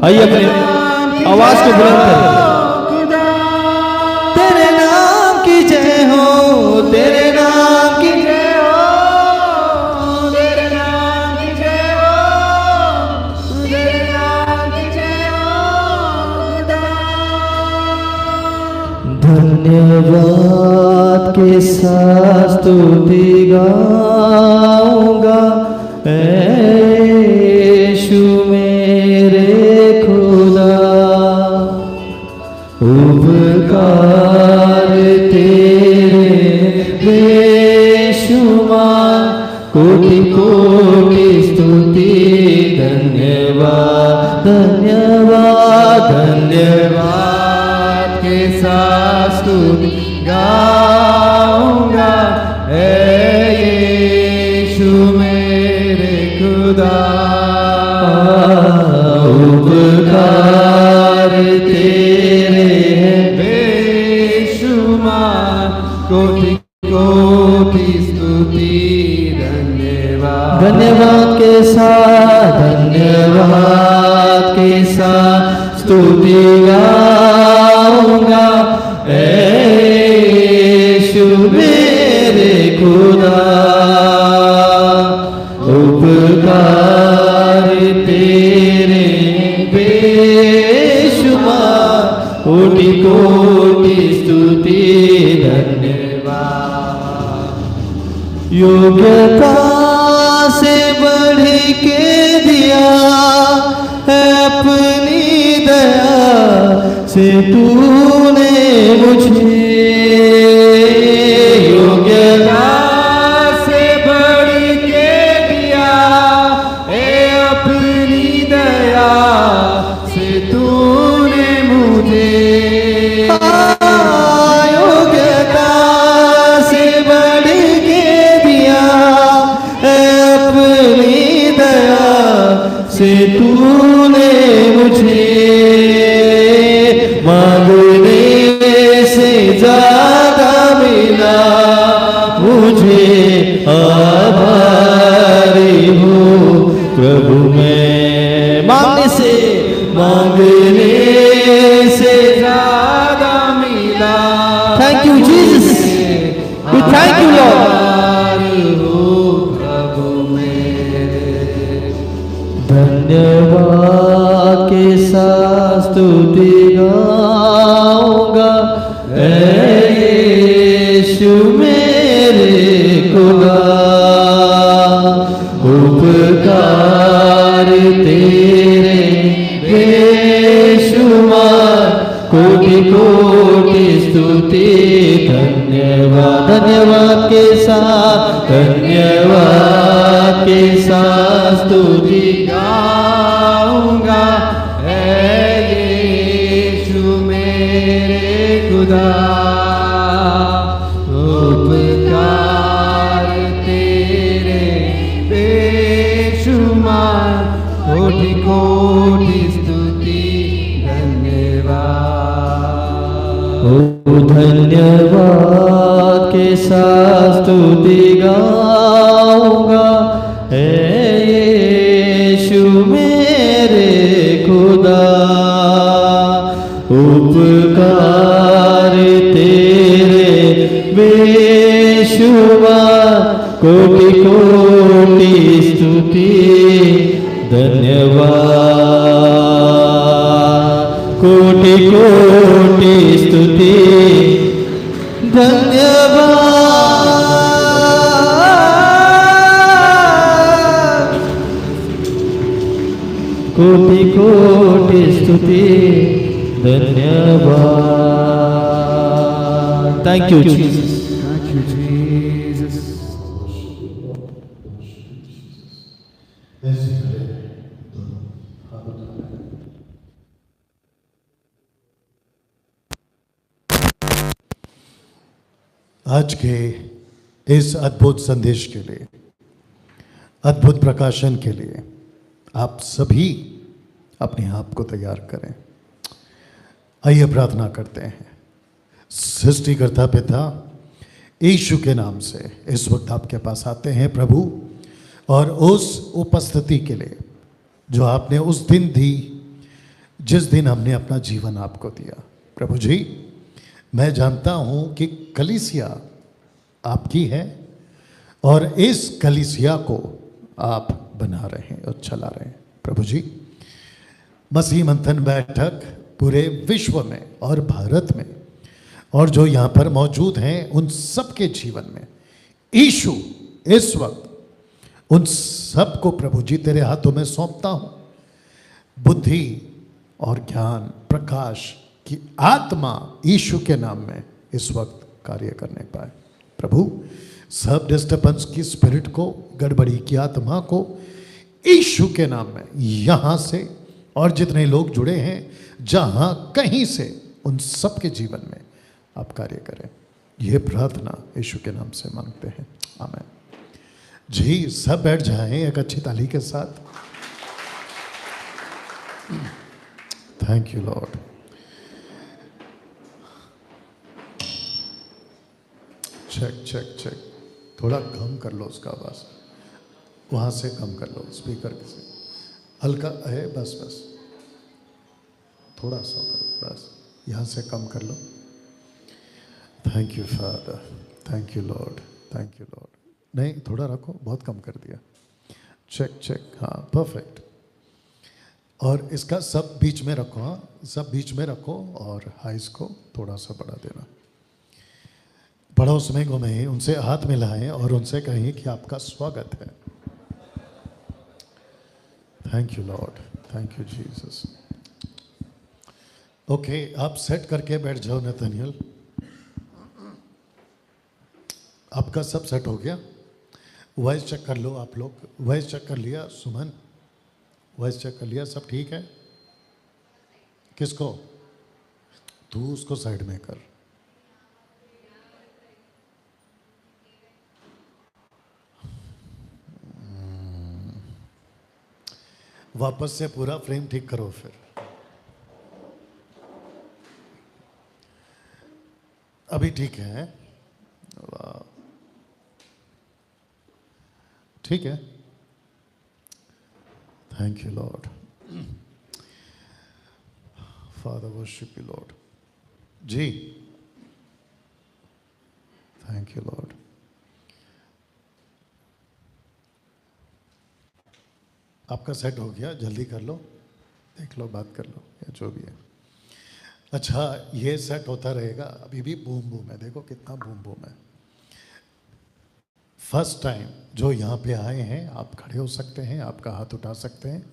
आइए अपनी आवाज को बुलंद करें। तेरे नाम की जय हो, तेरे नाम की जय हो, तेरे नाम की जय हो, तेरे नाम की जय हो खुदा। धन्यवाद के साथ स्तुति गाऊंगा यीशु मेरे खुदा। उपकार तेरे बेशुमार, कोटि कोटि स्तुति। धन्यवाद धन्यवाद धन्यवाद के साथ स्तुति गाऊंगा यीशु मेरे खुदा। उपकार तेरे बेशुमार, कोटि कोटि स्तुति। धन्यवाद धन्यवाद के साथ स्तुति गाऊंगा यीशु मेरे खुदा। उपकार तेरे बेशुमार, कोटि कोटि स्तुति। धन्यवाद। योग्यता से बढ़ के दिया है अपनी दया से तूने मुझे। योग्यता से बढ़ के दिया है अपनी दया से तूने मुझे। योग्यता से बढ़ के दिया है अपनी दया से तूने मुझे। मांगने से ज्यादा मिला मुझे, आभारी हूँ प्रभु मैं। मांगने से ज्यादा मिला। Thank you Jesus, we thank you lord. प्रभु मेरे। धन्यवाद के साथ स्तुति गाऊंगा यीशु मेरे खुदा। उपकार तेरे बेशुमार, कोटि कोटि स्तुति। धन्यवाद धन्यवाद के साथ स्तुति गाऊंगा यीशु मेरे खुदा। उपकार तेरे बेशुमार, कोटि कोटि स्तुति। धन्यवाद। धन्यवाद के साथ स्तुति गाऊंगा यीशु मेरे खुदा। उपकार तेरे बेशुमार, कोटि कोटि स्तुति। धन्यवाद। कोटि कोटि स्तुति। धन्यवाद। कोटि कोटि स्तुति। धन्यवाद। Thank you Jesus. Thank you Jesus. आज के इस अद्भुत संदेश के लिए, अद्भुत प्रकाशन के लिए आप सभी अपने आप को तैयार करें। आइए प्रार्थना करते हैं। सृष्टिकर्ता पिता, यीशु के नाम से इस वक्त आपके पास आते हैं प्रभु, और उस उपस्थिति के लिए जो आपने उस दिन दी जिस दिन हमने अपना जीवन आपको दिया। प्रभु जी, मैं जानता हूं कि कलीसिया आपकी है और इस कलीसिया को आप बना रहे हैं और चला रहे हैं। प्रभु जी, मसीह मंथन बैठक पूरे विश्व में और भारत में और जो यहाँ पर मौजूद हैं उन सब के जीवन में यीशु इस वक्त उन सब को प्रभु जी तेरे हाथों में सौंपता हूं। बुद्धि और ज्ञान, प्रकाश की आत्मा यीशु के नाम में इस वक्त कार्य करने पाए। प्रभु, सब डिस्टर्बेंस की स्पिरिट को, गड़बड़ी की आत्मा को यीशु के नाम में यहां से और जितने लोग जुड़े हैं जहां कहीं से, उन सब के जीवन में आप कार्य करें। यह प्रार्थना यीशु के नाम से मांगते हैं, आमीन। जी, सब बैठ जाएं एक अच्छी ताली के साथ। Thank you lord. Check check check, थोड़ा कम कर लो उसका आवाज, वहां से कम कर लो स्पीकर से, हल्का है, बस बस थोड़ा सा बस, यहां से कम कर लो। Thank you father, thank you lord, thank you lord. नहीं, थोड़ा रखो, बहुत कम कर दिया। चेक चेक, हाँ परफेक्ट। और इसका सब बीच में रखो, हाँ सब बीच में रखो और हाइस को थोड़ा सा बढ़ा देना। पड़ोस में घूमें, उनसे हाथ मिलाएं और उनसे कहें कि आपका स्वागत है। Thank you lord, thank you Jesus. Okay, आप सेट करके बैठ जाओ नथानियल। आपका सब सेट हो गया? वॉइस चेक कर लो आप लोग, वॉइस चेक कर लिया? सुमन, वॉइस चेक कर लिया? सब ठीक है? किसको? तू उसको साइड में कर। वापस से पूरा फ्रेम ठीक करो फिर। अभी ठीक है? वाह, ठीक है। Thank you lord, father worship you lord. जी, थैंक यू लॉर्ड। आपका सेट हो गया? जल्दी कर लो, देख लो, बात कर लो, या जो भी है। अच्छा, ये सेट होता रहेगा। अभी भी बूम बूम है, देखो कितना बूम बूम है। फर्स्ट टाइम जो यहाँ पे आए हैं, आप खड़े हो सकते हैं, आपका हाथ उठा सकते हैं।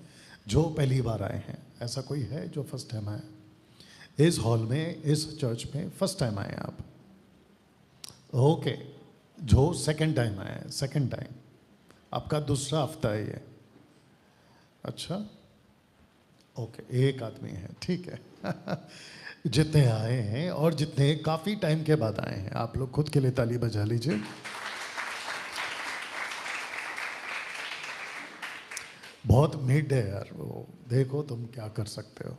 जो पहली बार आए हैं, ऐसा कोई है जो फर्स्ट टाइम आए इस हॉल में, इस चर्च में? फर्स्ट टाइम आए आप? ओके। जो सेकंड टाइम आए हैं, सेकंड टाइम, आपका दूसरा हफ्ता है ये? अच्छा, ओके, एक आदमी है, ठीक है। जितने आए हैं और जितने काफ़ी टाइम के बाद आए हैं, आप लोग खुद के लिए ताली बजा लीजिए। बहुत मिड है यार वो, देखो तुम क्या कर सकते हो।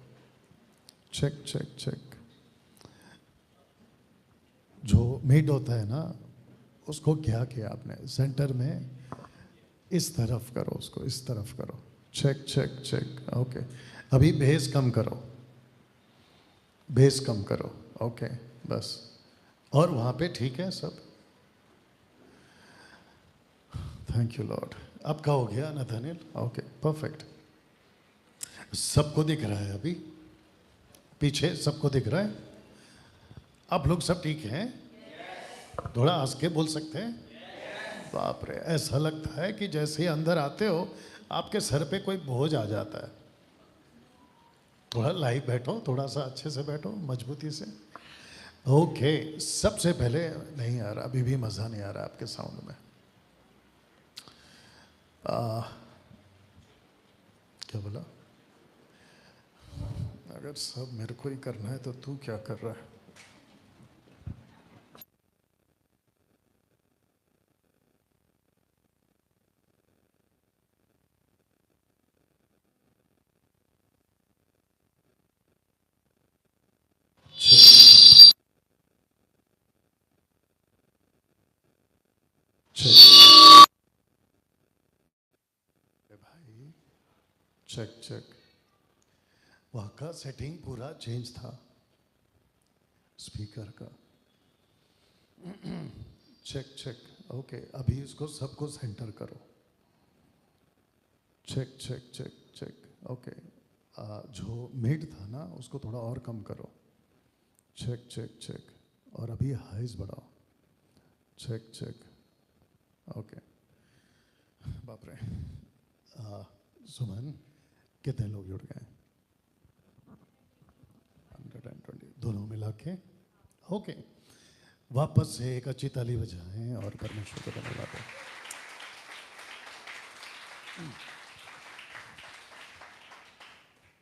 Check check check. जो मिड होता है ना, उसको क्या किया आपने? सेंटर में इस तरफ करो, उसको इस तरफ करो। Check check check, okay. अभी बेस कम करो, बेस कम करो, ओके बस। और वहाँ पे ठीक है सब? Thank you lord. आपका हो गया नथानियल? Okay perfect. सबको दिख रहा है? अभी पीछे सबको दिख रहा है? आप लोग सब ठीक हैं? थोड़ा हंस के बोल सकते हैं? बाप रे, ऐसा लगता है कि जैसे ही अंदर आते हो आपके सर पे कोई बोझ आ जाता है। थोड़ा लाइव बैठो, थोड़ा सा अच्छे से बैठो, मजबूती से। ओके, सबसे पहले, नहीं आ रहा, अभी भी मज़ा नहीं आ रहा आपके साउंड में। क्या बोला? अगर सब मेरे को ही करना है तो तू क्या कर रहा है? भाई चेक चेक। वहाँ का सेटिंग पूरा चेंज था स्पीकर का। Check check, okay. अभी इसको सबको सेंटर करो। Check check check check, okay. जो मिड था ना उसको थोड़ा और कम करो। चेक चेक चेक, और अभी हाइज बढ़ाओ। Check check, okay. बाप रे। सुमन, कितने लोग जुड़ गए? 120 दोनों मिला के, ओके। वापस से एक अच्छी ताली बजाएं और परमेश्वर को धन्यवाद दें।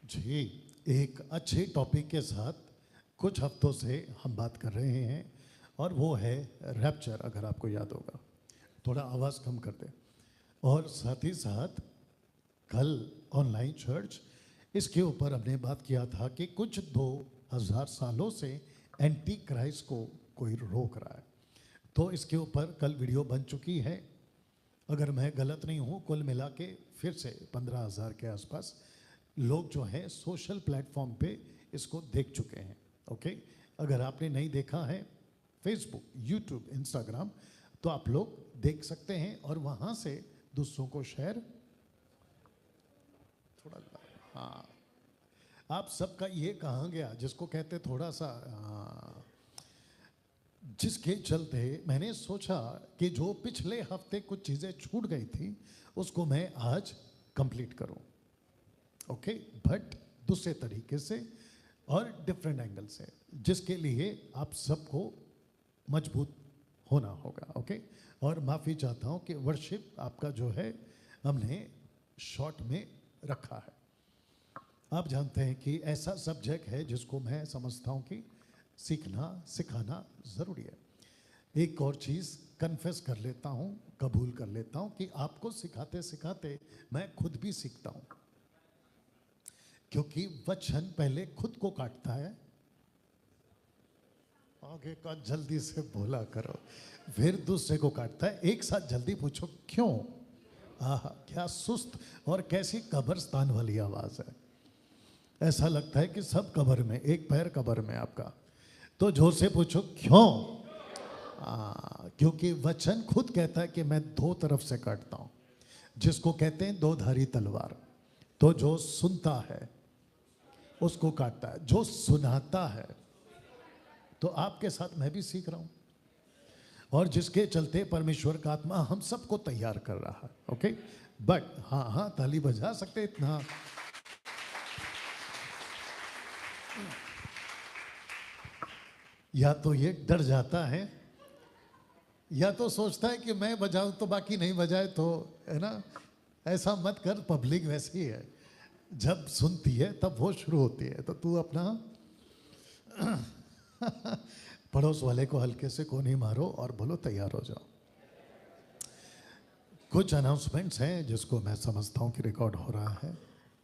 जी, एक अच्छे टॉपिक के साथ कुछ हफ्तों से हम बात कर रहे हैं और वो है रैप्चर। अगर आपको याद होगा, थोड़ा आवाज़ कम कर दें। और साथ ही साथ कल ऑनलाइन चर्च, इसके ऊपर हमने बात किया था कि कुछ 2000 सालों से एंटी क्राइस्ट को कोई रोक रहा है। तो इसके ऊपर कल वीडियो बन चुकी है। अगर मैं गलत नहीं हूँ, कुल मिला के फिर से 15,000 के आसपास लोग जो हैं सोशल प्लेटफॉर्म पे इसको देख चुके हैं, ओके। अगर आपने नहीं देखा है फेसबुक, यूट्यूब, इंस्टाग्राम, तो आप लोग देख सकते हैं और वहाँ से दूसरों को शेयर थोड़ा। हाँ, आप सबका ये कहाँ गया जिसको कहते थोड़ा सा जिसके चलते मैंने सोचा कि जो पिछले हफ्ते कुछ चीज़ें छूट गई थी उसको मैं आज कंप्लीट करूं, ओके। बट दूसरे तरीके से और डिफरेंट एंगल से, जिसके लिए आप सबको मजबूत होना होगा, ओके। और माफ़ी चाहता हूं कि वर्शिप आपका जो है हमने शॉर्ट में रखा है। आप जानते हैं कि ऐसा सब्जेक्ट है जिसको मैं समझता हूं कि सीखना सिखाना ज़रूरी है। एक और चीज़ कन्फेस कर लेता हूं, कबूल कर लेता हूं कि आपको सिखाते सिखाते मैं खुद भी सीखता हूं, क्योंकि वचन पहले खुद को काटता है। आगे का जल्दी से बोला करो, फिर दूसरे को काटता है। एक साथ जल्दी पूछो क्यों? आहा, क्या सुस्त और कैसी कब्रिस्तान वाली आवाज़ है। ऐसा लगता है कि सब कब्र में, एक पैर कब्र में आपका। तो जोर से पूछो क्यों? क्योंकि वचन खुद कहता है कि मैं दो तरफ से काटता हूं, जिसको कहते हैं दो धारी तलवार। तो जो सुनता है उसको काटता है, जो सुनाता है। तो आपके साथ मैं भी सीख रहा हूं, और जिसके चलते परमेश्वर का आत्मा हम सबको तैयार कर रहा है, ओके। बट हाँ हाँ, ताली बजा सकते इतना। या तो ये डर जाता है, या तो सोचता है कि मैं बजाऊं तो बाकी नहीं बजाए तो, है ना। ऐसा मत कर, पब्लिक वैसी ही है, जब सुनती है तब वो शुरू होती है। तो तू अपना पड़ोस वाले को हल्के से कोनी मारो और बोलो तैयार हो जाओ। कुछ अनाउंसमेंट्स हैं जिसको मैं समझता हूं कि रिकॉर्ड हो रहा है,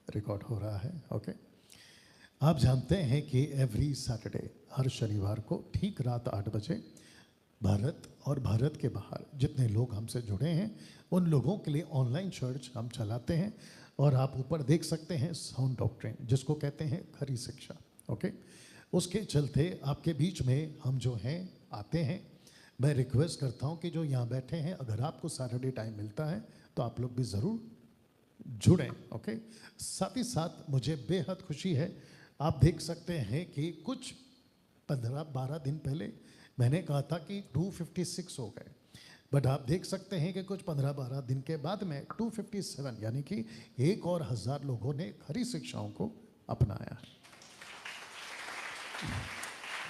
रिकॉर्ड हो रहा है, ओके। आप जानते हैं कि एवरी सैटरडे, हर शनिवार को ठीक रात 8 बजे भारत और भारत के बाहर जितने लोग हमसे जुड़े हैं उन लोगों के लिए ऑनलाइन चर्च हम चलाते हैं। और आप ऊपर देख सकते हैं साउंड डॉक्ट्रिन, जिसको कहते हैं खरी शिक्षा, ओके। उसके चलते आपके बीच में हम जो हैं आते हैं। मैं रिक्वेस्ट करता हूं कि जो यहाँ बैठे हैं, अगर आपको सैटरडे टाइम मिलता है तो आप लोग भी ज़रूर जुड़ें, ओके। साथ ही साथ मुझे बेहद खुशी है, आप देख सकते हैं कि कुछ 15-12 दिन पहले मैंने कहा था कि 256 हो गए, बट आप देख सकते हैं कि कुछ 15-12 दिन के बाद में 257, यानी कि 1 और 1000 लोगों ने खरी शिक्षाओं को अपनाया है।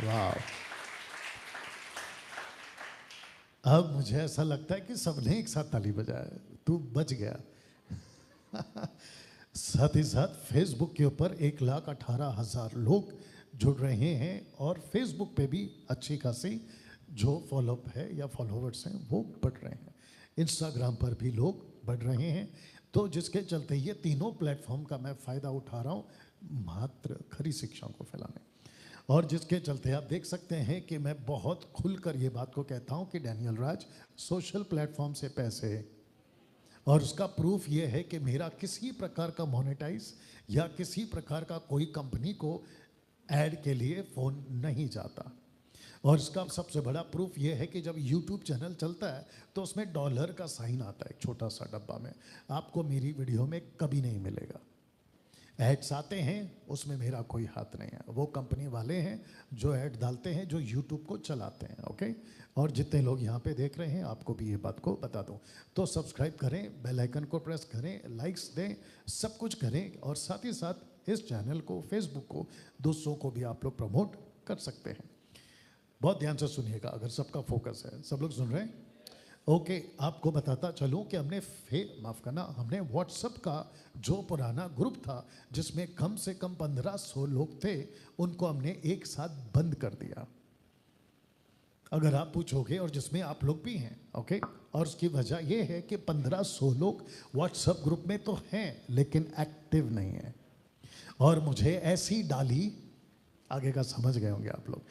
वाह! अब मुझे ऐसा लगता है कि सबने एक साथ ताली बजाया, तू बच गया। साथ ही साथ फेसबुक के ऊपर 1,18,000 लोग जुड़ रहे हैं, और फेसबुक पे भी अच्छी खासी जो फॉलोअप है या फॉलोवर्स हैं वो बढ़ रहे हैं। इंस्टाग्राम पर भी लोग बढ़ रहे हैं। तो जिसके चलते ये तीनों प्लेटफॉर्म का मैं फ़ायदा उठा रहा हूँ मात्र खरी शिक्षाओं को फैलाने। और जिसके चलते आप देख सकते हैं कि मैं बहुत खुलकर ये बात को कहता हूँ कि डैनियल राज सोशल प्लेटफॉर्म से पैसे और उसका प्रूफ ये है कि मेरा किसी प्रकार का मोनेटाइज या किसी प्रकार का कोई कंपनी को ऐड के लिए फ़ोन नहीं जाता। और इसका सबसे बड़ा प्रूफ ये है कि जब YouTube चैनल चलता है तो उसमें डॉलर का साइन आता है एक छोटा सा डब्बा में, आपको मेरी वीडियो में कभी नहीं मिलेगा। एड्स आते हैं उसमें मेरा कोई हाथ नहीं है, वो कंपनी वाले हैं जो ऐड डालते हैं, जो YouTube को चलाते हैं। ओके, और जितने लोग यहाँ पे देख रहे हैं आपको भी ये बात को बता दूँ, तो सब्सक्राइब करें, बेल आइकन को प्रेस करें, लाइक्स दें, सब कुछ करें। और साथ ही साथ इस चैनल को, फेसबुक को दूसरों को भी आप लोग प्रमोट कर सकते हैं। बहुत ध्यान से सुनिएगा, अगर सबका फोकस है, सब लोग सुन रहे हैं? ओके, आपको बताता चलूं कि हमने व्हाट्सएप का जो पुराना ग्रुप था जिसमें कम से कम 1500 लोग थे, उनको हमने एक साथ बंद कर दिया। अगर आप पूछोगे, और जिसमें आप लोग भी हैं। ओके, और उसकी वजह यह है कि 1500 लोग व्हाट्सएप ग्रुप में तो हैं लेकिन एक्टिव नहीं है। और मुझे ऐसी डाली, आगे का समझ गए होंगे आप लोग,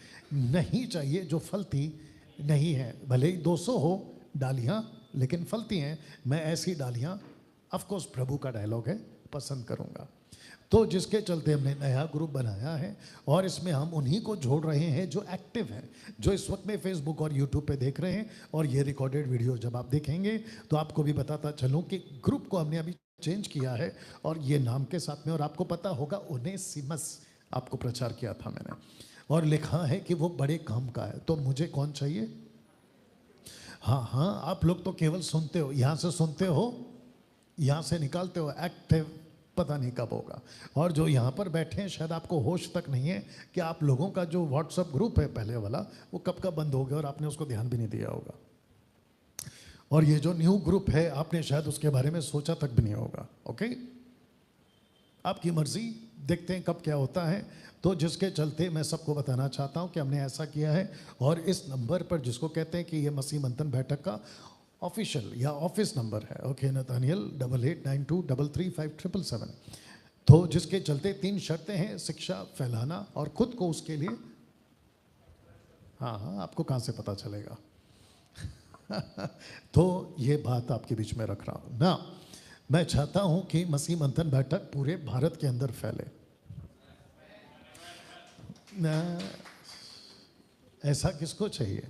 नहीं चाहिए जो फलती नहीं है। भले ही 200 हो डालियाँ लेकिन फलती हैं, मैं ऐसी डालियाँ, ऑफ कोर्स प्रभु का डायलॉग है, पसंद करूँगा। तो जिसके चलते हमने नया ग्रुप बनाया है और इसमें हम उन्हीं को जोड़ रहे हैं जो एक्टिव हैं, जो इस वक्त में फेसबुक और यूट्यूब पे देख रहे हैं। और ये रिकॉर्डेड वीडियो जब आप देखेंगे तो आपको भी बताता चलूँ कि ग्रुप को हमने अभी चेंज किया है और ये नाम के साथ में, और आपको पता होगा ओनेसिमस आपको प्रचार किया था मैंने, और लिखा है कि वो बड़े काम का है। तो मुझे कौन चाहिए? हाँ, आप लोग तो केवल सुनते हो, यहाँ से सुनते हो, यहाँ से निकालते हो, एक्टिव पता नहीं कब होगा। और जो यहाँ पर बैठे हैं शायद आपको होश तक नहीं है कि आप लोगों का जो व्हाट्सएप ग्रुप है पहले वाला, वो कब का बंद हो गया और आपने उसको ध्यान भी नहीं दिया होगा। और ये जो न्यू ग्रुप है आपने शायद उसके बारे में सोचा तक भी नहीं होगा। ओके, आपकी मर्जी, देखते हैं कब क्या होता है। तो जिसके चलते मैं सबको बताना चाहता हूं कि हमने ऐसा किया है। और इस नंबर पर, जिसको कहते हैं कि ये मसीह मंथन बैठक का ऑफिशियल या ऑफिस नंबर है, ओके, नतानियल 8892335777। तो जिसके चलते 3 शर्तें हैं: शिक्षा फैलाना और खुद को उसके लिए, हाँ, आपको कहाँ से पता चलेगा? तो ये बात आपके बीच में रख रहा हूँ ना। मैं चाहता हूं कि मसीह मंथन बैठक पूरे भारत के अंदर फैले ना। ऐसा किसको चाहिए?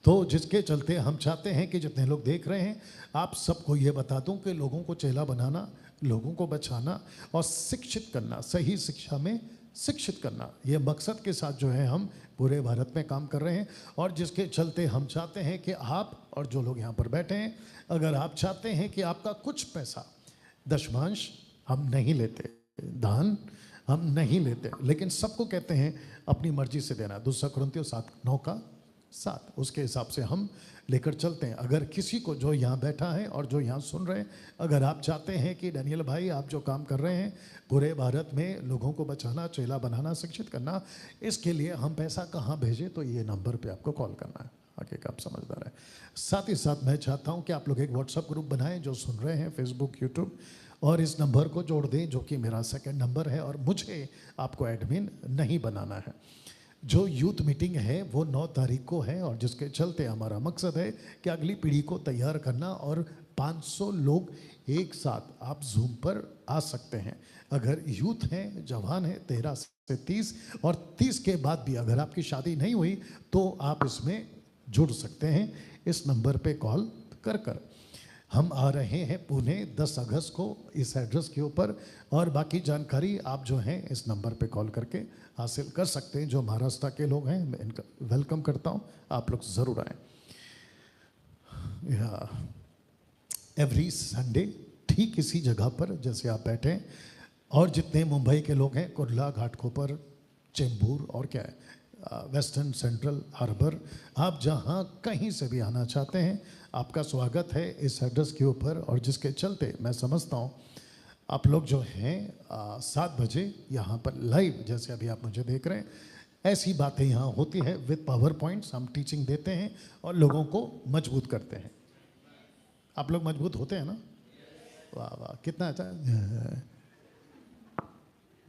तो जिसके चलते हम चाहते हैं कि जितने लोग देख रहे हैं, आप सबको ये बता दूं कि लोगों को चेला बनाना, लोगों को बचाना और शिक्षित करना, सही शिक्षा में शिक्षित करना, ये मकसद के साथ जो है हम पूरे भारत में काम कर रहे हैं। और जिसके चलते हम चाहते हैं कि आप और जो लोग यहाँ पर बैठे हैं, अगर आप चाहते हैं कि आपका कुछ पैसा, दशमांश हम नहीं लेते, दान हम नहीं लेते, लेकिन सबको कहते हैं अपनी मर्जी से देना। 2 कुरिन्थियों 7:9-7, उसके हिसाब से हम लेकर चलते हैं। अगर किसी को, जो यहाँ बैठा है और जो यहाँ सुन रहे हैं, अगर आप चाहते हैं कि डैनियल भाई आप जो काम कर रहे हैं पूरे भारत में लोगों को बचाना, चेला बनाना, शिक्षित करना, इसके लिए हम पैसा कहाँ भेजें, तो ये नंबर पे आपको कॉल करना है। आगे का आप समझदार है। साथ ही साथ मैं चाहता हूँ कि आप लोग एक व्हाट्सएप ग्रुप बनाएं, जो सुन रहे हैं फेसबुक, यूट्यूब, और इस नंबर को जोड़ दें जो कि मेरा सेकंड नंबर है। और मुझे आपको एडमिन नहीं बनाना है। जो यूथ मीटिंग है वो 9 तारीख को है, और जिसके चलते हमारा मकसद है कि अगली पीढ़ी को तैयार करना। और 500 लोग एक साथ आप जूम पर आ सकते हैं। अगर यूथ हैं, जवान हैं, 13 से 30, और 30 के बाद भी अगर आपकी शादी नहीं हुई तो आप इसमें जुड़ सकते हैं इस नंबर पे कॉल कर। हम आ रहे हैं पुणे 10 अगस्त को इस एड्रेस के ऊपर, और बाकी जानकारी आप जो हैं इस नंबर पे कॉल करके हासिल कर सकते हैं। जो महाराष्ट्र के लोग हैं मैं इनका वेलकम करता हूं, आप लोग ज़रूर आएँ। एवरी संडे ठीक इसी जगह पर जैसे आप बैठे हैं, और जितने मुंबई के लोग हैं, कुर्ला, घाटकोपर, चेंबूर और क्या है, वेस्टर्न, सेंट्रल, हार्बर, आप जहां कहीं से भी आना चाहते हैं, आपका स्वागत है इस एड्रेस के ऊपर। और जिसके चलते मैं समझता हूं आप लोग जो हैं 7 बजे यहाँ पर लाइव, जैसे अभी आप मुझे देख रहे हैं, ऐसी बातें यहाँ होती है विद पावर पॉइंट्स। हम टीचिंग देते हैं और लोगों को मजबूत करते हैं। आप लोग मजबूत होते हैं ना? वाह वाह, कितना अच्छा।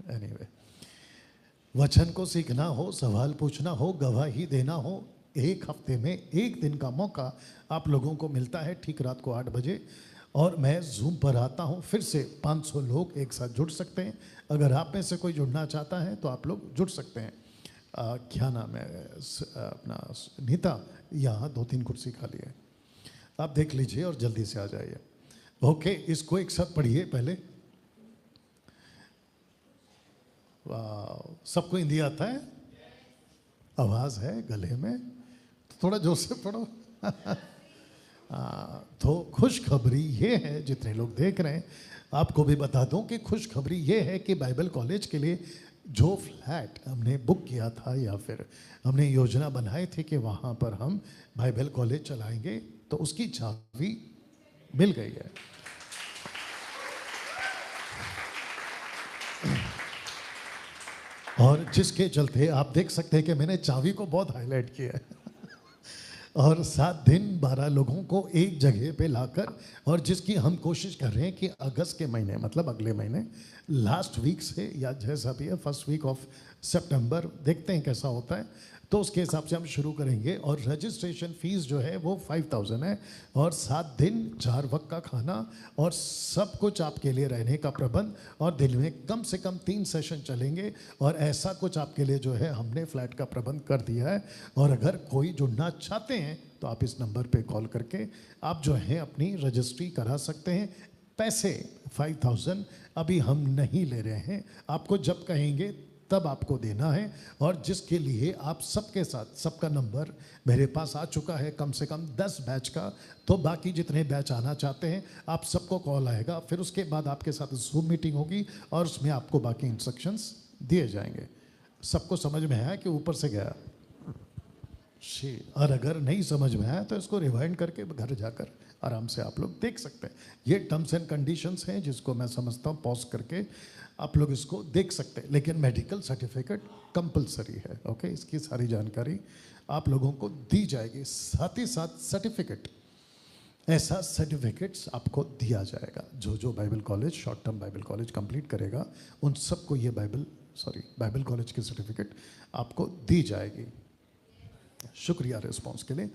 एनीवे, वचन को सीखना हो, सवाल पूछना हो, गवाही देना हो, एक हफ्ते में एक दिन का मौका आप लोगों को मिलता है, ठीक रात को 8 बजे, और मैं जूम पर आता हूँ। फिर से 500 लोग एक साथ जुड़ सकते हैं। अगर आप में से कोई जुड़ना चाहता है तो आप लोग जुड़ सकते हैं। क्या नाम है अपना, नीता, यहाँ 2-3 कुर्सी खाली है, आप देख लीजिए और जल्दी से आ जाइए। ओके, इसको एक साथ पढ़िए पहले। वाह, सबको हिंदी आता है? आवाज़ है गले में, तो थोड़ा जोर से पढ़ो। तो खुशखबरी ये है, जितने लोग देख रहे हैं आपको भी बता दूं कि खुशखबरी ये है कि बाइबल कॉलेज के लिए जो फ्लैट हमने बुक किया था या फिर हमने योजना बनाई थी कि वहाँ पर हम बाइबल कॉलेज चलाएंगे, तो उसकी चाबी मिल गई है। और जिसके चलते आप देख सकते हैं कि मैंने चाबी को बहुत हाईलाइट किया है। और 7 दिन 12 लोगों को एक जगह पे लाकर, और जिसकी हम कोशिश कर रहे हैं कि अगस्त के महीने, मतलब अगले महीने लास्ट वीक से या जैसा भी है, फर्स्ट वीक ऑफ सितंबर, देखते हैं कैसा होता है, तो उसके हिसाब से हम शुरू करेंगे। और रजिस्ट्रेशन फीस जो है वो 5000 है, और 7 दिन 4 वक्त का खाना और सब कुछ आपके लिए रहने का प्रबंध, और दिन में कम से कम 3 सेशन चलेंगे। और ऐसा कुछ आपके लिए जो है हमने फ्लैट का प्रबंध कर दिया है। और अगर कोई जुड़ना चाहते हैं तो आप इस नंबर पे कॉल करके आप जो है अपनी रजिस्ट्री करा सकते हैं। पैसे 5000 अभी हम नहीं ले रहे हैं, आपको जब कहेंगे तब आपको देना है। और जिसके लिए आप सबके साथ, सबका नंबर मेरे पास आ चुका है, कम से कम 10 बैच का, तो बाकी जितने बैच आना चाहते हैं आप सबको कॉल आएगा। फिर उसके बाद आपके साथ जूम मीटिंग होगी और उसमें आपको बाकी इंस्ट्रक्शंस दिए जाएंगे। सबको समझ में आया कि ऊपर से गया? और अगर नहीं समझ में आया तो इसको रिवाइंड करके घर जाकर आराम से आप लोग देख सकते हैं। ये टर्म्स एंड कंडीशंस हैं जिसको मैं समझता हूँ पॉज करके आप लोग इसको देख सकते हैं। लेकिन मेडिकल सर्टिफिकेट कंपलसरी है। ओके, इसकी सारी जानकारी आप लोगों को दी जाएगी। साथ ही साथ सर्टिफिकेट, ऐसा सर्टिफिकेट्स आपको दिया जाएगा। जो जो Bible college, short term Bible college complete करेगा उन सबको ये बाइबल कॉलेज की सर्टिफिकेट आपको दी जाएगी। शुक्रिया रिस्पॉन्स के लिए।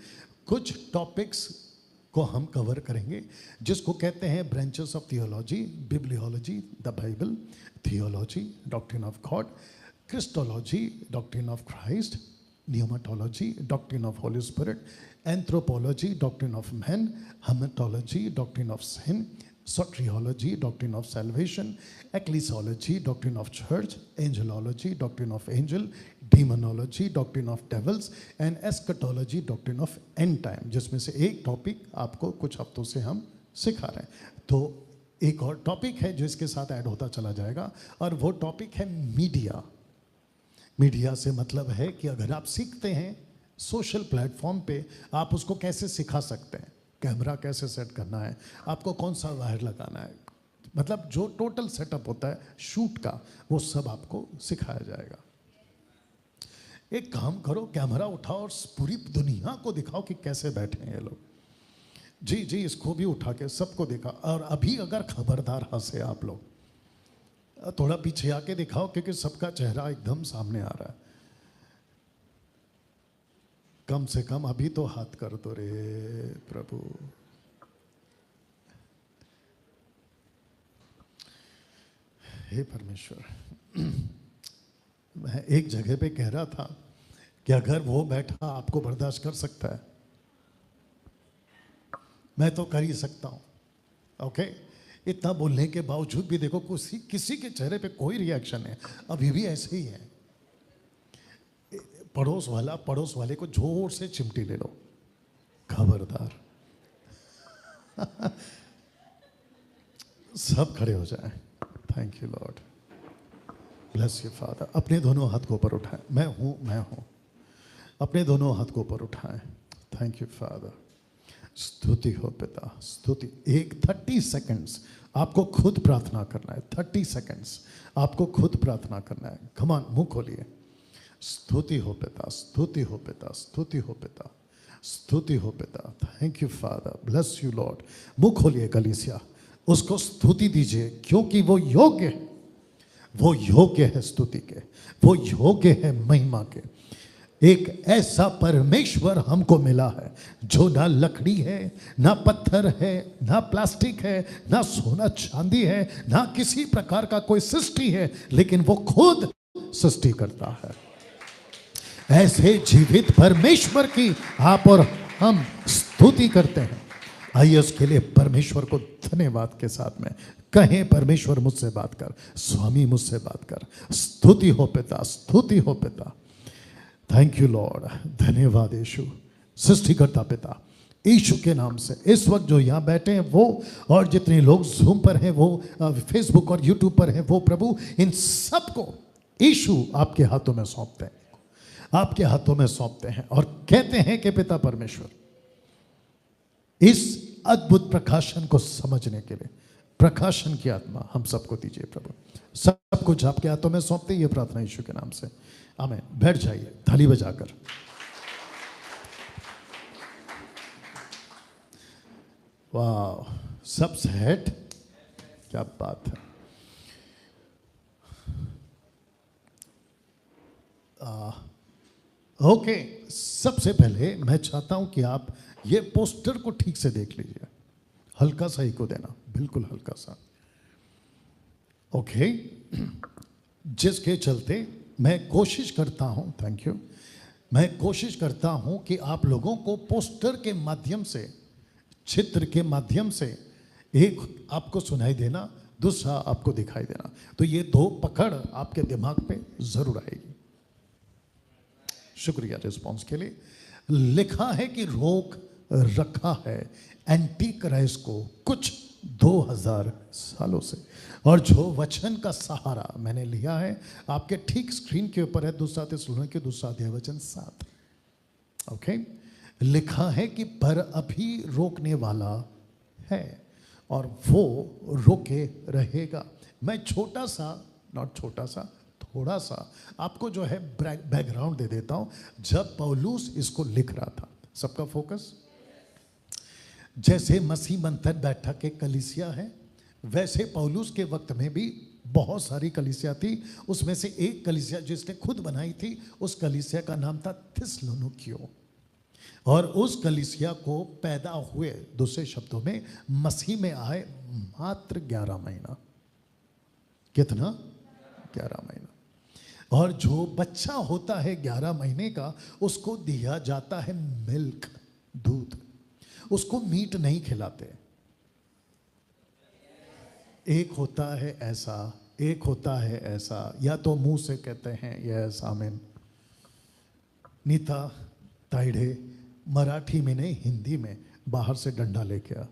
कुछ टॉपिक्स को हम कवर करेंगे जिसको कहते हैं branches of theology, bibliology, the Bible, theology, doctrine of God, christology, doctrine of Christ, pneumatology, doctrine of holy spirit, anthropology, doctrine of man, hamartiology, doctrine of sin, soteriology, doctrine of salvation, ecclesiology, doctrine of church, angelology, doctrine of angel, demonology, doctrine of devils, and eschatology, doctrine of end time, जिसमें से एक topic आपको कुछ हफ्तों से हम सिखा रहे हैं। तो एक और टॉपिक है जो इसके साथ ऐड होता चला जाएगा, और वो टॉपिक है मीडिया। मीडिया से मतलब है कि अगर आप सीखते हैं सोशल प्लेटफॉर्म पे, आप उसको कैसे सिखा सकते हैं, कैमरा कैसे सेट करना है, आपको कौन सा वायर लगाना है, मतलब जो टोटल सेटअप होता है शूट का, वो सब आपको सिखाया जाएगा। एक काम करो, कैमरा उठाओ और पूरी दुनिया को दिखाओ कि कैसे बैठे हैं ये लोग। जी जी, इसको भी उठा के सबको दिखा। और अभी अगर खबरदार हंसे आप लोग, थोड़ा पीछे आके दिखाओ क्योंकि सबका चेहरा एकदम सामने आ रहा है। कम से कम अभी तो हाथ कर दो रे प्रभु। हे परमेश्वर, मैं एक जगह पे कह रहा था कि अगर वो बैठा आपको बर्दाश्त कर सकता है, मैं तो कर ही सकता हूं। ओके, इतना बोलने के बावजूद भी देखो किसी के चेहरे पे कोई रिएक्शन है, अभी भी ऐसे ही है। पड़ोस वाले को जोर से चिमटी ले लो, खबरदार। सब खड़े हो जाएं। Thank you Lord, bless you father. अपने दोनों हाथ को ऊपर उठाएं। मैं हूं। अपने दोनों हाथ को ऊपर उठाएं। Thank you father. स्तुति हो पिता, स्तुति। एक 30 सेकंड्स आपको खुद प्रार्थना करना है। 30 सेकंड्स आपको खुद प्रार्थना करना है। कम ऑन, मुंह खोलिए। स्तुति हो पिता, स्तुति हो पिता, स्तुति हो पिता, स्तुति हो पिता। Thank you father, bless you Lord. मुंह खोलिए कलीसिया, उसको स्तुति दीजिए क्योंकि वो योग्य है। वो योग्य है स्तुति के, वो योग्य है महिमा के। एक ऐसा परमेश्वर हमको मिला है जो ना लकड़ी है, ना पत्थर है, ना प्लास्टिक है, ना सोना चांदी है, ना किसी प्रकार का कोई सृष्टि है, लेकिन वो खुद सृष्टि करता है। ऐसे जीवित परमेश्वर की आप और हम स्तुति करते हैं। आइए उसके लिए परमेश्वर को धन्यवाद के साथ में कहें, परमेश्वर मुझसे बात कर, स्वामी मुझसे बात कर। स्तुति हो पिता, स्तुति हो पिता। थैंक यू लॉर्ड, धन्यवाद यीशु। सृष्टिकर्ता पिता, यीशु के नाम से इस वक्त जो यहाँ बैठे हैं वो, और जितने लोग जूम पर हैं, वो फेसबुक और यूट्यूब पर हैं, वो प्रभु इन सबको यीशु आपके हाथों में सौंपते हैं, आपके हाथों में सौंपते हैं और कहते हैं कि पिता परमेश्वर, इस अद्भुत प्रकाशन को समझने के लिए प्रकाशन की आत्मा हम सबको दीजिए प्रभु। सब कुछ आपके हाथों में सौंपते, ये प्रार्थना यीशु के नाम से, आमीन। बैठ जाइए थाली बजाकर। वाह, सब सेट, क्या बात है। ओके, सबसे पहले मैं चाहता हूं कि आप ये पोस्टर को ठीक से देख लीजिए, हल्का सा ही को देना, बिल्कुल हल्का सा। ओके, जिसके चलते मैं कोशिश करता हूं, थैंक यू, मैं कोशिश करता हूं कि आप लोगों को पोस्टर के माध्यम से, चित्र के माध्यम से, एक आपको सुनाई देना, दूसरा आपको दिखाई देना, तो ये दो पकड़ आपके दिमाग पे जरूर आएगी। शुक्रिया रिस्पॉन्स के लिए। लिखा है कि रोक रखा है एंटी क्राइस्ट को कुछ 2000 सालों से, और जो वचन का सहारा मैंने लिया है आपके ठीक स्क्रीन के ऊपर है, 2 थिस्सलुनीके 2:7। ओके, लिखा है कि पर अभी रोकने वाला है और वो रोके रहेगा। मैं छोटा सा, नॉट छोटा सा, थोड़ा सा आपको जो है बैकग्राउंड दे देता हूं। जब पौलुस इसको लिख रहा था, सबका फोकस, जैसे मसीह मंथन बैठक के कलीसिया है, वैसे पौलुस के वक्त में भी बहुत सारी कलीसिया थी। उसमें से एक कलीसिया जिसने खुद बनाई थी, उस कलीसिया का नाम था थिस्सलुनीकियों, और उस कलीसिया को पैदा हुए, दूसरे शब्दों में मसीह में आए मात्र 11 महीना। कितना? 11 महीना। और जो बच्चा होता है 11 महीने का, उसको दिया जाता है मिल्क, दूध, उसको मीट नहीं खिलाते। एक होता है ऐसा, एक होता है ऐसा, या तो मुंह से कहते हैं यस आमीन, नीता ताइडे, मराठी में नहीं हिंदी में, बाहर से डंडा लेके आ।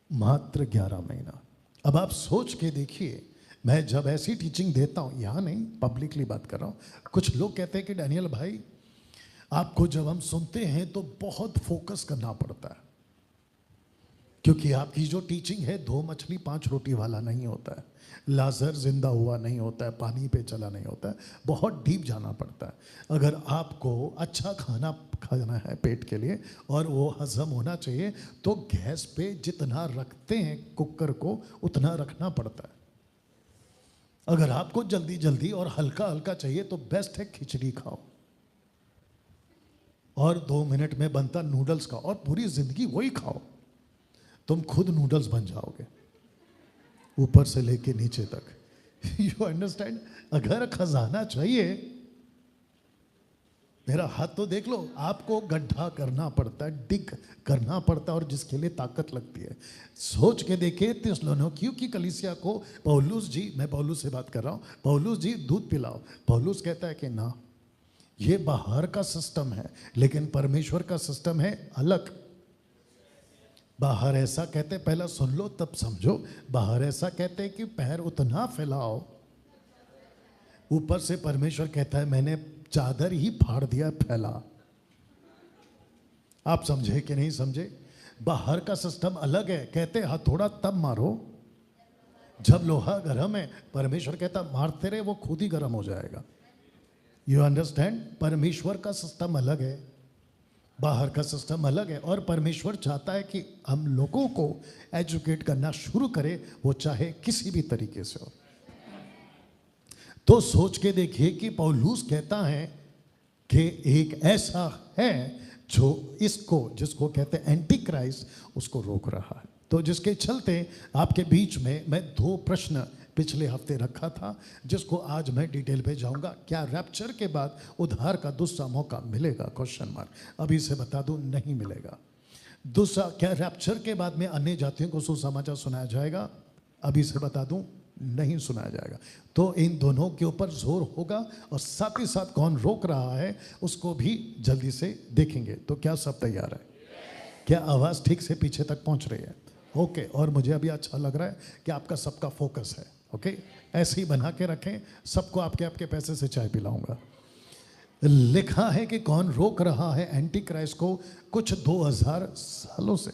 मात्र 11 महीना। अब आप सोच के देखिए, मैं जब ऐसी टीचिंग देता हूं, यहां नहीं, पब्लिकली बात कर रहा हूं, कुछ लोग कहते हैं कि डैनियल भाई, आपको जब हम सुनते हैं तो बहुत फोकस करना पड़ता है, क्योंकि आपकी जो टीचिंग है 2 मछली 5 रोटी वाला नहीं होता है, लाजर जिंदा हुआ नहीं होता है, पानी पे चला नहीं होता है, बहुत डीप जाना पड़ता है। अगर आपको अच्छा खाना खाना है पेट के लिए और वो हजम होना चाहिए, तो गैस पे जितना रखते हैं कुकर को, उतना रखना पड़ता है। अगर आपको जल्दी जल्दी और हल्का हल्का चाहिए तो बेस्ट है खिचड़ी खाओ, और 2 मिनट में बनता नूडल्स खाओ, और पूरी जिंदगी वही खाओ, तुम खुद नूडल्स बन जाओगे, ऊपर से लेके नीचे तक। You understand? अगर खजाना चाहिए, मेरा हाथ तो देख लो, आपको गड्ढा करना पड़ता है, डिग करना पड़ता है, और जिसके लिए ताकत लगती है। सोच के देखिए, थिस्सलुनीकियों की कलीसिया को पौलुस जी, मैं पौलुस से बात कर रहा हूं, पौलुस जी दूध पिलाओ, पौलुस कहता है कि ना, ये बाहर का सिस्टम है, लेकिन परमेश्वर का सिस्टम है अलग। बाहर ऐसा कहते, पहला सुन लो तब समझो, बाहर ऐसा कहते हैं कि पैर उतना फैलाओ, ऊपर से परमेश्वर कहता है मैंने चादर ही फाड़ दिया, फैला। आप समझे कि नहीं समझे? बाहर का सिस्टम अलग है, कहते हथौड़ा तब मारो जब लोहा गर्म है, परमेश्वर कहता मारते रहे, वो खुद ही गर्म हो जाएगा। You understand? परमेश्वर का सिस्टम अलग है, बाहर का सिस्टम अलग है, और परमेश्वर चाहता है कि हम लोगों को एजुकेट करना शुरू करें, वो चाहे किसी भी तरीके से हो। तो सोच के देखिए कि पौलुस कहता है कि एक ऐसा है जो इसको, जिसको कहते हैं एंटी क्राइस्ट, उसको रोक रहा है। तो जिसके चलते आपके बीच में मैं 2 प्रश्न पिछले हफ्ते रखा था, जिसको आज मैं डिटेल पे जाऊंगा। क्या रैप्चर के बाद उद्धार का दूसरा मौका मिलेगा? Question mark. अभी से बता दूं, नहीं मिलेगा। दूसरा, क्या रैप्चर के बाद में अन्य जातियों को सुसमाचार सुनाया जाएगा? अभी से बता दूं, नहीं सुनाया जाएगा। तो इन दोनों के ऊपर जोर होगा, और साथ ही साथ कौन रोक रहा है उसको भी जल्दी से देखेंगे। तो क्या सब तैयार है? क्या आवाज़ ठीक से पीछे तक पहुंच रही है? ओके। और मुझे अभी अच्छा लग रहा है कि आपका सबका फोकस है। ओके, ऐसे ही बना के रखें। सबको आपके आपके पैसे से चाय पिलाऊंगा। लिखा है कि कौन रोक रहा है एंटी क्राइस्ट को कुछ 2000 सालों से।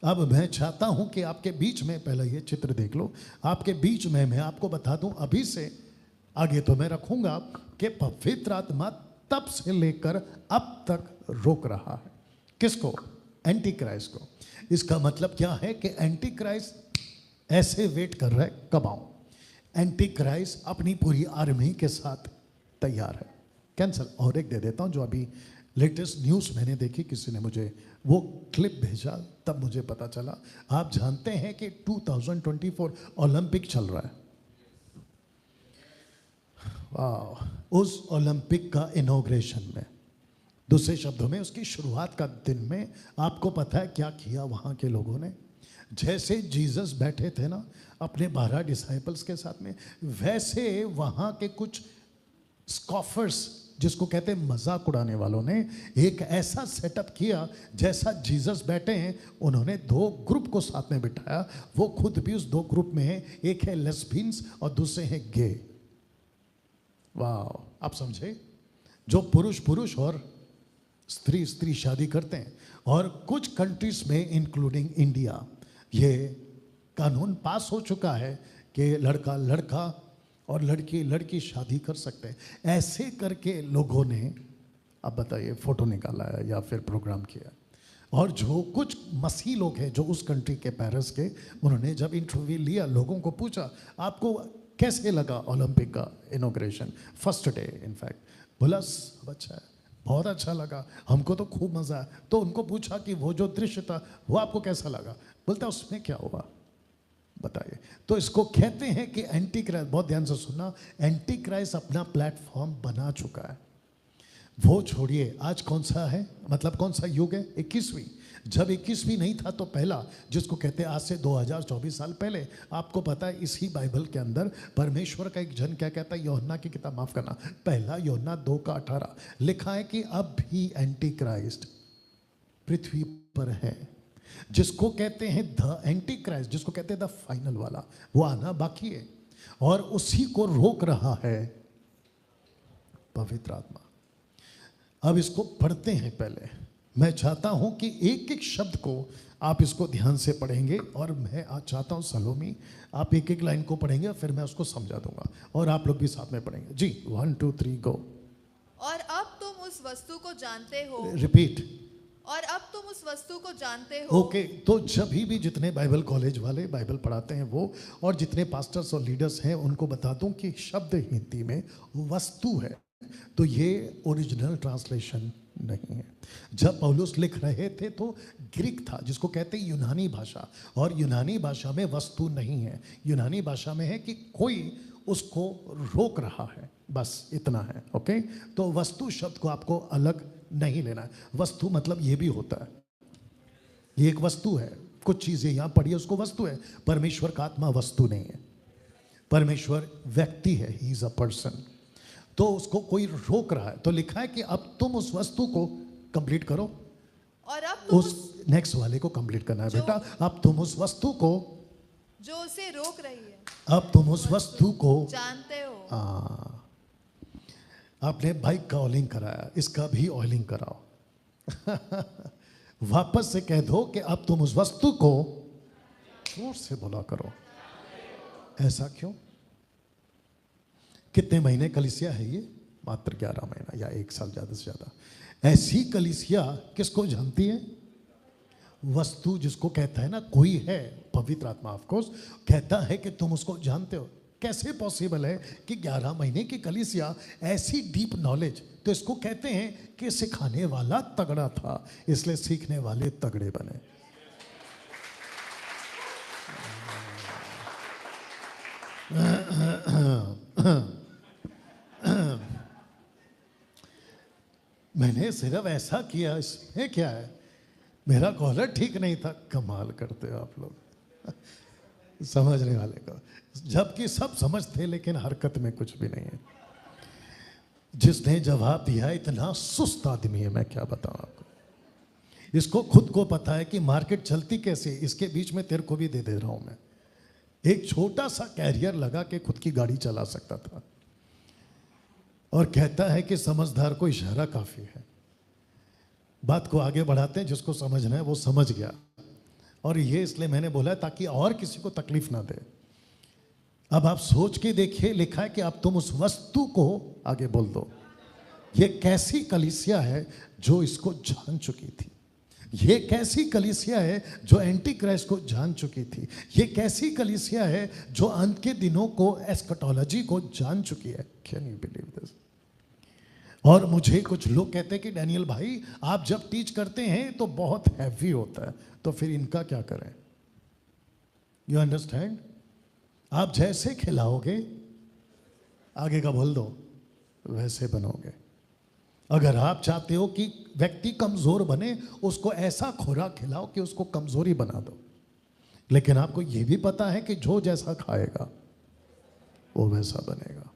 अब मैं चाहता हूं कि आपके बीच में, पहले ये चित्र देख लो, आपके बीच में मैं आपको बता दूं अभी से आगे तो मैं रखूंगा कि पवित्र आत्मा तब से लेकर अब तक रोक रहा है। किसको? एंटी क्राइस्ट को। इसका मतलब क्या है कि एंटी क्राइस्ट ऐसे वेट कर रहा है, कब आऊं। एंटी क्राइस्ट अपनी पूरी आर्मी के साथ तैयार है। कैंसल। और एक दे देता हूं, जो अभी लेटेस्ट न्यूज़ मैंने देखी, किसी ने मुझे वो क्लिप भेजा, तब मुझे पता चला। आप जानते हैं कि 2024 ओलंपिक चल रहा है। वाह। उस ओलंपिक का इनॉग्रेशन में, दूसरे शब्दों में उसकी शुरुआत का दिन में, आपको पता है क्या किया वहाँ के लोगों ने? जैसे जीसस बैठे थे ना अपने 12 डिसाइपल्स के साथ में, वैसे वहाँ के कुछ स्कॉफर्स, जिसको कहते हैं मजाक उड़ाने वालों ने, एक ऐसा सेटअप किया जैसा जीसस बैठे हैं। उन्होंने 2 ग्रुप को साथ में बिठाया। वो खुद भी उस 2 ग्रुप में है। एक है लेस्बियंस और दूसरे हैं गे। वाह। आप समझे? जो पुरुष पुरुष और स्त्री स्त्री शादी करते हैं। और कुछ कंट्रीज में इंक्लूडिंग इंडिया ये कानून पास हो चुका है कि लड़का लड़का और लड़की लड़की शादी कर सकते हैं। ऐसे करके लोगों ने, अब बताइए, फोटो निकाला है या फिर प्रोग्राम किया। और जो कुछ मसीह लोग हैं जो उस कंट्री के पेरिस के, उन्होंने जब इंटरव्यू लिया, लोगों को पूछा आपको कैसे लगा ओलंपिक का इनॉग्रेशन, फर्स्ट डे इनफैक्ट। बोला सब अच्छा है, बहुत अच्छा लगा, हमको तो खूब मज़ा आया। तो उनको पूछा कि वो जो दृश्य था वो आपको कैसा लगा? बोलता उसमें क्या हुआ बताइए। तो इसको कहते हैं कि एंटी क्राइस्ट, बहुत ध्यान से सुनना, एंटी क्राइस्ट अपना प्लेटफॉर्म बना चुका है। वो छोड़िए, आज कौन सा है, मतलब कौन सा युग है? 21वीं। जब 21वीं नहीं था तो पहला, जिसको कहते हैं आज से 2024 साल पहले, आपको पता है इसी बाइबल के अंदर परमेश्वर का एक जन क्या कहता है? यूहन्ना की किताब, माफ करना, पहला यूहन्ना 2:18 लिखा है कि अब भी एंटी क्राइस्ट पृथ्वी पर है, जिसको कहते हैं द एंटी क्राइस्ट, जिसको कहते हैं द फाइनल वाला, वो आना बाकी है। और उसी को रोक रहा है पवित्र आत्मा। अब इसको पढ़ते हैं। पहले मैं चाहता हूं कि एक एक शब्द को आप इसको ध्यान से पढ़ेंगे, और मैं आज चाहता हूं सलोमी आप एक एक लाइन को पढ़ेंगे, फिर मैं उसको समझा दूंगा, और आप लोग भी साथ में पढ़ेंगे। जी 1 2 3 गो। और अब तुम उस वस्तु को जानते हो। रिपीट। और अब तुम उस वस्तु को जानते हो। ओके। तो जब भी जितने बाइबल कॉलेज वाले बाइबल पढ़ाते हैं वो, और जितने पास्टर्स और लीडर्स हैं, उनको बता दूं कि शब्द हिंदी में वस्तु है, तो ये ओरिजिनल ट्रांसलेशन नहीं है। जब पौलुस लिख रहे थे तो ग्रीक था, जिसको कहते हैं यूनानी भाषा, और यूनानी भाषा में वस्तु नहीं है। यूनानी भाषा में है कि कोई उसको रोक रहा है, बस इतना है। ओके। तो वस्तु शब्द को आपको अलग नहीं लेना है। वस्तु मतलब ये भी होता है, ये एक वस्तु है। कुछ चीजें यहां पड़ी है, उसको वस्तु है। परमेश्वर का आत्मा वस्तु नहीं है, परमेश्वर व्यक्ति है, ही इज अ पर्सन। तो उसको कोई रोक रहा है, तो लिखा है कि अब तुम उस वस्तु को कंप्लीट करो। और अब तुम उस नेक्स्ट वाले को कंप्लीट करना है बेटा। अब तुम उस वस्तु को जो उसे रोक रही है, अब तुम उस वस्तु को जानते हो। आपने बाइक का ऑयलिंग कराया, इसका भी ऑयलिंग कराओ। वापस से कह दो कि अब तुम उस वस्तु को, जोर से बोला करो। ऐसा क्यों? कितने महीने कलीसिया है ये? मात्र 11 महीना या 1 साल ज्यादा से ज्यादा। ऐसी कलीसिया किसको जानती है? वस्तु जिसको कहता है ना कोई है, पवित्र आत्मा ऑफ कोर्स कहता है कि तुम उसको जानते हो। कैसे पॉसिबल है कि 11 महीने की कलीसिया ऐसी डीप नॉलेज? तो इसको कहते हैं कि सिखाने वाला तगड़ा था, इसलिए सीखने वाले तगड़े बने। मैंने सिर्फ ऐसा किया, इसमें क्या है? मेरा कॉलर ठीक नहीं था। कमाल करते हो आप लोग समझने वाले को, जबकि सब समझते लेकिन हरकत में कुछ भी नहीं है। जिसने जवाब दिया इतना सुस्त आदमी है, मैं क्या बताऊं आपको। इसको खुद को पता है कि मार्केट चलती कैसे, इसके बीच में तेरे को भी दे रहा हूं मैं। एक छोटा सा कैरियर लगा के खुद की गाड़ी चला सकता था, और कहता है कि समझदार को इशारा काफी है। बात को आगे बढ़ाते हैं, जिसको समझना है वो समझ गया। और ये इसलिए मैंने बोला ताकि और किसी को तकलीफ ना दे। अब आप सोच के देखिए, लिखा है कि अब तुम उस वस्तु को आगे बोल दो। ये कैसी कलीसिया है जो इसको जान चुकी थी? ये कैसी कलीसिया है जो एंटी क्राइस्ट को जान चुकी थी? ये कैसी कलीसिया है जो अंत के दिनों को, एस्कटोलॉजी को जान चुकी है? Can you believe this? और मुझे कुछ लोग कहते हैं कि डैनियल भाई आप जब टीच करते हैं तो बहुत हैवी होता है, तो फिर इनका क्या करें? You understand? आप जैसे खिलाओगे, आगे का बोल दो, वैसे बनोगे। अगर आप चाहते हो कि व्यक्ति कमजोर बने, उसको ऐसा खुराक खिलाओ कि उसको कमजोरी बना दो। लेकिन आपको यह भी पता है कि जो जैसा खाएगा वो वैसा बनेगा।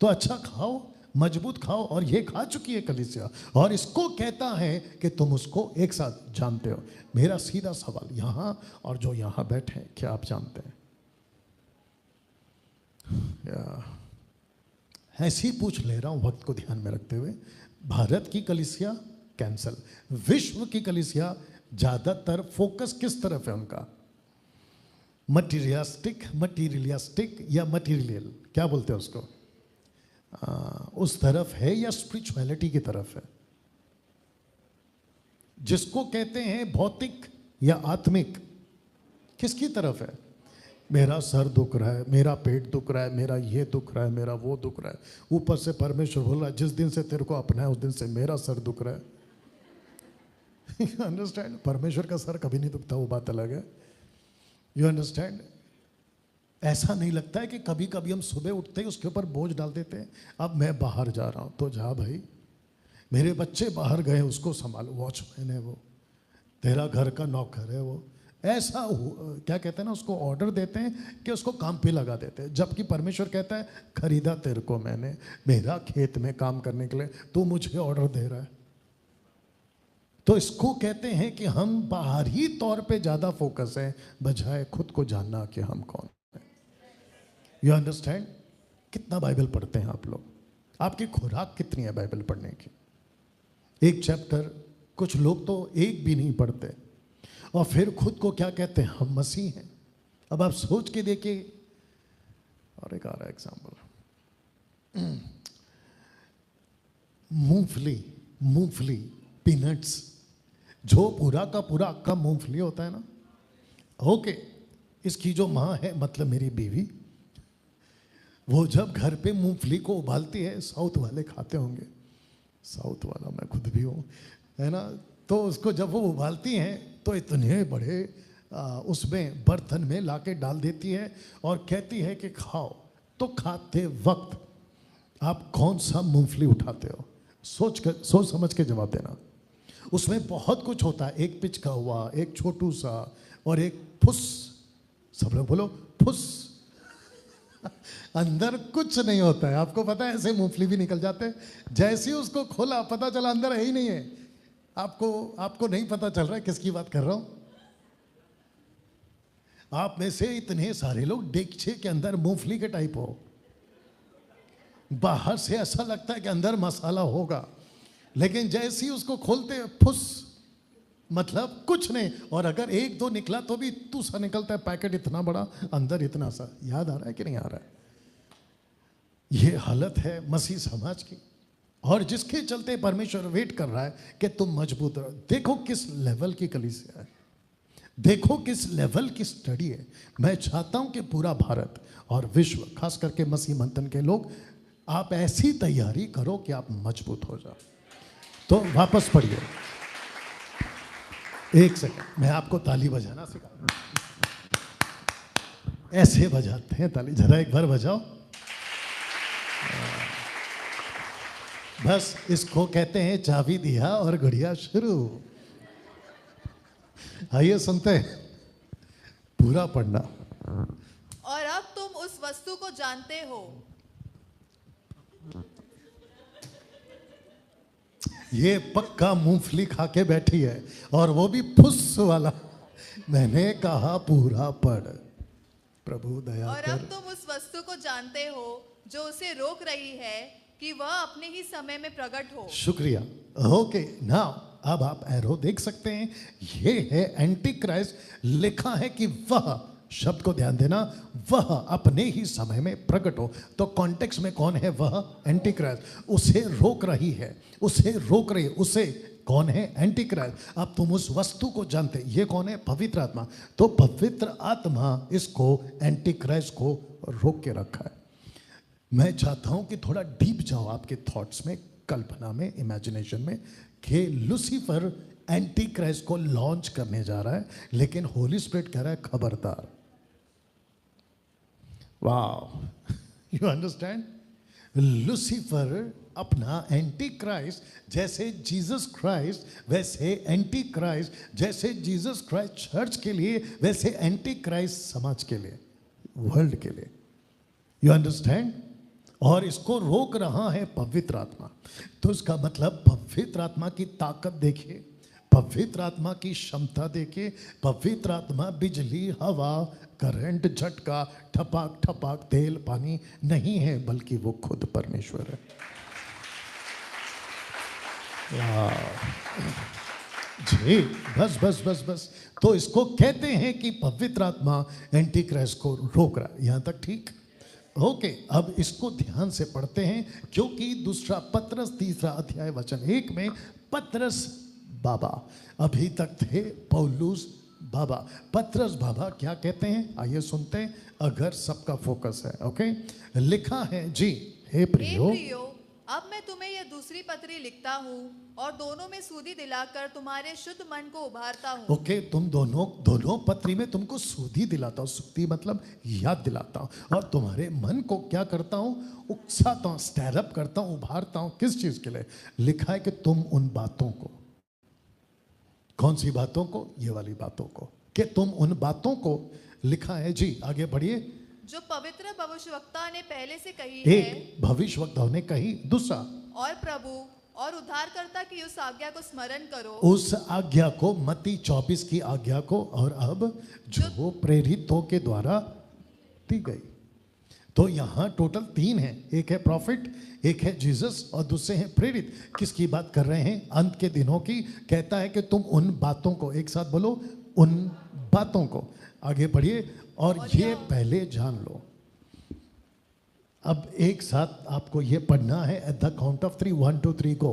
तो अच्छा खाओ, मजबूत खाओ। और ये खा चुकी है कलीसिया, और इसको कहता है कि तुम उसको एक साथ जानते हो। मेरा सीधा सवाल यहां और जो यहां बैठे हैं, क्या आप जानते हैं? ऐसे ही पूछ ले रहा हूं वक्त को ध्यान में रखते हुए। भारत की कलीसिया कैंसल, विश्व की कलीसिया ज्यादातर फोकस किस तरफ है उनका? मटीरियलिस्टिक या मटीरियल, क्या बोलते हैं उसको, उस तरफ है, या स्पिरिचुअलिटी की तरफ है? जिसको कहते हैं भौतिक या आत्मिक, किसकी तरफ है? मेरा सर दुख रहा है, मेरा पेट दुख रहा है, मेरा ये दुख रहा है, मेरा वो दुख रहा है। ऊपर से परमेश्वर बोल रहा है जिस दिन से तेरे को अपना है उस दिन से मेरा सर दुख रहा है। अंडरस्टैंड? परमेश्वर का सर कभी नहीं दुखता, वो बात अलग है। You understand? ऐसा नहीं लगता है कि कभी कभी हम सुबह उठते ही उसके ऊपर बोझ डाल देते हैं? अब मैं बाहर जा रहा हूं तो जा भाई, मेरे बच्चे बाहर गए उसको संभालो, वॉचमैन है वो, तेरा घर का नौकर है वो। ऐसा क्या कहते हैं ना, उसको ऑर्डर देते हैं कि उसको काम पे लगा देते हैं। जबकि परमेश्वर कहता है खरीदा तेरे को मैंने मेरा खेत में काम करने के लिए, तू मुझे ऑर्डर दे रहा है। तो इसको कहते हैं कि हम बाहरी तौर पे ज्यादा फोकस है बजाय खुद को जानना कि हम कौन है। You understand? कितना बाइबल पढ़ते हैं आप लोग? आपकी खुराक कितनी है बाइबल पढ़ने की? एक चैप्टर, कुछ लोग तो एक भी नहीं पढ़ते, और फिर खुद को क्या कहते हैं, हम मसीह हैं। अब आप सोच के देखिए, और एक आ रहा है एग्जाम्पल, मूंगफली पीनट्स, जो पूरा का पूरा अक्का मूंगफली होता है ना, ओके, इसकी जो माँ है, मतलब मेरी बीवी, वो जब घर पे मूंगफली को उबालती है, साउथ वाले खाते होंगे, साउथ वाला मैं खुद भी हूँ, है ना, तो उसको जब वो उबालती हैं तो इतने बड़े उसमें बर्तन में लाके डाल देती है और कहती है कि खाओ। तो खाते वक्त आप कौन सा मूंगफली उठाते हो? सोच समझ के जवाब देना। उसमें बहुत कुछ होता है, एक पिचका हुआ, एक छोटू सा, और एक फुस। सब लोग बोलो फुस। अंदर कुछ नहीं होता है। आपको पता है ऐसे मूंगफली भी निकल जाते हैं, जैसे ही उसको खोला पता चला अंदर है ही नहीं है। आपको नहीं पता चल रहा है किसकी बात कर रहा हूं? आप में से इतने सारे लोग देगचे के अंदर मूंगफली के टाइप हो, बाहर से ऐसा लगता है कि अंदर मसाला होगा, लेकिन जैसे ही उसको खोलते फुस, मतलब कुछ नहीं। और अगर एक दो निकला तो भी तू सा निकलता है, पैकेट इतना बड़ा, अंदर इतना सा। याद आ रहा है कि नहीं आ रहा है? ये हालत है मसीह समाज की, और जिसके चलते परमेश्वर वेट कर रहा है कि तुम मजबूत रहो। देखो किस लेवल की कलीसिया है। देखो किस लेवल की स्टडी है। मैं चाहता हूं कि पूरा भारत और विश्व, खास करके मसीह मंथन के लोग, आप ऐसी तैयारी करो कि आप मजबूत हो जाओ। तो वापस पढ़िए, एक सेकंड, मैं आपको ताली बजाना सिखा। ऐसे बजाते हैं ताली, जरा एक बार बजाओ। बस इसको कहते हैं चाबी दिया और घड़िया शुरू। आइए सुनते हैं, पूरा पढ़ना। और अब तुम उस वस्तु को जानते हो। ये पक्का मूंगफली खा के बैठी है, और वो भी फुस वाला। मैंने कहा पूरा पढ़। प्रभु दया और कर। अब तुम उस वस्तु को जानते हो जो उसे रोक रही है कि वह अपने ही समय में प्रकट हो। शुक्रिया। ओके, नाउ अब आप एरो देख सकते हैं, ये है एंटी क्राइस्ट। लिखा है कि वह, शब्द को ध्यान देना, वह अपने ही समय में प्रकट हो। तो कॉन्टेक्स्ट में कौन है? वह एंटी क्राइस्ट। उसे रोक रही है, उसे रोक रही है। उसे कौन है? Anti Christ. अब तुम उस वस्तु को जानते, ये कौन है? पवित्र आत्मा। तो पवित्र आत्मा इसको, एंटी क्राइस्ट को रोक के रखा है। मैं चाहता हूं कि थोड़ा डीप जाओ आपके थॉट्स में, कल्पना में, इमेजिनेशन में, कि लूसीफर एंटी क्राइस्ट को लॉन्च करने जा रहा है, लेकिन होली स्पिरिट कह रहा है खबरदार। वाह, यू अंडरस्टैंड? लूसीफर अपना एंटी क्राइस्ट, जैसे जीसस क्राइस्ट वैसे एंटी क्राइस्ट, जैसे जीसस क्राइस्ट चर्च के लिए वैसे एंटी क्राइस्ट समाज के लिए, वर्ल्ड के लिए। You understand? और इसको रोक रहा है पवित्र आत्मा। तो इसका मतलब पवित्र आत्मा की ताकत देखिए, पवित्र आत्मा की क्षमता देखिए। पवित्र आत्मा बिजली, हवा, करंट, झटका, ठपाक ठपाक, तेल, पानी नहीं है, बल्कि वो खुद परमेश्वर है। जी, बस बस बस बस। तो इसको कहते हैं कि पवित्र आत्मा एंटी क्राइस्ट को रोक रहा है। यहां तक ठीक? ओके, अब इसको ध्यान से पढ़ते हैं, क्योंकि दूसरा पतरस 3 अध्याय वचन 1 में पतरस बाबा, अभी तक थे पौलुस बाबा। पतरस बाबा क्या कहते हैं, आइए सुनते हैं, अगर सबका फोकस है। ओके, लिखा है जी, हे प्रियो, अब मैं तुम्हें यह दूसरी पत्री लिखता हूँ और दोनों में सूदी दिलाकर तुम्हारे शुद्ध मन को उभारता हूँ। ओके, तुम दोनों पत्री में तुमको सूदी दिलाता हूँ। सूदी मतलब याद दिलाता हूँ, और तुम्हारे मन को क्या करता हूँ? उकसाता हूँ, स्टैरअप करता हूँ, उभारता हूँ। किस चीज के लिए? लिखा है कि तुम उन बातों को, कौन सी बातों को? ये वाली बातों को, कि तुम उन बातों को, लिखा है जी, आगे बढ़िए, जो पवित्र भविष्यवक्ता ने पहले से कही है। एक भविष्यवक्ताओं ने कही, दूसरा, और प्रभु और उद्धारकर्ता की उस आज्ञा को स्मरण करो, उस आज्ञा को, मत्ती 24 की आज्ञा को, और अब जो प्रेरितों के द्वारा दी गई। तो यहां टोटल 3 हैं, एक है प्रॉफिट, एक है जीसस, और दूसरे हैं प्रेरित। किसकी बात कर रहे हैं? अंत के दिनों की। कहता है कि तुम उन बातों को, एक साथ बोलो, उन बातों को। आगे बढ़िए, और ये पहले जान लो। अब एक साथ आपको ये पढ़ना है, एट द काउंट ऑफ 3, 1 2 3 गो।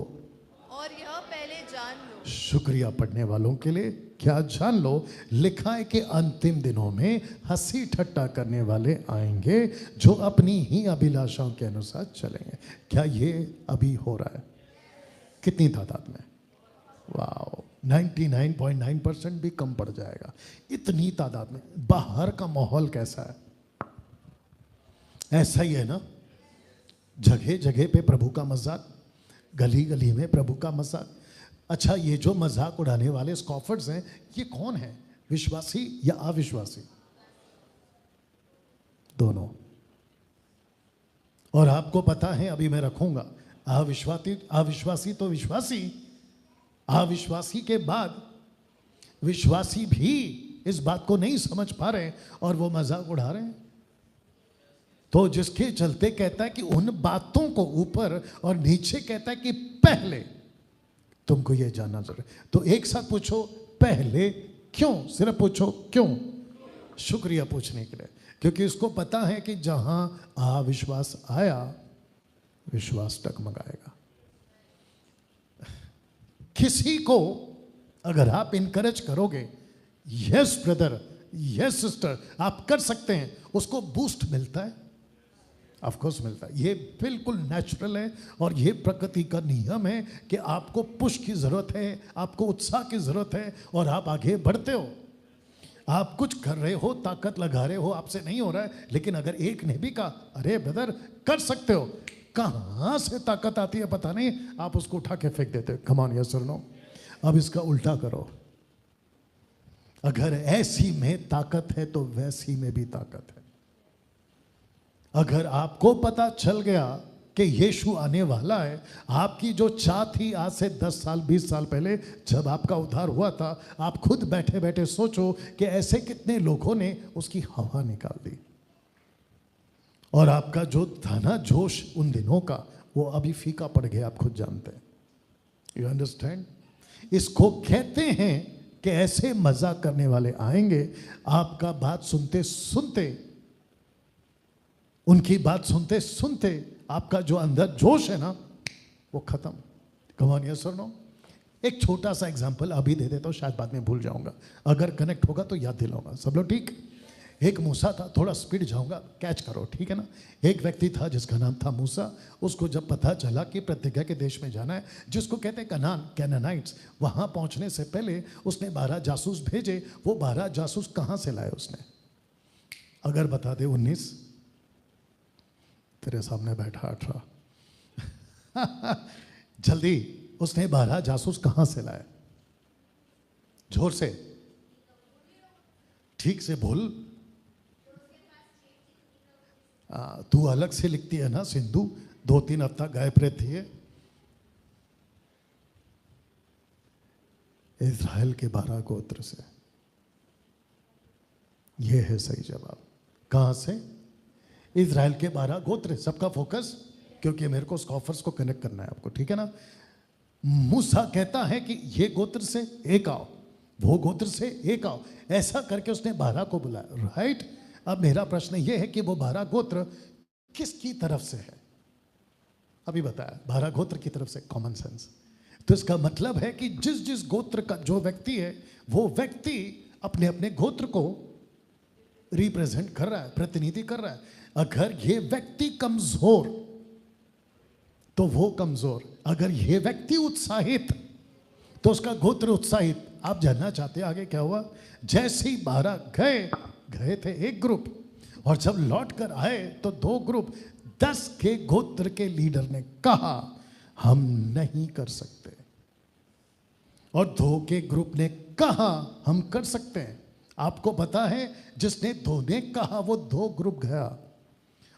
और यह पहले जान लो। शुक्रिया पढ़ने वालों के लिए। क्या जान लो? लिखा है कि अंतिम दिनों में हंसी ठट्टा करने वाले आएंगे, जो अपनी ही अभिलाषाओं के अनुसार चलेंगे। क्या ये अभी हो रहा है? कितनी तादाद में? वाह, 99.9% भी कम पड़ जाएगा इतनी तादाद में। बाहर का माहौल कैसा है? ऐसा ही है ना, जगह जगह पे प्रभु का मजाक, गली गली में प्रभु का मजाक। अच्छा, ये जो मजाक उड़ाने वाले स्कॉफर्स हैं, ये कौन है? विश्वासी या अविश्वासी? दोनों। और आपको पता है, अभी मैं रखूंगा, अविश्वासी तो विश्वासी, अविश्वासी के बाद विश्वासी भी इस बात को नहीं समझ पा रहे और वो मजाक उड़ा रहे हैं। तो जिसके चलते कहता है कि उन बातों को ऊपर, और नीचे कहता है कि पहले तुमको ये जानना जरूरी। तो एक साथ पूछो, पहले क्यों? सिर्फ पूछो क्यों। शुक्रिया पूछने के लिए, क्योंकि उसको पता है कि जहां अविश्वास आया, विश्वास टकमगाएगा। किसी को अगर आप इनकरेज करोगे, यस ब्रदर, यस सिस्टर, आप कर सकते हैं, उसको बूस्ट मिलता है, ऑफ कोर्स मिलता है। ये बिल्कुल नेचुरल है और ये प्रकृति का नियम है कि आपको पुश की जरूरत है, आपको उत्साह की जरूरत है और आप आगे बढ़ते हो। आप कुछ कर रहे हो, ताकत लगा रहे हो, आपसे नहीं हो रहा है, लेकिन अगर एक ने भी कहा अरे ब्रदर कर सकते हो, कहां से ताकत आती है पता नहीं, आप उसको उठा के फेंक देते हो। कम ऑन, यस और नो। अब इसका उल्टा करो, अगर ऐसी में ताकत है तो वैसी में भी ताकत है। अगर आपको पता चल गया कि यीशु आने वाला है, आपकी जो चाह थी आज से 10 साल 20 साल पहले जब आपका उद्धार हुआ था, आप खुद बैठे बैठे सोचो कि ऐसे कितने लोगों ने उसकी हवा निकाल दी, और आपका जो था ना जोश उन दिनों का, वो अभी फीका पड़ गया, आप खुद जानते हैं। You understand? इसको कहते हैं कि ऐसे मजाक करने वाले आएंगे, आपका बात सुनते सुनते, उनकी बात सुनते सुनते आपका जो अंदर जोश है ना वो खत्म। कम ऑन, यस और नो। एक छोटा सा एग्जांपल अभी दे देता हूं, शायद बाद में भूल जाऊंगा, अगर कनेक्ट होगा तो याद दिलाऊंगा। सब लोग ठीक? एक मूसा था, थोड़ा स्पीड जाऊंगा, कैच करो, ठीक है ना। एक व्यक्ति था जिसका नाम था मूसा। उसको जब पता चला कि प्रतिज्ञा के देश में जाना है, जिसको कहते हैं कनान, कैनानाइट्स, वहां पहुंचने से पहले उसने 12 जासूस भेजे। वो 12 जासूस कहां से लाए उसने? अगर बता दे 19, तेरे सामने बैठा 18 जल्दी, उसने 12 जासूस कहां से लाए? जोर से, ठीक से बोल। तू अलग से लिखती है ना सिंधु, 2-3 हफ्ता गायब रहती है। इज़राइल के 12 गोत्र से। यह है सही जवाब। कहां से? इज़राइल के 12 गोत्र। सबका फोकस, क्योंकि मेरे को स्कॉफर्स को कनेक्ट करना है आपको, ठीक है ना। मूसा कहता है कि ये गोत्र से एक आओ, वो गोत्र से एक आओ, ऐसा करके उसने 12 को बुलाया, राइट। अब मेरा प्रश्न ये है कि वो 12 गोत्र किसकी तरफ से है? अभी बताया, 12 गोत्र की तरफ से, कॉमन सेंस। तो इसका मतलब है कि जिस जिस गोत्र का जो व्यक्ति है, वो व्यक्ति अपने अपने गोत्र को रिप्रेजेंट कर रहा है, प्रतिनिधि कर रहा है। अगर ये व्यक्ति कमजोर तो वो कमजोर, अगर ये व्यक्ति उत्साहित तो उसका गोत्र उत्साहित। आप जानना चाहते हैं आगे क्या हुआ? जैसे ही 12 गए थे एक ग्रुप, और जब लौट कर आए तो 2 ग्रुप। 10 के गोत्र के लीडर ने कहा हम नहीं कर सकते, और 2 के ग्रुप ने कहा हम कर सकते हैं। आपको पता है जिसने 2 ने कहा वो 2 ग्रुप गया,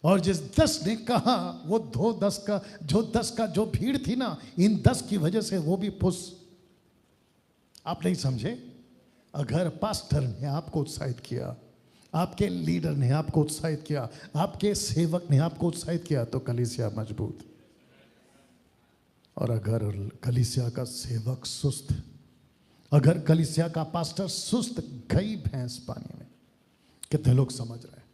और जिस 10 ने कहा वो 10 का जो भीड़ थी ना, इन 10 की वजह से वो भी पुश। आप नहीं समझे? अगर पास्टर ने आपको उत्साहित किया, आपके लीडर ने आपको उत्साहित किया, आपके सेवक ने आपको उत्साहित किया, तो कलीसिया मजबूत। और अगर कलीसिया का सेवक सुस्त, अगर कलीसिया का पास्टर सुस्त, गई भैंस पानी में। कितने लोग समझ रहे हैं?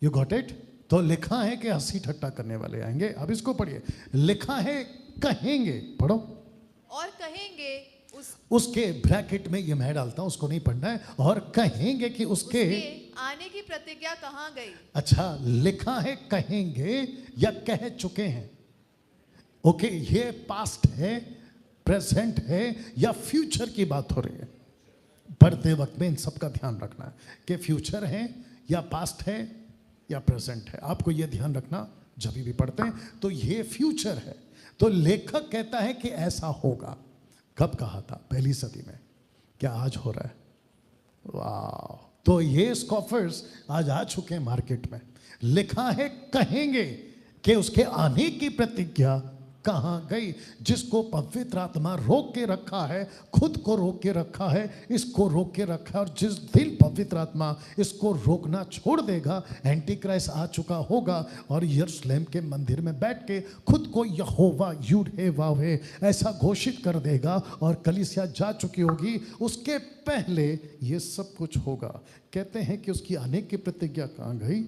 You got it? तो लिखा है कि हंसी ठट्टा करने वाले आएंगे। अब इसको पढ़िए, लिखा है कहेंगे, पढ़ो। और कहेंगे उसके ब्रैकेट में ये मैं डालता हूं, उसको नहीं पढ़ना है। और कहेंगे कि उसके आने की प्रतिज्ञा कहां गई? अच्छा, लिखा है कहेंगे या कह चुके हैं? ओके, ये पास्ट है, प्रेजेंट है या फ्यूचर की बात हो रही है? पढ़ते वक्त में इन सब का ध्यान रखना है कि फ्यूचर है या पास्ट है या प्रेजेंट है। आपको यह ध्यान रखना जब भी पढ़ते हैं। तो ये फ्यूचर है। तो लेखक कहता है कि ऐसा होगा। कब कहा था? पहली सदी में। क्या आज हो रहा है? वाह! तो ये स्कॉफर्स आज आ चुके हैं मार्केट में। लिखा है कहेंगे कि उसके आने की प्रतिज्ञा कहां गई? जिसको पवित्र आत्मा रोक के रखा है, खुद को रोक के रखा है, इसको रोक के रखा है। और जिस दिन पवित्र आत्मा इसको रोकना छोड़ देगा, एंटी क्राइस्ट आ चुका होगा और यरूशलेम के मंदिर में बैठ के खुद को यहोवा यूडहे वावे ऐसा घोषित कर देगा, और कलीसिया जा चुकी होगी। उसके पहले ये सब कुछ होगा। कहते हैं कि उसकी आने की प्रतिज्ञा कहां गई?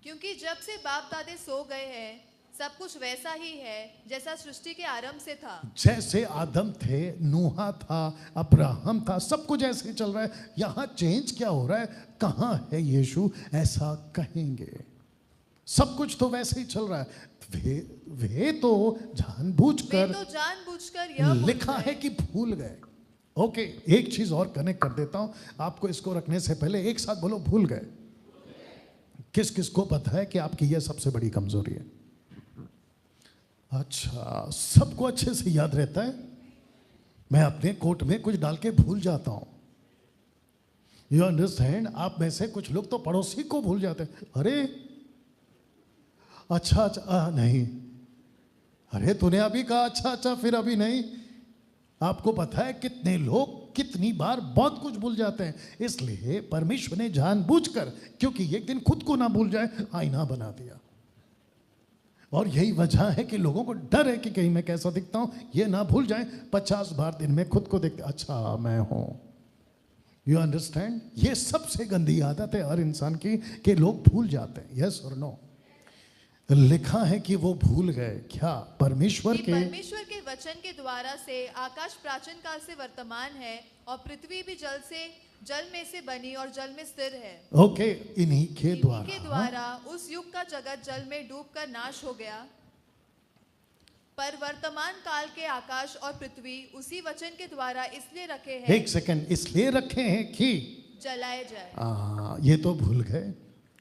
क्योंकि जब से बाप दादे सो गए हैं, सब कुछ वैसा ही है जैसा सृष्टि के आरंभ से था। जैसे आदम थे, नूहा था, अब्राहम था, सब कुछ ऐसे ही चल रहा है। यहां चेंज क्या हो रहा है? कहां है यीशु? ऐसा कहेंगे। सब कुछ तो वैसे ही चल रहा है। वे तो जानबूझकर यह भूल लिखा गए। है कि भूल गए। ओके, एक चीज और कनेक्ट कर देता हूं आपको, इसको रखने से पहले एक साथ बोलो, भूल गए। किस किस को पता है कि आपकी यह सबसे बड़ी कमजोरी है? अच्छा, सबको अच्छे से याद रहता है। मैं अपने कोट में कुछ डाल के भूल जाता हूं। You understand? आप में से कुछ लोग तो पड़ोसी को भूल जाते हैं। अरे अच्छा अच्छा, नहीं, अरे तूने अभी कहा अच्छा अच्छा, फिर अभी नहीं। आपको पता है कितने लोग कितनी बार बहुत कुछ भूल जाते हैं? इसलिए परमेश्वर ने जानबूझकर, क्योंकि एक दिन खुद को ना भूल जाए, आईना बना दिया। और यही वजह है कि लोगों को डर है कि कहीं मैं कैसा दिखता हूं, ये ना भूल जाए। 50 बार दिन में खुद को देखते, अच्छा मैं हूं। You understand? ये सबसे गंदी आदत है हर इंसान की कि लोग भूल जाते हैं। यस और नो? लिखा है कि वो भूल गए क्या? परमेश्वर के वचन के द्वारा से आकाश प्राचीन काल से वर्तमान है, और पृथ्वी भी जल में से बनी और जल में स्थिर है। ओके, इन्हीं के द्वारा उस युग का जगत जल में डूबकर नाश हो गया। पर वर्तमान काल के आकाश और पृथ्वी उसी वचन के द्वारा इसलिए रखे हैं। एक सेकंड, इसलिए रखे हैं कि जलाए जाए। ये तो भूल गए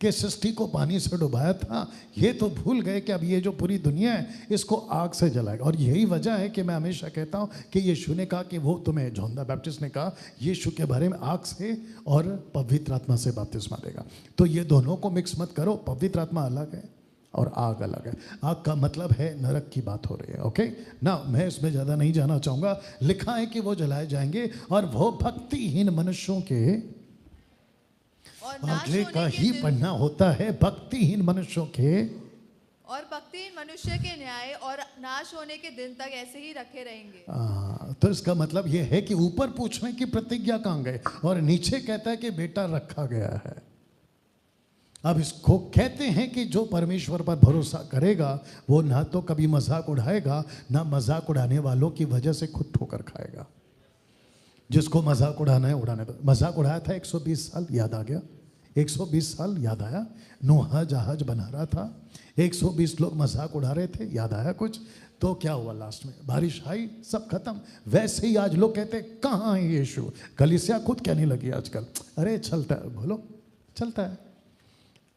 कि सृष्टि को पानी से डुबाया था। ये तो भूल गए कि अब ये जो पूरी दुनिया है इसको आग से जलाएगा। और यही वजह है कि मैं हमेशा कहता हूँ कि यीशु ने कहा कि वो तुम्हें, जॉन द बैप्टिस्ट ने कहा यीशु के बारे में, आग से और पवित्र आत्मा से बपतिस्मा देगा। तो ये दोनों को मिक्स मत करो। पवित्र आत्मा अलग है और आग अलग है। आग का मतलब है नरक की बात हो रही है। ओके ना, मैं इसमें ज़्यादा नहीं जाना चाहूँगा। लिखा है कि वो जलाए जाएंगे और वो भक्तिहीन मनुष्यों के, आगे का ही पढ़ना होता है, भक्तिहीन मनुष्यों के, और भक्तिहीन मनुष्य के न्याय और नाश होने के दिन तक ऐसे ही रखे रहेंगे। तो इसका मतलब यह है कि ऊपर पूछने की प्रतिज्ञा कहाँ गए, और नीचे कहता है कि बेटा रखा गया है। अब इसको कहते हैं कि जो परमेश्वर पर भरोसा करेगा वो ना तो कभी मजाक उड़ाएगा, ना मजाक उड़ाने वालों की वजह से खुद ठोकर खाएगा। जिसको मजाक उड़ाना है उड़ाने दो। मजाक उड़ाया था 120 साल, याद आ गया? 120 साल याद आया? नूहा जहाज बना रहा था, 120 लोग मजाक उड़ा रहे थे, याद आया कुछ? तो क्या हुआ लास्ट में? बारिश आई, सब खत्म। वैसे ही आज लोग कहते कहाँ है यीशु? कलीसिया खुद कहने लगी आजकल, अरे चलता है, बोलो चलता है।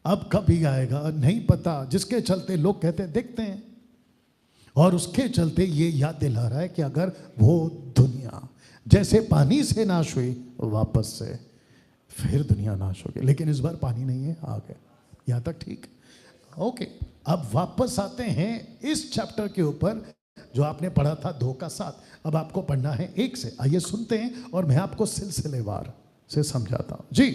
अब कभी आएगा नहीं पता, जिसके चलते लोग कहते देखते हैं। और उसके चलते ये याद दिला रहा है कि अगर वो दुनिया जैसे पानी से नाश हुई, वापस से फिर दुनिया नाश होगी। लेकिन इस बार पानी नहीं है, आग है। यहां तक ठीक? ओके, अब वापस आते हैं इस चैप्टर के ऊपर जो आपने पढ़ा था 2 का 7। अब आपको पढ़ना है 1 से। आइए सुनते हैं और मैं आपको सिलसिलेवार से समझाता हूं। जी।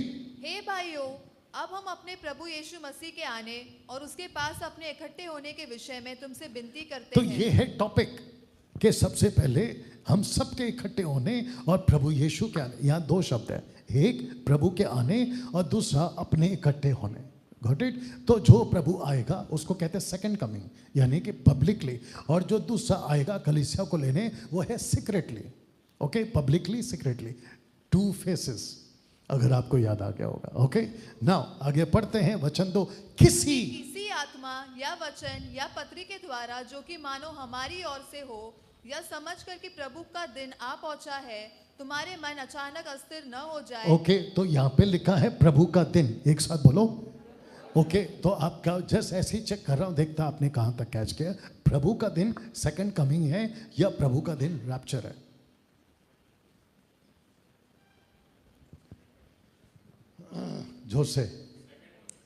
हे भाइयों, अब हम अपने प्रभु यीशु मसीह के आने और उसके पास अपने इकट्ठे होने के विषय में तुमसे विनती करते हैं। तो ये है टॉपिक कि सबसे पहले हम सबके इकट्ठे होने और प्रभु यीशु के आने। यहाँ 2 शब्द है, एक प्रभु के आने और दूसरा अपने इकट्ठे होने। Got it? तो जो प्रभु आएगा उसको कहते हैं सेकंड कमिंग, यानी कि पब्लिकली, और जो दूसरा आएगा कलीसिया को लेने वो है secretly. Okay, publicly secretly, 2 faces, अगर आपको याद आ गया होगा। ओके, नाउ आगे पढ़ते हैं। वचन 2, किसी आत्मा या वचन या पत्री के द्वारा जो कि मानो हमारी ओर से हो, या समझ कर कि प्रभु का दिन आ पहुंचा है, तुम्हारे मन अचानक अस्थिर न हो जाए। ओके, तो यहाँ पे लिखा है प्रभु का दिन। एक साथ बोलो। ओके, तो आपका जस्ट ऐसे ही चेक कर रहा हूँ, देखता आपने कहाँ तक कैच किया। प्रभु का दिन सेकंड कमिंग है या प्रभु का दिन रैप्चर है? जोर से,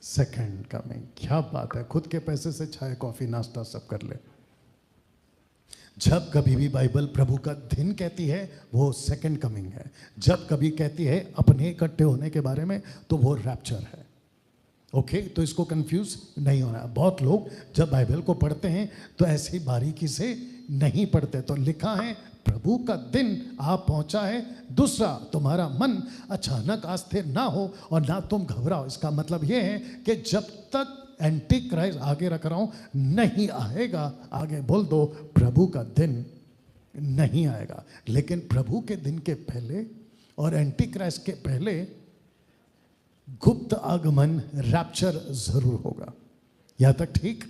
सेकंड कमिंग। क्या बात है, खुद के पैसे से चाय कॉफी नाश्ता सब कर ले। जब कभी भी बाइबल प्रभु का दिन कहती है वो सेकंड कमिंग है। जब कभी कहती है अपने इकट्ठे होने के बारे में तो वो रैप्चर है। ओके, तो इसको कंफ्यूज नहीं होना। बहुत लोग जब बाइबल को पढ़ते हैं तो ऐसी बारीकी से नहीं पढ़ते। तो लिखा है प्रभु का दिन आ पहुंचा है। दूसरा, तुम्हारा मन अचानक अस्थिर ना हो और ना तुम घबराओ। इसका मतलब यह है कि जब तक एंटी क्राइस्ट आगे रख रहा हूं, नहीं आएगा। आगे बोल दो, प्रभु का दिन नहीं आएगा। लेकिन प्रभु के दिन के पहले और एंटी क्राइस्ट के पहले गुप्त आगमन, रैप्चर जरूर होगा। यहां तक ठीक?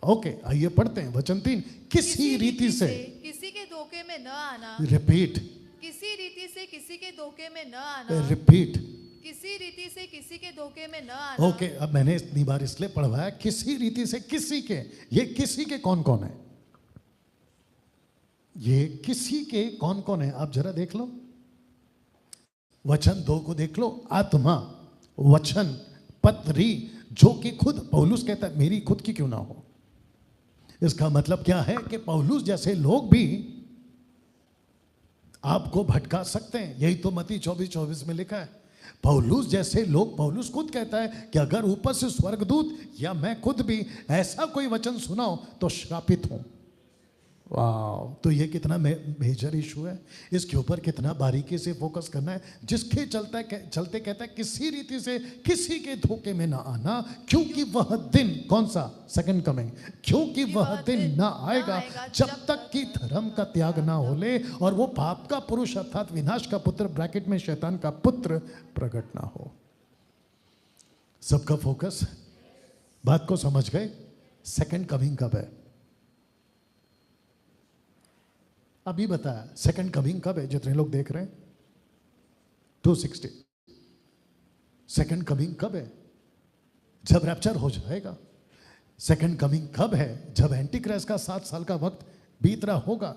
ओके, आइए पढ़ते हैं वचन 3। किसी रीति से किसी के धोखे में न आना। रिपीट, किसी रीति से किसी के धोखे में न आना। रिपीट। किसी रीति से किसी के धोखे में न आना। ओके, अब मैंने इतनी बार इसलिए पढ़वाया, किसी रीति से किसी के। ये किसी के कौन कौन है? ये किसी के कौन कौन है? आप जरा देख लो, वचन 2 को देख लो। आत्मा, वचन, पत्री, जो कि खुद पौलुस कहता है मेरी खुद की क्यों ना हो। इसका मतलब क्या है कि पौलुस जैसे लोग भी आपको भटका सकते हैं। यही तो मत्ती 24:24 में लिखा है। पौलुस जैसे लोग, पौलुस खुद कहता है कि अगर ऊपर से स्वर्गदूत या मैं खुद भी ऐसा कोई वचन सुनाओ तो श्रापित हूं। वाह, तो ये कितना मेजर इशू है, इसके ऊपर कितना बारीकी से फोकस करना है। जिसके चलते कहता है किसी रीति से किसी के धोखे में ना आना, क्योंकि वह दिन, कौन सा? Second coming. क्योंकि वह दिन ना आएगा जब तक कि धर्म का त्याग ना हो ले और वो पाप का पुरुष अर्थात विनाश का पुत्र, ब्रैकेट में शैतान का पुत्र, प्रकट ना हो। सबका फोकस, बात को समझ गए? सेकंड कमिंग कब है? अभी बताया सेकंड कमिंग कब है? जितने लोग देख रहे हैं 260। सेकंड कमिंग कब है? जब रैप्चर हो जाएगा। सेकंड कमिंग कब है? जब एंटी क्राइस्ट का 7 साल का वक्त बीत रहा होगा,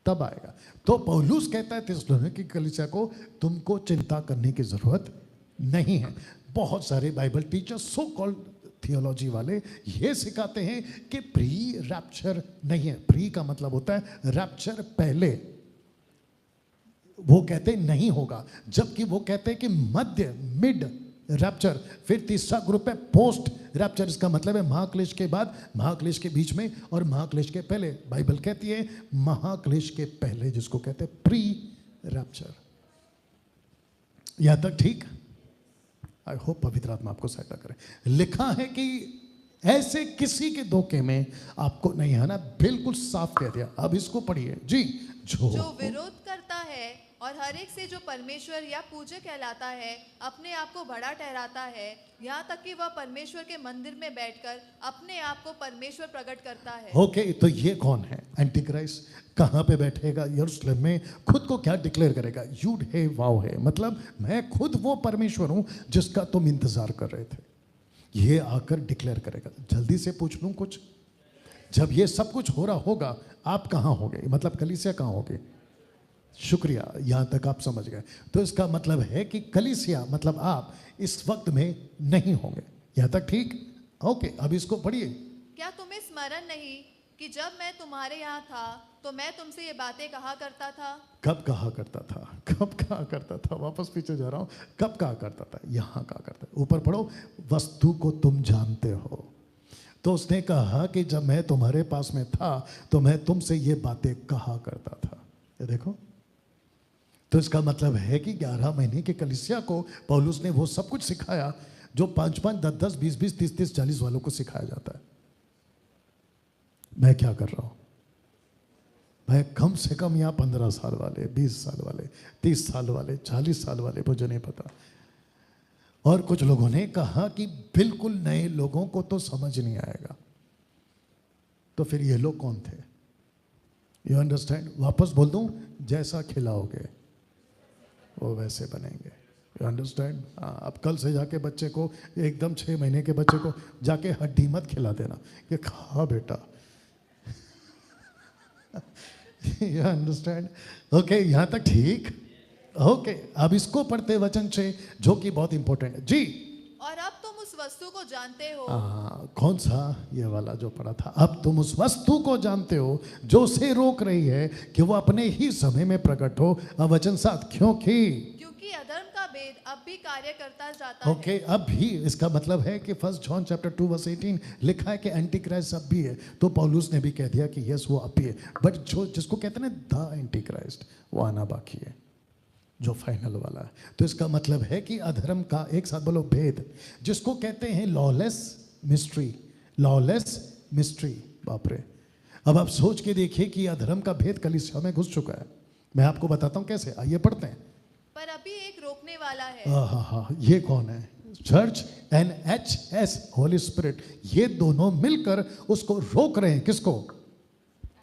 तब आएगा। तो पौलुस कहता है थिस्सलुनीकि की कलीसिया को, तुमको चिंता करने की जरूरत नहीं है। बहुत सारे Bible teachers, so called theology वाले, ये सिखाते हैं कि प्री रैप्चर नहीं है। प्री का मतलब होता है रैप्चर पहले, वो कहते नहीं होगा। जबकि वो कहते हैं कि मध्य, मिड रैप्चर। फिर तीसरा ग्रुप है पोस्ट रैप्चर। इसका मतलब है महाक्लेश के बाद, महाक्लेश के बीच में और महाक्लेश के पहले। बाइबल कहती है महाक्लेश के पहले, जिसको कहते हैं प्री रैप्चर। यहां तक ठीक? आई होप पवित्र आत्मा आपको सहायता करे। लिखा है कि ऐसे किसी के धोखे में आपको नहीं आना, बिल्कुल साफ कह दिया। अब इसको पढ़िए जी। जो विरोध करता है और हर एक से जो परमेश्वर या पूज्य कहलाता है अपने आप को बड़ा ठहराता है, यहाँ तक कि वह परमेश्वर के मंदिर में बैठकर अपने आप को परमेश्वर प्रकट करता है। ओके, तो ये कौन है? Anti Christ. कहाँ पे बैठेगा? यरूशलेम में। खुद को क्या डिक्लेयर करेगा? यूड है, वाव है, मतलब मैं खुद वो परमेश्वर हूं जिसका तुम इंतजार कर रहे थे। ये आकर डिक्लेयर करेगा। जल्दी से पूछ लूं कुछ, जब ये सब कुछ हो रहा होगा आप कहाँ होगे? मतलब कलीसिया कहाँ होगे? शुक्रिया, यहां तक आप समझ गए। तो इसका मतलब है कि कलीसिया मतलब आप इस वक्त में नहीं होंगे। यहां तक ठीक? ओके, अब इसको पढ़िए। क्या तुम्हें स्मरण नहीं कि जब मैं तुम्हारे यहाँ था तो मैं तुमसे ये बातें कहा करता था? कब कहा करता था? कब कहा करता था? वापस पीछे जा रहा हूं। कब कहा करता था? यहां कहा करता है। ऊपर पढ़ो, वस्तु को तुम जानते हो। तो उसने कहा कि जब मैं तुम्हारे पास में था तो मैं तुमसे ये बातें कहा करता था। ये देखो, तो इसका मतलब है कि 11 महीने के कलीसिया को पौलुस ने वो सब कुछ सिखाया जो 5-5, 10-10, 20-20, 30-30, 40 वालों को सिखाया जाता है। मैं क्या कर रहा हूं? मैं कम से कम यहाँ 15 साल वाले, 20 साल वाले, 30 साल वाले, 40 साल वाले, मुझे नहीं पता। और कुछ लोगों ने कहा कि बिल्कुल नए लोगों को तो समझ नहीं आएगा। तो फिर ये लोग कौन थे? You understand? वापस बोल दूं, जैसा खिलाओगे वो वैसे बनेंगे। You understand? हाँ, अब कल से जाके बच्चे को, एकदम 6 महीने के बच्चे को जाके हड्डी मत खिला देना कि खा बेटा। You understand? ओके, यहां तक ठीक? ओके, अब इसको पढ़ते वचन 6 जो कि बहुत इंपॉर्टेंट है जी। और अब तुम उस वस्तु को जानते हो। कौन सा? ये वाला जो पढ़ा था। अब तुम उस वस्तु को जानते हो जो उसे रोक रही है कि वो अपने ही समय में प्रकट हो। अब वचन 7, क्योंकि अधर्म का भेद अब भी कार्य करता जाता है। ओके, अब भी इसका मतलब है कि 1 जॉन चैप्टर 2:18 लिखा है कि एंटी क्राइस्ट अब भी है। तो पौलुस ने भी कह दिया कि यस वो अब भी है, बट जो जिसको कहते हैं ना द एंटी क्राइस्ट, वो आना बाकी है, जो फाइनल वाला है। तो इसका मतलब है कि अधर्म का, एक साथ बोलो, भेद, जिसको कहते हैं लॉलेस मिस्ट्री, लॉलेस मिस्ट्री। बाप रे। अब आप सोच के देखिए कि अधर्म का भेद कलीसिया में घुस चुका है। मैं आपको बताता हूं कैसे, आइए पढ़ते हैं। पर अभी एक रोकने वाला है। हाँ, ये कौन है? Church and HS, Holi spirit, ये दोनों मिलकर उसको रोक रहे हैं। किसको?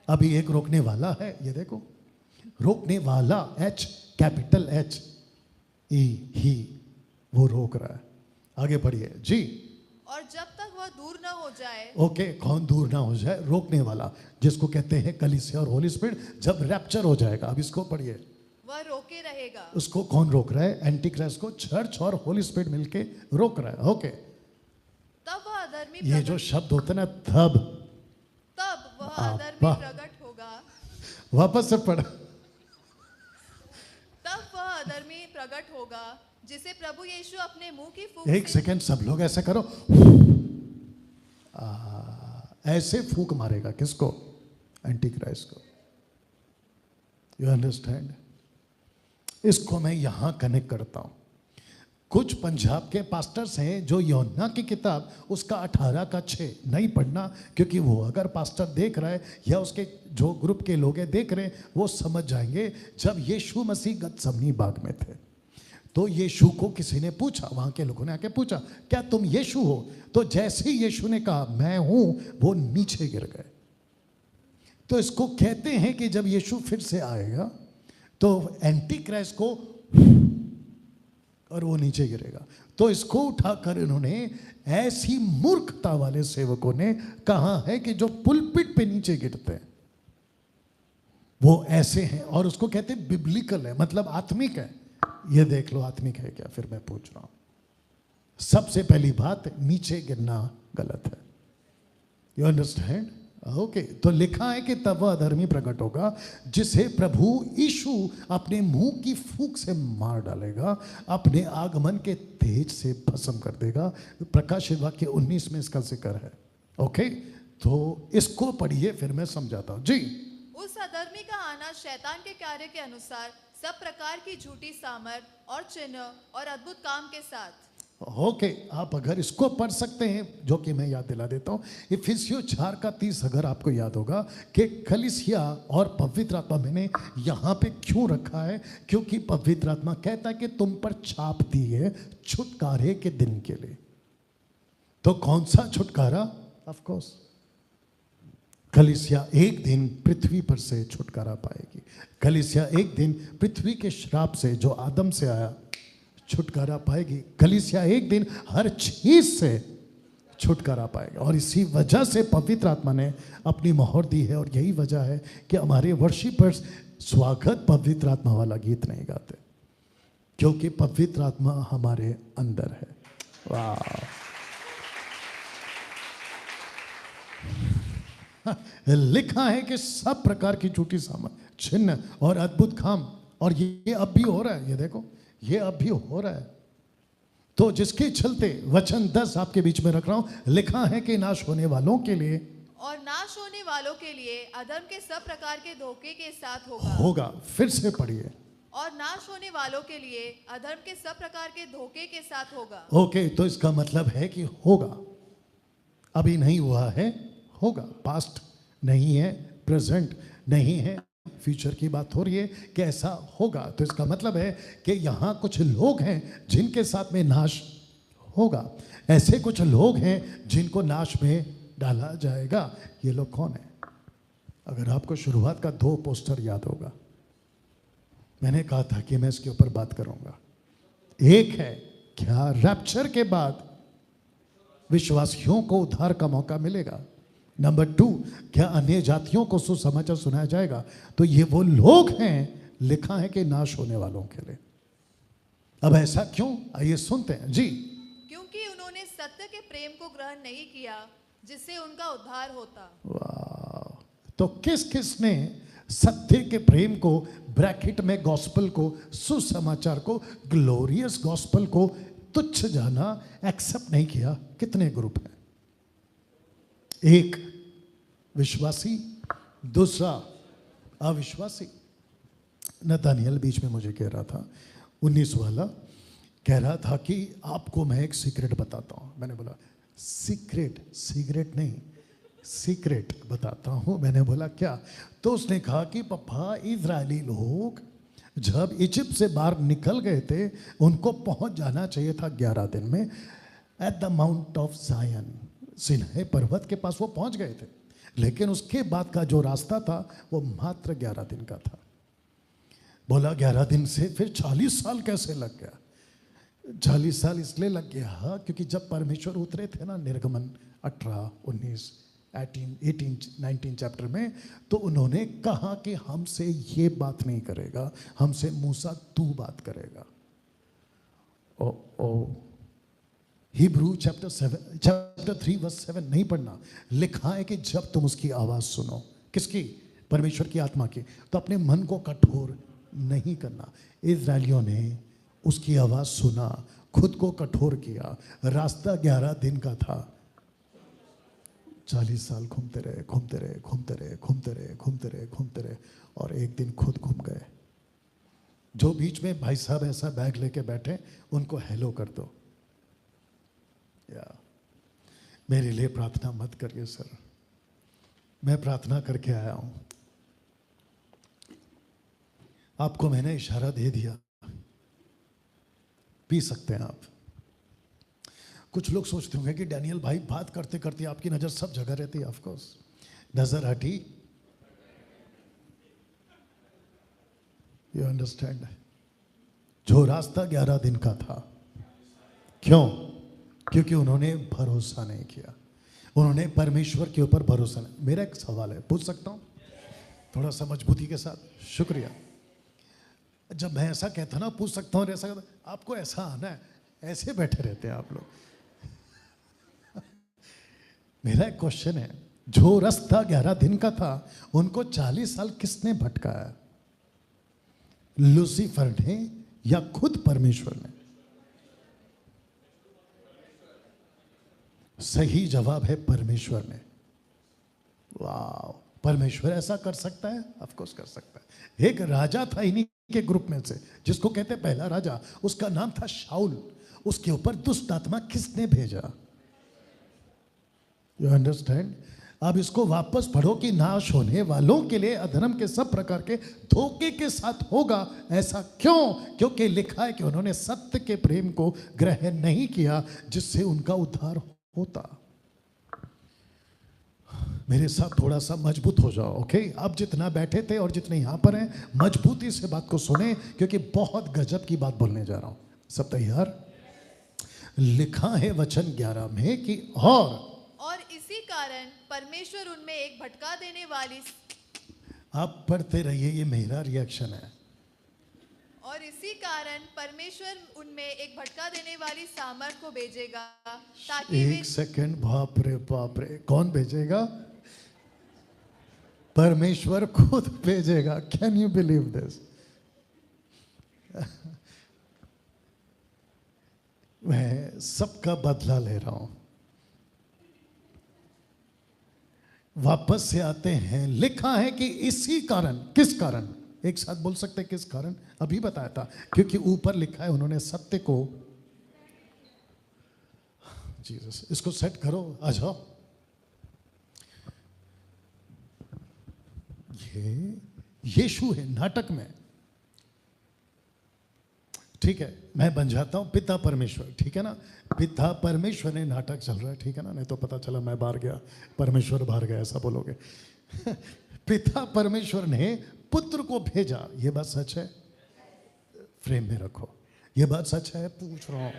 अभी एक रोकने वाला है, ये देखो, रोकने वाला, H, कैपिटल H, ही, वो रोक रहा है। आगे बढ़िए जी। और जब तक वह दूर न हो जाए। ओके, कौन दूर ना हो जाए? रोकने वाला, जिसको कहते हैं कलीसिया और होली स्पिरिट। जब रैप्चर हो जाएगा, अब इसको पढ़िए, वह रोके रहेगा। उसको कौन रोक रहा है? एंटी क्राइस्ट को चर्च और होली स्पिरिट मिलके रोक रहा है। ओके, तब वह अधर्मी ये जो शब्द होता है ना, तब वह अधर्मी वाह। प्रकट होगा। वापस से पढ़। तब वह अधर्मी प्रकट होगा जिसे प्रभु यीशु अपने मुंह की फूंक एक से। सेकंड, सब लोग ऐसे करो। ऐसे फूंक मारेगा। किसको? एंटी क्राइस्ट को। You understand? इसको मैं यहां कनेक्ट करता हूं। कुछ पंजाब के पास्टर्स हैं जो यूहन्ना की किताब उसका 18 नहीं पढ़ना, क्योंकि वो अगर पास्टर देख रहा है या उसके जो ग्रुप के लोग हैं देख रहे हैं, वो समझ जाएंगे। जब यीशु मसीह गतसमनी बाग में थे तो यीशु को किसी ने पूछा, वहां के लोगों ने आके पूछा, क्या तुम यीशु हो? तो जैसे ही यीशु ने कहा मैं हूं, वो नीचे गिर गए। तो इसको कहते हैं कि जब यीशु फिर से आएगा तो एंटी क्राइस्ट को, और वो नीचे गिरेगा। तो इसको उठाकर इन्होंने, ऐसी मूर्खता वाले सेवकों ने कहा है कि जो पुलपिट पे नीचे गिरते हैं वो ऐसे हैं, और उसको कहते हैं बिब्लिकल है, मतलब आत्मिक है। ये देख लो आत्मिक है क्या? फिर मैं पूछ रहा हूं। सबसे पहली बात, नीचे गिरना गलत है। You understand? ओके, तो लिखा है कि तब वह अधर्मी प्रकट होगा जिसे प्रभु यीशु अपने मुंह की फूंक से मार डालेगा, अपने आगमन के तेज से भस्म कर देगा। प्रकाशित वाक्य 19 में इसका जिक्र है। ओके, तो इसको पढ़िए, फिर मैं समझाता हूं जी। उस अधर्मी का आना शैतान के कार्य के अनुसार सब प्रकार की झूठी सामर्थ और चिन्ह और अद्भुत काम के साथ। ओके, आप अगर इसको पढ़ सकते हैं, जो कि मैं याद दिला देता हूं, इफिसियों 4:30 अगर आपको याद होगा कि कलीसिया और पवित्र आत्मा मैंने यहां पे क्यों रखा है, क्योंकि पवित्र आत्मा कहता है कि तुम पर छाप दी है छुटकारे के दिन के लिए। तो कौन सा छुटकारा? ऑफ कोर्स कलीसिया एक दिन पृथ्वी पर से छुटकारा पाएगी। कलीसिया एक दिन पृथ्वी के श्राप से जो आदम से आया छुटकारा पाएगी। कलीसिया एक दिन हर चीज से छुटकारा पाएगा। और इसी वजह से पवित्र आत्मा ने अपनी मोहर दी है, और यही वजह है कि हमारे वर्शिपर्स स्वागत पवित्र आत्मा वाला गीत नहीं गाते, क्योंकि पवित्र आत्मा हमारे अंदर है। वाह, लिखा है कि सब प्रकार की झूठी सामर्थ, चिन्ह और अद्भुत काम, और ये अब भी हो रहा है। ये देखो, ये अब भी हो रहा है। तो जिसके चलते वचन 10 आपके बीच में रख रहा हूं, लिखा है कि नाश होने वालों के लिए, और नाश होने वालों के लिए अधर्म के सब प्रकार के धोखे के साथ होगा। होगा। फिर से पढ़िए। और नाश होने वालों के लिए अधर्म के सब प्रकार के धोखे के साथ होगा। ओके, तो इसका मतलब है कि होगा, अभी नहीं हुआ है, होगा। पास्ट नहीं है, प्रेजेंट नहीं है, फ्यूचर की बात हो रही है कि ऐसा होगा। तो इसका मतलब है कि यहाँ कुछ लोग हैं जिनके साथ में नाश होगा। ऐसे कुछ लोग हैं जिनको नाश में डाला जाएगा। ये लोग कौन है? अगर आपको शुरुआत का 2 पोस्टर याद होगा, मैंने कहा था कि मैं इसके ऊपर बात करूंगा। एक है क्या रैप्चर के बाद विश्वासियों को उद्धार का मौका मिलेगा। नंबर 2, क्या अन्य जातियों को सुसमाचार सुनाया जाएगा। तो ये वो लोग हैं, लिखा है कि नाश होने वालों के लिए। अब ऐसा क्यों? आइए सुनते हैं जी। क्योंकि उन्होंने सत्य के प्रेम को ग्रहण नहीं किया जिससे उनका उद्धार होता। वाह, तो किस किस ने सत्य के प्रेम को, ब्रैकेट में गॉस्पल को, सुसमाचार को, ग्लोरियस गॉस्पल को तुच्छ जाना, एक्सेप्ट नहीं किया? कितने ग्रुप हैं? एक विश्वासी, दूसरा अविश्वासी। नतानियल बीच में मुझे कह रहा था, 19 वाला कह रहा था कि आपको मैं एक सीक्रेट बताता हूं। मैंने बोला सीक्रेट, सिगरेट नहीं, सीक्रेट बताता हूं। मैंने बोला क्या? तो उसने कहा कि पापा इजरायली लोग जब इजिप्ट से बाहर निकल गए थे, उनको पहुंच जाना चाहिए था 11 दिन में एट द माउंट ऑफ जायन, सिन्हे पर्वत के पास वो पहुंच गए थे, लेकिन उसके बाद का जो रास्ता था वो मात्र 11 दिन का था। बोला 11 दिन से फिर 40 साल कैसे लग गया? 40 साल इसलिए लग गया क्योंकि जब परमेश्वर उतरे थे ना निर्गमन 18, 19, 18, 19 चैप्टर में, तो उन्होंने कहा कि हमसे ये बात नहीं करेगा, हमसे मूसा तू बात करेगा। ओ हिब्रू चैप्टर 3 वर्स 7 नहीं पढ़ना। लिखा है कि जब तुम उसकी आवाज सुनो, किसकी? परमेश्वर की आत्मा की, तो अपने मन को कठोर नहीं करना। इजरायलियों ने उसकी आवाज सुना, खुद को कठोर किया। रास्ता 11 दिन का था, 40 साल घूमते रहे, घूमते रहे, घूमते रहे, घूमते रहे, घूमते रहे, घूमते रहे, और एक दिन खुद घूम गए। जो बीच में भाई साहब ऐसा बैग लेके बैठे, उनको हेलो कर दो। या मेरे लिए प्रार्थना मत करिए सर, मैं प्रार्थना करके आया हूं। आपको मैंने इशारा दे दिया, पी सकते हैं आप। कुछ लोग सोचते होंगे कि डैनियल भाई बात करते करते आपकी नजर सब जगह रहती है। ऑफ कोर्स, नजर हटी, यू अंडरस्टैंड। जो रास्ता 11 दिन का था, क्यों? क्योंकि उन्होंने भरोसा नहीं किया, उन्होंने परमेश्वर के ऊपर भरोसा नहीं। मेरा एक सवाल है, पूछ सकता हूं थोड़ा सा मजबूती के साथ? शुक्रिया। जब मैं ऐसा कहता ना पूछ सकता हूँ, ऐसा आपको ऐसा आना है, ऐसे बैठे रहते हैं आप लोग। मेरा एक क्वेश्चन है, जो रास्ता 11 दिन का था, उनको 40 साल किसने भटकाया? लूसीफर ने या खुद परमेश्वर ने? सही जवाब है परमेश्वर ने। वाह, परमेश्वर ऐसा कर सकता है? ऑफ कोर्स कर सकता है। एक राजा था इन्हीं के ग्रुप में से, जिसको कहते हैं पहला राजा, उसका नाम था शाऊल। उसके ऊपर दुष्ट आत्मा किसने भेजा? You understand? अब इसको वापस पढ़ो कि नाश होने वालों के लिए अधर्म के सब प्रकार के धोखे के साथ होगा। ऐसा क्यों? क्योंकि लिखा है कि उन्होंने सत्य के प्रेम को ग्रहण नहीं किया, जिससे उनका उद्धार होता। मेरे साथ थोड़ा सा मजबूत हो जाओ, ओके? आप जितना बैठे थे और जितने यहां पर हैं, मजबूती से बात को सुने, क्योंकि बहुत गजब की बात बोलने जा रहा हूं। सब तैयार? लिखा है वचन 11 में कि और इसी कारण परमेश्वर उनमें एक भटका देने वाली, आप पढ़ते रहिए, ये मेरा रिएक्शन है। और इसी कारण परमेश्वर उनमें एक भटका देने वाली सामर्थ को भेजेगा, ताकि एक सेकंड, बाप रे बाप रे, कौन भेजेगा? परमेश्वर खुद भेजेगा। Can you believe this? मैं सबका बदला ले रहा हूं। वापस से आते हैं, लिखा है कि इसी कारण, किस कारण? एक साथ बोल सकते हैं किस कारण? अभी बताया था, क्योंकि ऊपर लिखा है उन्होंने सत्य को, जीसस, इसको सेट करो, आ जाओ। ये यीशु है नाटक में, ठीक है? मैं बन जाता हूं पिता परमेश्वर, ठीक है ना? पिता परमेश्वर ने नाटक चल रहा है, ठीक है ना? नहीं तो पता चला मैं बाहर गया, परमेश्वर बाहर गया, ऐसा बोलोगे। पिता परमेश्वर ने पुत्र को भेजा, ये बात सच है? फ्रेम में रखो, ये बात सच है? पूछ रहा हूं।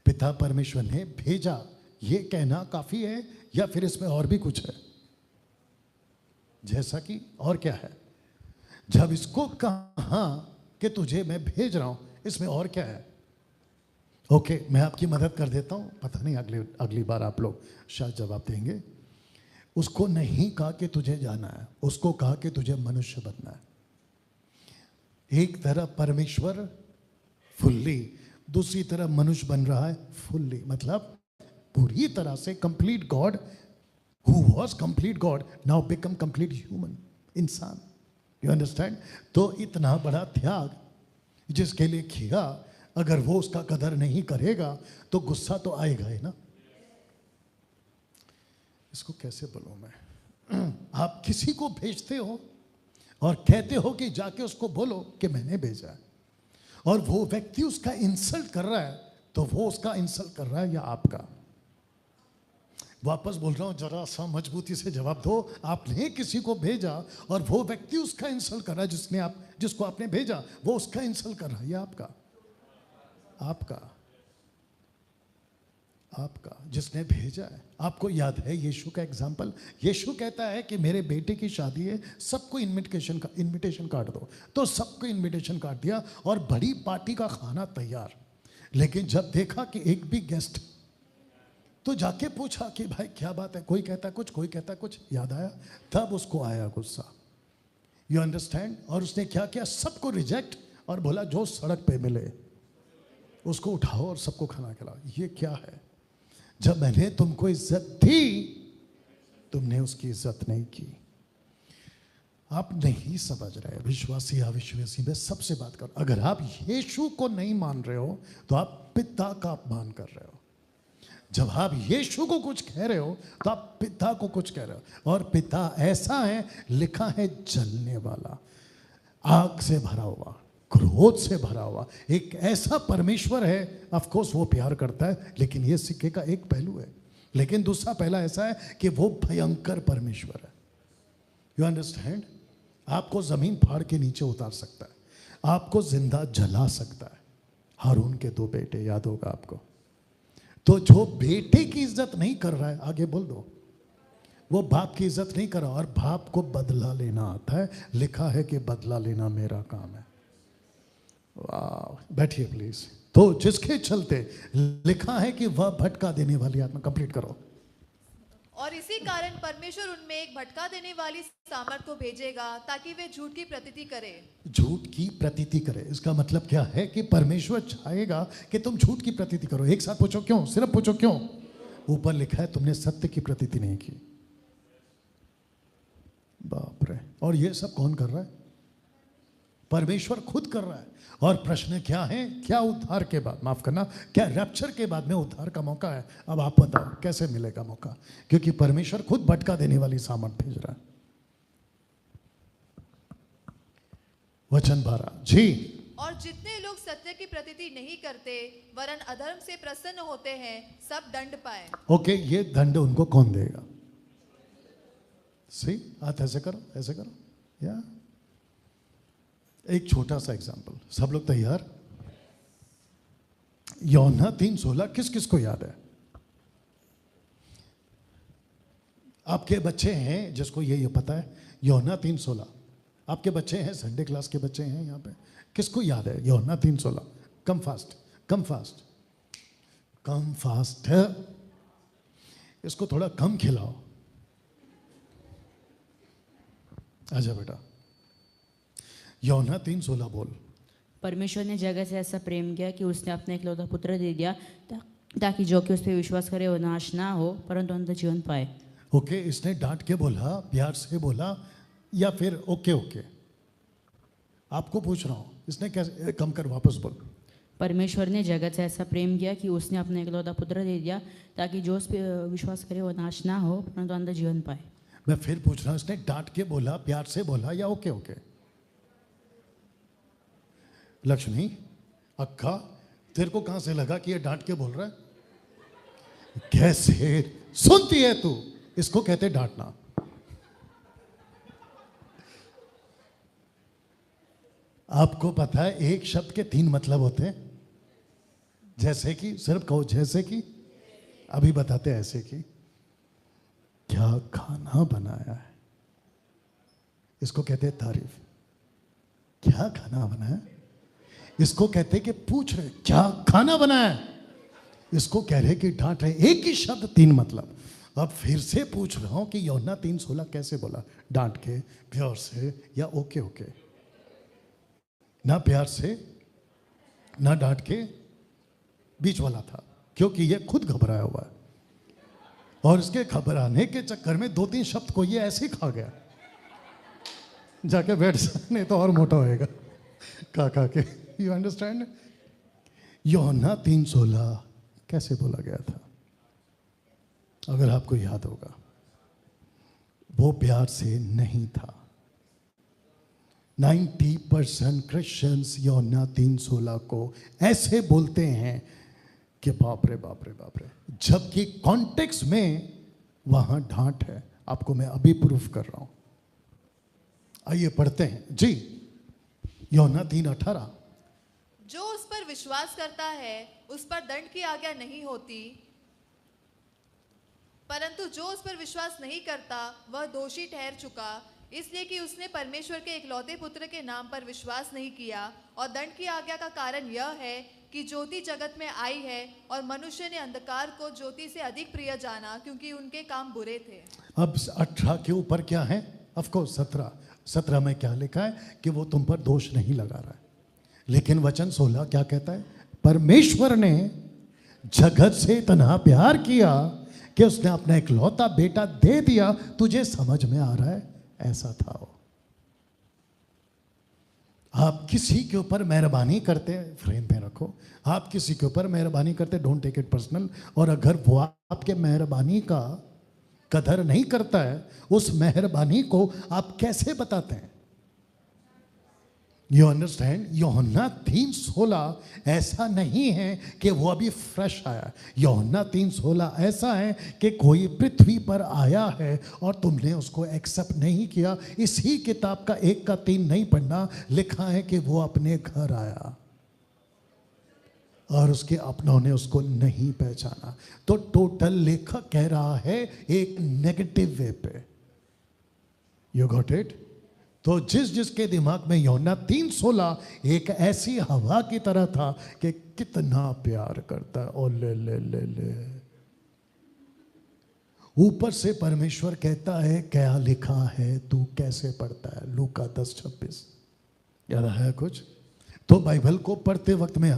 पिता परमेश्वर ने भेजा, ये कहना काफी है या फिर इसमें और भी कुछ है? जैसा कि और क्या है? जब इसको कहा कि तुझे मैं भेज रहा हूं, इसमें और क्या है? ओके, मैं आपकी मदद कर देता हूं। पता नहीं अगली बार आप लोग शायद जवाब देंगे। उसको नहीं कहा कि तुझे जाना है, उसको कहा कि तुझे मनुष्य बनना है। एक तरफ परमेश्वर फुल्ली, दूसरी तरफ मनुष्य बन रहा है फुल्ली, मतलब पूरी तरह से complete God, who was complete God now become complete human, इंसान। You understand? तो इतना बड़ा त्याग जिसके लिए किया, अगर वो उसका कदर नहीं करेगा तो गुस्सा तो आएगा ही ना। इसको कैसे बोलूं मैं, आप किसी को भेजते हो और कहते हो कि जाके उसको बोलो कि मैंने भेजा है, और वो व्यक्ति उसका इंसल्ट कर रहा है, तो वो उसका इंसल्ट कर रहा है या आपका? वापस बोल रहा हूं, जरा सा मजबूती से जवाब दो। आपने किसी को भेजा और वो व्यक्ति उसका इंसल्ट कर रहा है, जिसको आपने भेजा वो उसका इंसल्ट कर रहा है या आपका? आपका, आपका, जिसने भेजा है। आपको याद है यीशु का एग्जाम्पल? यीशु कहता है कि मेरे बेटे की शादी है, सबको इनविटेशन कार्ड दो। तो सबको इनविटेशन कार्ड दिया और बड़ी पार्टी का खाना तैयार। लेकिन जब देखा कि एक भी गेस्ट, तो जाके पूछा कि भाई क्या बात है, कोई कहता कुछ, कोई कहता कुछ। याद आया, तब उसको आया गुस्सा। You understand? और उसने क्या किया, सबको रिजेक्ट और बोला जो सड़क पे मिले उसको उठाओ और सबको खाना खिलाओ। ये क्या है? जब मैंने तुमको इज्जत दी, तुमने उसकी इज्जत नहीं की। आप नहीं समझ रहे, विश्वासी अविश्वासी में सबसे बात करो। अगर आप यीशु को नहीं मान रहे हो तो आप पिता का अपमान कर रहे हो। जब आप यीशु को कुछ कह रहे हो तो आप पिता को कुछ कह रहे हो। और पिता ऐसा है, लिखा है जलने वाला, आग से भरा हुआ, क्रोध से भरा हुआ, एक ऐसा परमेश्वर है। ऑफ कोर्स वो प्यार करता है, लेकिन ये सिक्के का एक पहलू है। लेकिन दूसरा पहला ऐसा है कि वो भयंकर परमेश्वर है। You understand? आपको जमीन फाड़ के नीचे उतार सकता है, आपको जिंदा जला सकता है। हारून के 2 बेटे याद होगा आपको। तो जो बेटे की इज्जत नहीं कर रहा है, आगे बोल दो, वो बाप की इज्जत नहीं कर रहा। और बाप को बदला लेना आता है। लिखा है कि बदला लेना मेरा काम है। वाह, बैठिए प्लीज। तो जिसके चलते लिखा है कि वह भटका देने वाली आत्मा, कंप्लीट करो। और इसी कारण परमेश्वर उनमें एक भटका देने वाली सामर्थ को भेजेगा ताकि वे झूठ की प्रतीति करे। झूठ की प्रतीति करे, इसका मतलब क्या है कि परमेश्वर चाहेगा कि तुम झूठ की प्रतीति करो। एक साथ पूछो क्यों, सिर्फ पूछो क्यों। ऊपर लिखा है तुमने सत्य की प्रतीति नहीं की। बाप रे। और ये सब कौन कर रहा है? परमेश्वर खुद कर रहा है। और प्रश्न क्या है? क्या उद्धार के बाद, माफ करना, क्या रैप्चर के बाद में उद्धार का मौका है? अब आप बताओ कैसे मिलेगा मौका? क्योंकि परमेश्वर खुद भटका देने वाली सामर्थ भेज रहा है। वचन 12 जी। और जितने लोग सत्य की प्रतीति नहीं करते वरन अधर्म से प्रसन्न होते हैं, सब दंड पाए। ओके, ये दंड उनको कौन देगा? सही, हाथ ऐसे करो, ऐसे करो। या एक छोटा सा एग्जांपल, सब लोग तैयार? यूहन्ना 3:16 किस किस को याद है? आपके बच्चे हैं जिसको ये पता है? यूहन्ना 3:16 आपके बच्चे हैं, संडे क्लास के बच्चे हैं यहाँ पे। किसको याद है यूहन्ना 3:16? Come fast, come fast, come fast. इसको थोड़ा कम खिलाओ। आजा बेटा, यूहन्ना 3:16 बोल। परमेश्वर ने जगत से ऐसा प्रेम किया कि उसने अपने इकलौता पुत्र दे दिया ताकि जो कि उस पर विश्वास करे वो नाश ना हो परंतु अनंत जीवन पाए। ओके, इसने डांट के बोला, प्यार से बोला, या फिर ओके ओके? आपको पूछ रहा हूं, इसने कैसे? कम कर, वापस बोल। परमेश्वर ने जगत से ऐसा प्रेम किया कि उसने अपने इकलौता पुत्र दे दिया ताकि जो उस पर विश्वास करे वो नाश ना हो परंतु अनंत जीवन पाए। मैं फिर पूछ रहा हूं, इसने डांट के बोला, प्यार से बोला, या ओके ओके? लक्ष्मी अक्का, तेरे को कहां से लगा कि ये डांट के बोल रहा है? कैसे सुनती है तू? इसको कहते डांटना। आपको पता है एक शब्द के 3 मतलब होते हैं? जैसे कि, सिर्फ कहो जैसे कि। अभी बताते हैं ऐसे कि। क्या खाना बनाया है, इसको कहते हैं तारीफ। क्या खाना बनाया, इसको कहते हैं कि पूछ रहे क्या खाना बनाया है, इसको कह रहे कि डांट रहे। एक ही शब्द 3 मतलब। अब फिर से पूछ रहा हूं कि यूहन्ना 3:16 कैसे बोला? डांट के, प्यार से, या ओके ओके? ना प्यार से ना डांट के, बीच वाला था। क्योंकि ये खुद घबराया हुआ है और इसके घबराने के चक्कर में 2-3 शब्द को ये ऐसे ही खा गया। जाके बैठ नहीं तो और मोटा होएगा खा के। You understand? यूहन्ना 3:16 कैसे बोला गया था? अगर आपको याद होगा, वो प्यार से नहीं था। 90% क्रिश्चियंस यूहन्ना 3:16 को ऐसे बोलते हैं कि बाप रे बाप रे बाप रे, जबकि कॉन्टेक्स्ट में वहां डांट है। आपको मैं अभी प्रूफ कर रहा हूं। आइए पढ़ते हैं जी, यूहन्ना 3:18। जो उस पर विश्वास करता है उस पर दंड की आज्ञा नहीं होती, परंतु जो उस पर विश्वास नहीं करता वह दोषी ठहर चुका, इसलिए कि उसने परमेश्वर के इकलौते पुत्र के नाम पर विश्वास नहीं किया। और दंड की आज्ञा का कारण यह है कि ज्योति जगत में आई है और मनुष्य ने अंधकार को ज्योति से अधिक प्रिय जाना, क्योंकि उनके काम बुरे थे। अब 18 के ऊपर क्या है? ऑफ कोर्स 17 में क्या लिखा है कि वो तुम पर दोष नहीं लगा रहा है। लेकिन वचन 16 क्या कहता है? परमेश्वर ने जगत से इतना प्यार किया कि उसने अपना इकलौता बेटा दे दिया। तुझे समझ में आ रहा है? ऐसा था वो। आप किसी के ऊपर मेहरबानी करते, फ्रेम में रखो, आप किसी के ऊपर मेहरबानी करते, डोंट टेक इट पर्सनल। और अगर वो आपके मेहरबानी का कदर नहीं करता है, उस मेहरबानी को आप कैसे बताते हैं? You understand? यूहन्ना 3:16 ऐसा नहीं है कि वो अभी फ्रेश आया। यूहन्ना 3:16 ऐसा है कि कोई पृथ्वी पर आया है और तुमने उसको एक्सेप्ट नहीं किया। इसी किताब का 1-3 नहीं पढ़ना, लिखा है कि वो अपने घर आया और उसके अपनों ने उसको नहीं पहचाना। तो टोटल लेखक कह रहा है एक नेगेटिव वे पे। You got it? तो जिसके दिमाग में यूहन्ना 3:16 एक ऐसी हवा की तरह था कि कितना प्यार करता है, ओ ले ले ले ले, ऊपर से परमेश्वर कहता है क्या लिखा है तू कैसे पढ़ता है? लूका 10:26 याद है कुछ? तो बाइबल को पढ़ते वक्त में,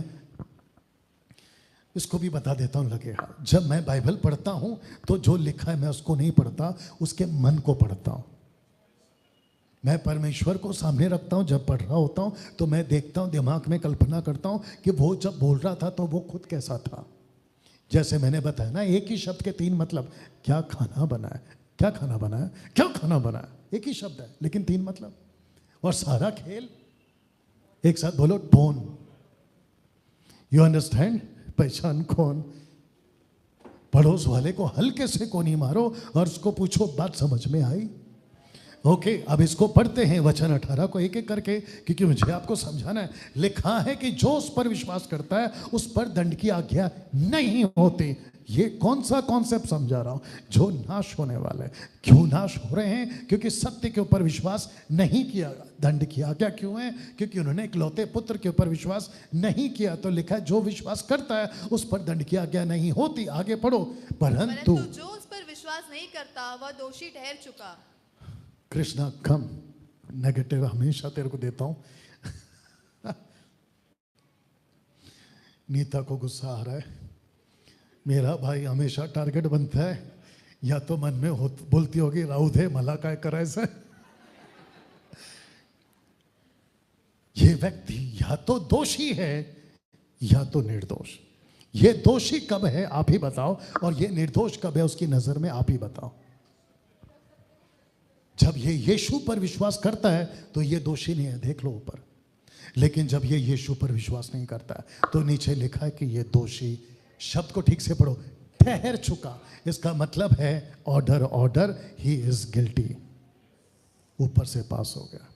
इसको भी बता देता हूं लगेगा, जब मैं बाइबल पढ़ता हूं तो जो लिखा है मैं उसको नहीं पढ़ता, उसके मन को पढ़ता हूं। मैं परमेश्वर को सामने रखता हूं। जब पढ़ रहा होता हूं तो मैं देखता हूं, दिमाग में कल्पना करता हूं कि वो जब बोल रहा था तो वो खुद कैसा था। जैसे मैंने बताया ना, एक ही शब्द के 3 मतलब। क्या खाना बनाया, क्या खाना बनाया, क्या खाना बनाया, एक ही शब्द है लेकिन 3 मतलब। और सारा खेल एक साथ बोलो, टोन। You understand? पहचान कौन? पड़ोस वाले को हल्के से को नहीं मारो और उसको पूछो बात समझ में आई? ओके, अब इसको पढ़ते हैं वचन 18 को एक एक करके, क्योंकि मुझे आपको समझाना है। लिखा है कि जो उस पर विश्वास करता है उस पर दंड की आज्ञा नहीं होती। ये कौन सा कॉन्सेप्ट समझा रहा हूं? जो नाश होने वाले। क्यों नाश हो रहे हैं? क्योंकि सत्य के ऊपर विश्वास नहीं किया। दंड की आज्ञा क्यों है? क्योंकि उन्होंने इकलौते पुत्र के ऊपर विश्वास नहीं किया। तो लिखा है जो विश्वास करता है उस पर दंड की आज्ञा नहीं होती। आगे पढ़ो। परंतु जो उस पर विश्वास नहीं करता वह दोषी ठहर चुका। कृष्णा कम नेगेटिव हमेशा तेरे को देता हूं। नीता को गुस्सा आ रहा है। मेरा भाई हमेशा टारगेट बनता है, या तो मन में बोलती होगी राहु थे मला काय करायचं। ये व्यक्ति या तो दोषी है या तो निर्दोष। ये दोषी कब है आप ही बताओ, और ये निर्दोष कब है उसकी नजर में आप ही बताओ। जब ये यीशु पर विश्वास करता है तो ये दोषी नहीं है, देख लो ऊपर। लेकिन जब ये यीशु पर विश्वास नहीं करता है तो नीचे लिखा है कि ये दोषी, शब्द को ठीक से पढ़ो, ठहर चुका। इसका मतलब है ऑर्डर, ही इज गिल्टी। ऊपर से पास हो गया।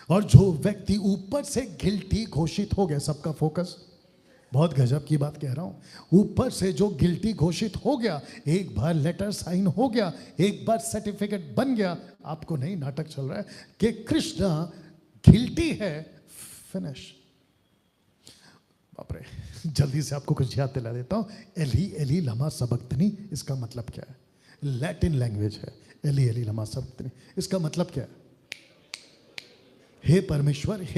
और जो व्यक्ति ऊपर से गिल्टी घोषित हो गया, सबका फोकस, बहुत गजब की बात कह रहा हूं, ऊपर से जो गिल्टी घोषित हो गया, एक बार लेटर साइन हो गया, एक बार सर्टिफिकेट बन गया। आपको नहीं नाटक चल रहा है कि कृष्णा गिल्टी है, फिनिश। बाप रे, जल्दी से आपको कुछ याद दिला देता हूं। एली एली लमा सबक्तनी, इसका मतलब क्या है? लैटिन लैंग्वेज है। एली एली लमा सबक्तनी, इसका मतलब क्या है? हे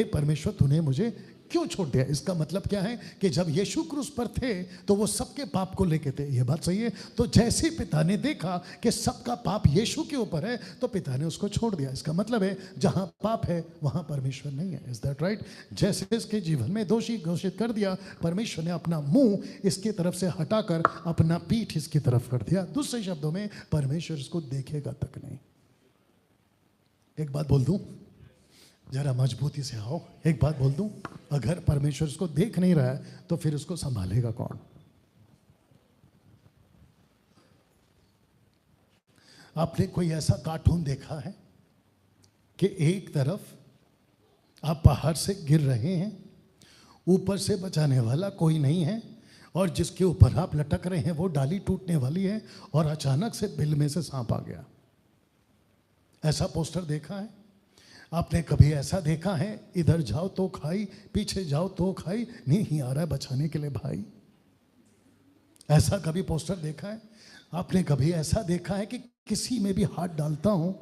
परमेश्वर तूने मुझे क्यों छोड़ दिया? इसका मतलब क्या है कि जब यीशु क्रूस पर थे तो वो सबके पाप को लेके थे। ये बात सही है? तो जैसे पिता ने देखा कि सबका पाप यीशु के ऊपर है तो पिता ने उसको छोड़ दिया। इसका मतलब है जहां पाप है वहां परमेश्वर नहीं है। Is that right? जैसे इसके जीवन में दोषी घोषित कर दिया, परमेश्वर ने अपना मुंह इसकी तरफ से हटाकर अपना पीठ इसकी तरफ कर दिया। दूसरे शब्दों में परमेश्वर इसको देखेगा तक नहीं। एक बात बोल दूं, जरा मजबूती से आओ, एक बात बोल दूं, अगर परमेश्वर इसको देख नहीं रहा है तो फिर उसको संभालेगा कौन? आपने कोई ऐसा कार्टून देखा है कि एक तरफ आप पहाड़ से गिर रहे हैं, ऊपर से बचाने वाला कोई नहीं है, और जिसके ऊपर आप लटक रहे हैं वो डाली टूटने वाली है, और अचानक से बिल में से सांप आ गया? ऐसा पोस्टर देखा है आपने? कभी ऐसा देखा है, इधर जाओ तो खाई, पीछे जाओ तो खाई, नहीं आ रहा है बचाने के लिए भाई? ऐसा कभी पोस्टर देखा है आपने? कभी ऐसा देखा है कि किसी में भी हाथ डालता हूं,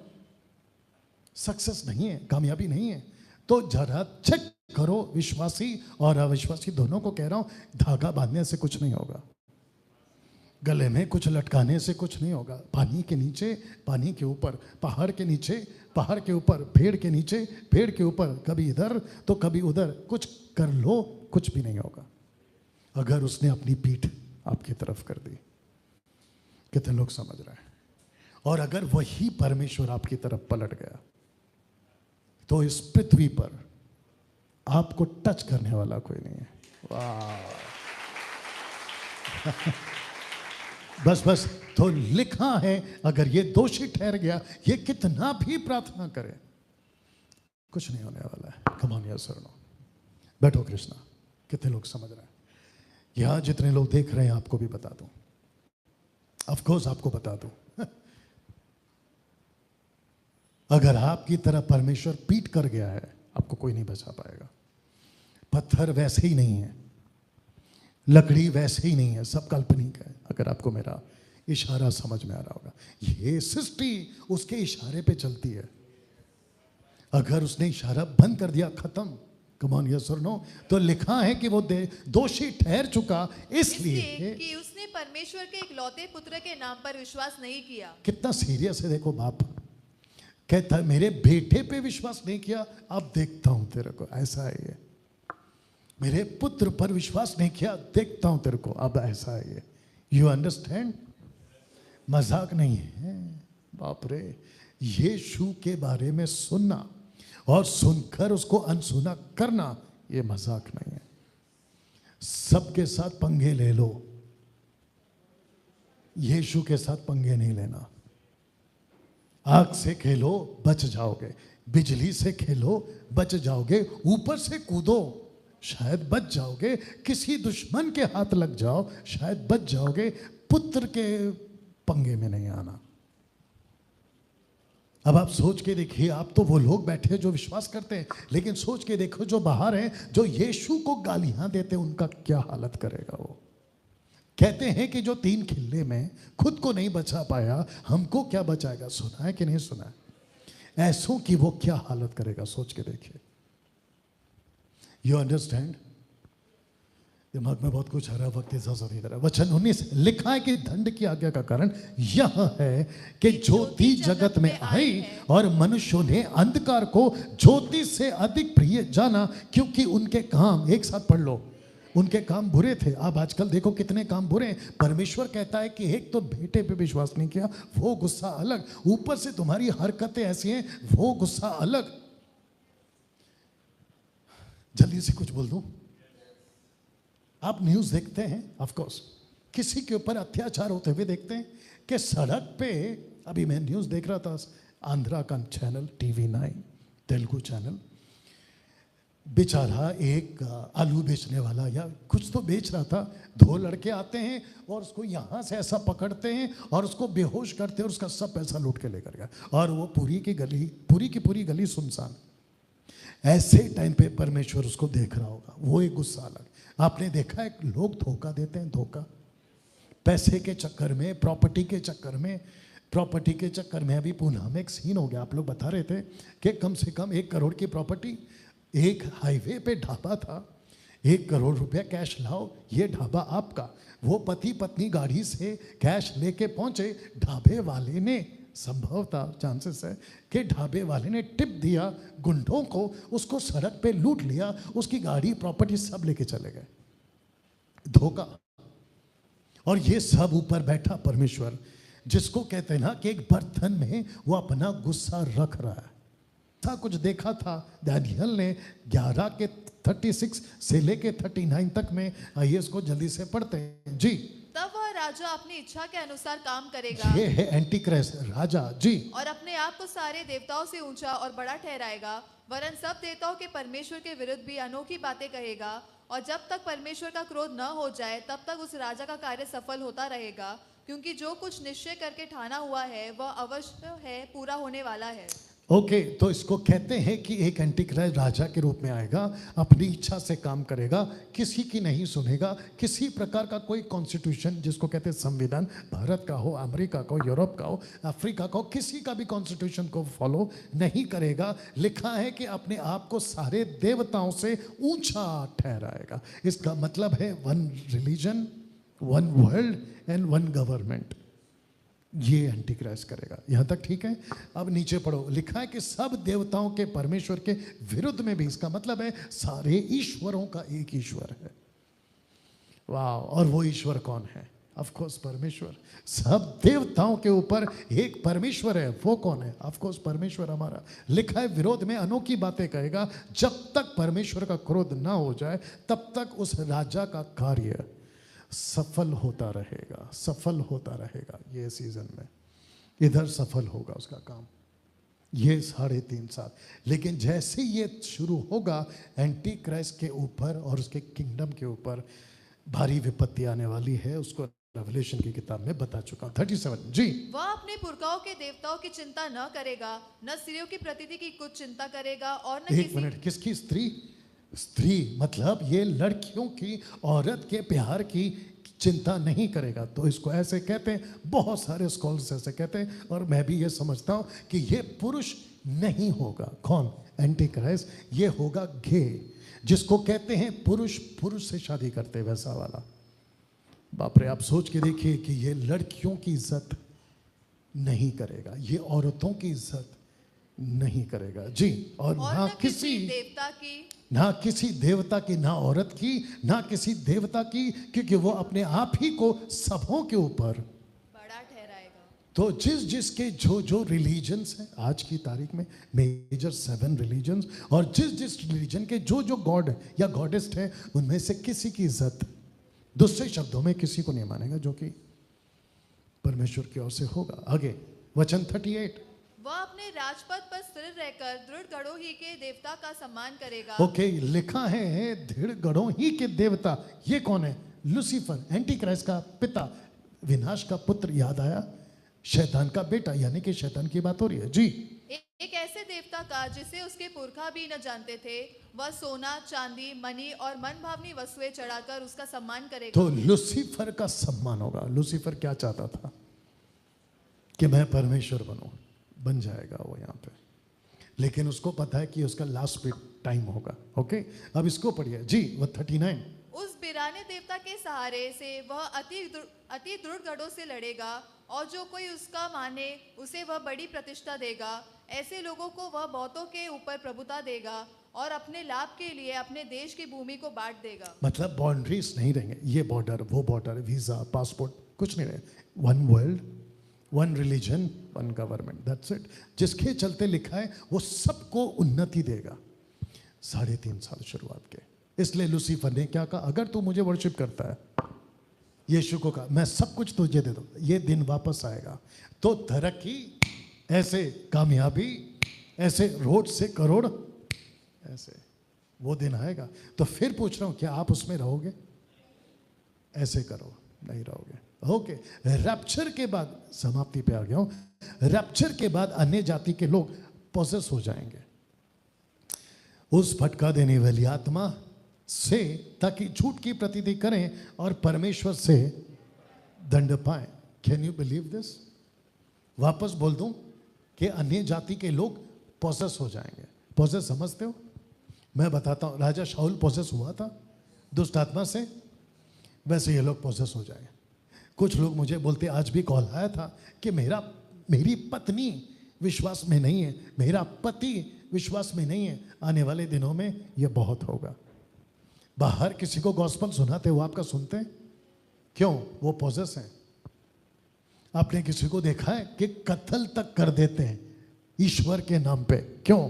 सक्सेस नहीं है, कामयाबी नहीं है? तो जरा चेक करो, विश्वासी और अविश्वासी दोनों को कह रहा हूं, धागा बांधने से कुछ नहीं होगा, गले में कुछ लटकाने से कुछ नहीं होगा। पानी के नीचे, पानी के ऊपर, पहाड़ के नीचे, पहाड़ के ऊपर, पेड़ के नीचे, पेड़ के ऊपर, कभी इधर तो कभी उधर, कुछ कर लो, कुछ भी नहीं होगा अगर उसने अपनी पीठ आपकी तरफ कर दी। कितने लोग समझ रहे हैं? और अगर वही परमेश्वर आपकी तरफ पलट गया तो इस पृथ्वी पर आपको टच करने वाला कोई नहीं है। वाह! बस तो लिखा है, अगर ये दोषी ठहर गया, ये कितना भी प्रार्थना करे, कुछ नहीं होने वाला है। कम ऑन यस और नो। बैठो कृष्णा। कितने लोग समझ रहे हैं? यहां जितने लोग देख रहे हैं आपको भी बता दूं, ऑफ कोर्स आपको बता दूं, अगर आपकी तरह परमेश्वर पीट कर गया है, आपको कोई नहीं बचा पाएगा। पत्थर वैसे ही नहीं है, लकड़ी वैसे ही नहीं है, सब काल्पनिक है। अगर आपको मेरा इशारा समझ में आ रहा होगा, ये सृष्टि उसके इशारे पे चलती है। अगर उसने इशारा बंद कर दिया, खत्म। कम ऑन यस और नो। तो लिखा है कि वो दोषी ठहर चुका इसलिए कि उसने परमेश्वर के इकलौते पुत्र के नाम पर विश्वास नहीं किया। कितना सीरियस है देखो। बाप कहता है मेरे बेटे पे विश्वास नहीं किया, अब देखता हूं तेरे को। ऐसा है ये। मेरे पुत्र पर विश्वास नहीं किया, देखता हूं तेरे को, अब ऐसा है ये। You understand? मजाक नहीं है। बाप रे, यीशु के बारे में सुनना और सुनकर उसको अनसुना करना, ये मजाक नहीं है। सबके साथ पंगे ले लो, यीशु के साथ पंगे नहीं लेना। आग से खेलो बच जाओगे, बिजली से खेलो बच जाओगे, ऊपर से कूदो शायद बच जाओगे, किसी दुश्मन के हाथ लग जाओ शायद बच जाओगे, पुत्र के पंगे में नहीं आना। अब आप सोच के देखिए, आप तो वो लोग बैठे जो विश्वास करते हैं, लेकिन सोच के देखो जो बाहर हैं, जो यीशु को गालियां देते हैं, उनका क्या हालत करेगा। वो कहते हैं कि जो 3 खिल्ले में खुद को नहीं बचा पाया, हमको क्या बचाएगा। सुना है कि नहीं सुना है? ऐसों की वो क्या हालत करेगा, सोच के देखिए। You understand? दिमाग में बहुत कुछ आ रहा है, वक्त ऐसा नहीं रहा। वचन 19 लिखा है कि दंड की आज्ञा का कारण यह है कि ज्योति जगत में आई और मनुष्यों ने अंधकार को ज्योति से अधिक प्रिय जाना, क्योंकि उनके काम, एक साथ पढ़ लो, उनके काम बुरे थे। अब आजकल देखो कितने काम बुरे हैं। परमेश्वर कहता है कि एक तो बेटे पे विश्वास नहीं किया, वो गुस्सा अलग, ऊपर से तुम्हारी हरकतें ऐसी हैं, वो गुस्सा अलग। जल्दी से कुछ बोल दूं। आप न्यूज़ देखते हैं, ऑफ कोर्स, किसी के ऊपर अत्याचार होते हुए देखते हैं कि सड़क पे। अभी मैं न्यूज़ देख रहा था, आंध्रा का चैनल TV9 तेलुगु चैनल, बेचारा एक आलू बेचने वाला या कुछ तो बेच रहा था, 2 लड़के आते हैं और उसको यहाँ से ऐसा पकड़ते हैं और उसको बेहोश करते हैं और उसका सब पैसा लूट के लेकर गया, और वो पूरी की पूरी गली सुनसान। ऐसे टाइम पे परमेश्वर उसको देख रहा होगा, वो एक गुस्सा अलग। आपने देखा है लोग धोखा देते हैं, धोखा, पैसे के चक्कर में, प्रॉपर्टी के चक्कर में। अभी पुणे में एक सीन हो गया, आप लोग बता रहे थे कि कम से कम 1 करोड़ की प्रॉपर्टी, एक हाईवे पे ढाबा था, 1 करोड़ रुपया कैश लाओ, ये ढाबा आपका। वो पति पत्नी गाड़ी से कैश लेके पहुंचे, ढाबे वाले ने, संभवतः चांसेस है कि ढाबे वाले ने टिप दिया गुंडों को, उसको सड़क पे लूट लिया, उसकी गाड़ी प्रॉपर्टी सब लेके चले गए। धोखा। और ये सब ऊपर बैठा परमेश्वर, जिसको कहते हैं ना कि एक बर्तन में वो अपना गुस्सा रख रहा है। ऐसा कुछ देखा था दानियल ने 11 के 36 से लेके 39 तक में। आइए इसको जल्दी से पढ़ते हैं जी। तब वह राजा अपनी इच्छा के अनुसार काम करेगा ये है एंटी क्राइस्ट राजा जी। और अपने आप को सारे देवताओं से ऊंचा और बड़ा ठहराएगा, वरन सब देवताओं के परमेश्वर के विरुद्ध भी अनोखी बातें कहेगा। और जब तक परमेश्वर का क्रोध न हो जाए तब तक उस राजा का कार्य सफल होता रहेगा, क्योंकि जो कुछ निश्चय करके ठाना हुआ है वह अवश्य है पूरा होने वाला है। ओके, तो इसको कहते हैं कि एक एंटी क्राइस्ट राजा के रूप में आएगा, अपनी इच्छा से काम करेगा, किसी की नहीं सुनेगा, किसी प्रकार का कोई कॉन्स्टिट्यूशन जिसको कहते हैं संविधान, भारत का हो, अमेरिका का हो, यूरोप का हो, अफ्रीका का हो, किसी का भी कॉन्स्टिट्यूशन को फॉलो नहीं करेगा। लिखा है कि अपने आप को सारे देवताओं से ऊंचा ठहराएगा। इसका मतलब है one religion, one world and one government. ये एंटी क्राइस्ट करेगा। यहां तक ठीक है। अब नीचे पढ़ो, लिखा है कि सब देवताओं के परमेश्वर के विरुद्ध में भी। इसका मतलब है सारे ईश्वरों का एक ईश्वर है। वाह! और वो ईश्वर कौन है? ऑफ कोर्स परमेश्वर। सब देवताओं के ऊपर एक परमेश्वर है। वो कौन है? ऑफ कोर्स परमेश्वर हमारा। लिखा है विरोध में अनोखी बातें कहेगा। जब तक परमेश्वर का क्रोध ना हो जाए तब तक उस राजा का कार्य सफल होता रहेगा, सफल होता रहेगा। ये सीजन में इधर सफल होगा उसका काम, ये 3.5 साल। लेकिन जैसे ये शुरू होगा, एंटी क्राइस्ट के ऊपर और उसके किंगडम के ऊपर भारी विपत्ति आने वाली है। उसको रेवलेशन की किताब में बता चुका हूं। 37 जी। वह अपने पुरखाओं के देवताओं की चिंता न करेगा, न स्त्रियों की प्रतीति की कुछ चिंता करेगा, और न एक मिनट, किसकी स्त्री? स्त्री मतलब ये लड़कियों की, औरत के प्यार की चिंता नहीं करेगा। तो इसको ऐसे कहते हैं, बहुत सारे स्कॉलर्स ऐसे कहते हैं, और मैं भी ये समझता हूं कि ये पुरुष नहीं होगा। कौन? Anti Christ. ये होगा गे, जिसको कहते हैं पुरुष पुरुष से शादी करते वैसा वाला। बाप रे, आप सोच के देखिए कि ये लड़कियों की इज्जत नहीं करेगा, ये औरतों की इज्जत नहीं करेगा जी। और ना किसी देवता की, ना किसी देवता की, ना औरत की, ना किसी देवता की, क्योंकि वो अपने आप ही को सबों के ऊपर बड़ा ठहराएगा। तो जिसके जो रिलीजन्स हैं आज की तारीख में, मेजर 7 रिलीजन्स, और जिस रिलीजन के जो गॉड या गॉडेस्ट है, उनमें से किसी की इज्जत, दूसरे शब्दों में, किसी को नहीं मानेगा जो कि परमेश्वर की ओर से होगा। आगे वचन 38। वह अपने राजपद पर स्थिर रहकर दृढ़ गढ़ों ही के देवता का सम्मान करेगा। ओके, लिखा है दृढ़ गढ़ों ही के देवता। ये कौन है? लूसीफर, एंटी क्राइस्ट का पिता, विनाश का पुत्र। याद आया? शैतान का बेटा, यानी कि शैतान की बात हो रही है जी। एक ऐसे देवता का जिसे उसके पुरखा भी न जानते थे। वह सोना, चांदी, मणि और मनभावनी वस्तुएं चढ़ाकर उसका सम्मान करेगा। तो लूसीफर का सम्मान होगा। लूसीफर क्या चाहता था? कि मैं परमेश्वर बनूं। बन जाएगा वो यहाँ पे, लेकिन उसको पता है कि उसका लास्ट टाइम होगा। ओके, अब इसको पढ़िए जी। वो 39। उस बिराने देवता के सहारे से वह अति दृढ़ गढ़ों से लड़ेगा, और जो कोई उसका माने उसे वह बड़ी प्रतिष्ठा देगा। ऐसे लोगों को वह बहुतों के ऊपर प्रभुता देगा, और अपने लाभ के लिए अपने देश की भूमि को बांट देगा। मतलब बाउंड्रीज नहीं रहेंगे, ये बॉर्डर, वो बॉर्डर, वीजा, पासपोर्ट, कुछ नहीं रहे। One world, one religion, one government, that's it. जिसके चलते लिखा है वो सबको उन्नति देगा। 3.5 साल शुरुआत के। इसलिए लूसीफर ने क्या कहा? अगर तू मुझे वर्शिप करता है, यीशु को कहा, मैं सब कुछ तुझे दे दूं। ये दिन वापस आएगा तो तरक्की, ऐसे कामयाबी, ऐसे रोड से करोड़, ऐसे वो दिन आएगा। तो फिर पूछ रहा हूं, क्या आप उसमें रहोगे? ऐसे करो, नहीं रहोगे। ओके, रैप्चर के बाद, समाप्ति पे आ गया हूं। रैप्चर के बाद अन्य जाति के लोग पोसेस हो जाएंगे उस भटका देने वाली आत्मा से, ताकि झूठ की प्रतीति करें और परमेश्वर से दंड पाएं। Can you believe this? वापस बोल दूं कि अन्य जाति के लोग पोसेस हो जाएंगे। पोसेस समझते हो? मैं बताता हूं, राजा शाऊल पोसेस हुआ था दुष्ट आत्मा से, वैसे ये लोग पोसेस हो जाएंगे। कुछ लोग मुझे बोलते, आज भी कॉल आया था कि मेरी पत्नी विश्वास में नहीं है, मेरा पति विश्वास में नहीं है। आने वाले दिनों में यह बहुत होगा। बाहर किसी को गॉस्पेल सुनाते, वो आपका सुनते हैं क्यों? वो पोसेस हैं। आपने किसी को देखा है कि कत्ल तक कर देते हैं ईश्वर के नाम पे? क्यों?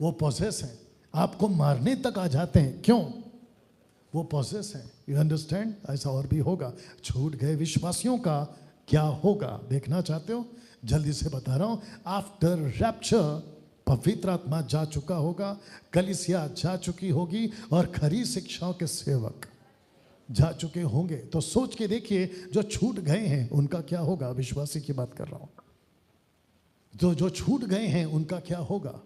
वो पॉसेस हैं, आपको मारने तक आ जाते हैं। क्यों? वो पॉसेस हैं। You understand? ऐसा और भी होगा। छूट गए विश्वासियों का क्या होगा देखना चाहते हो? जल्दी से बता रहा हूं। आफ्टर रैप्चर पवित्र आत्मा जा चुका होगा, कलीसिया जा चुकी होगी और खरी शिक्षाओं के सेवक जा चुके होंगे। तो सोच के देखिए, जो छूट गए हैं उनका क्या होगा? विश्वासी की बात कर रहा हूं। जो छूट गए हैं उनका क्या होगा?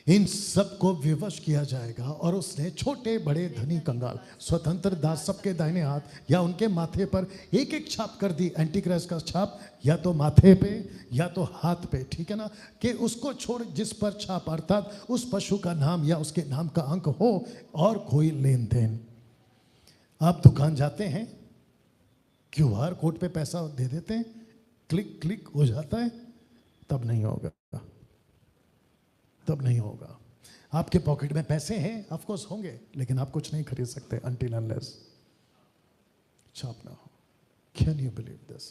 इन सब को विवश किया जाएगा और उसने छोटे बड़े धनी कंगाल स्वतंत्र दास सबके दाहिने हाथ या उनके माथे पर एक एक छाप कर दी। एंटी क्राइस्ट का छाप या तो माथे पे या तो हाथ पे, ठीक है ना, कि उसको छोड़ जिस पर छाप अर्थात उस पशु का नाम या उसके नाम का अंक हो और कोई लेन देन। आप दुकान जाते हैं, क्यूआर कोड पे पैसा दे देते हैं, क्लिक क्लिक हो जाता है, तब नहीं होगा, तब नहीं होगा। आपके पॉकेट में पैसे हैं, ऑफ कोर्स होंगे, लेकिन आप कुछ नहीं खरीद सकते अनटिल अनलेस छाप ना हो। Can you believe this?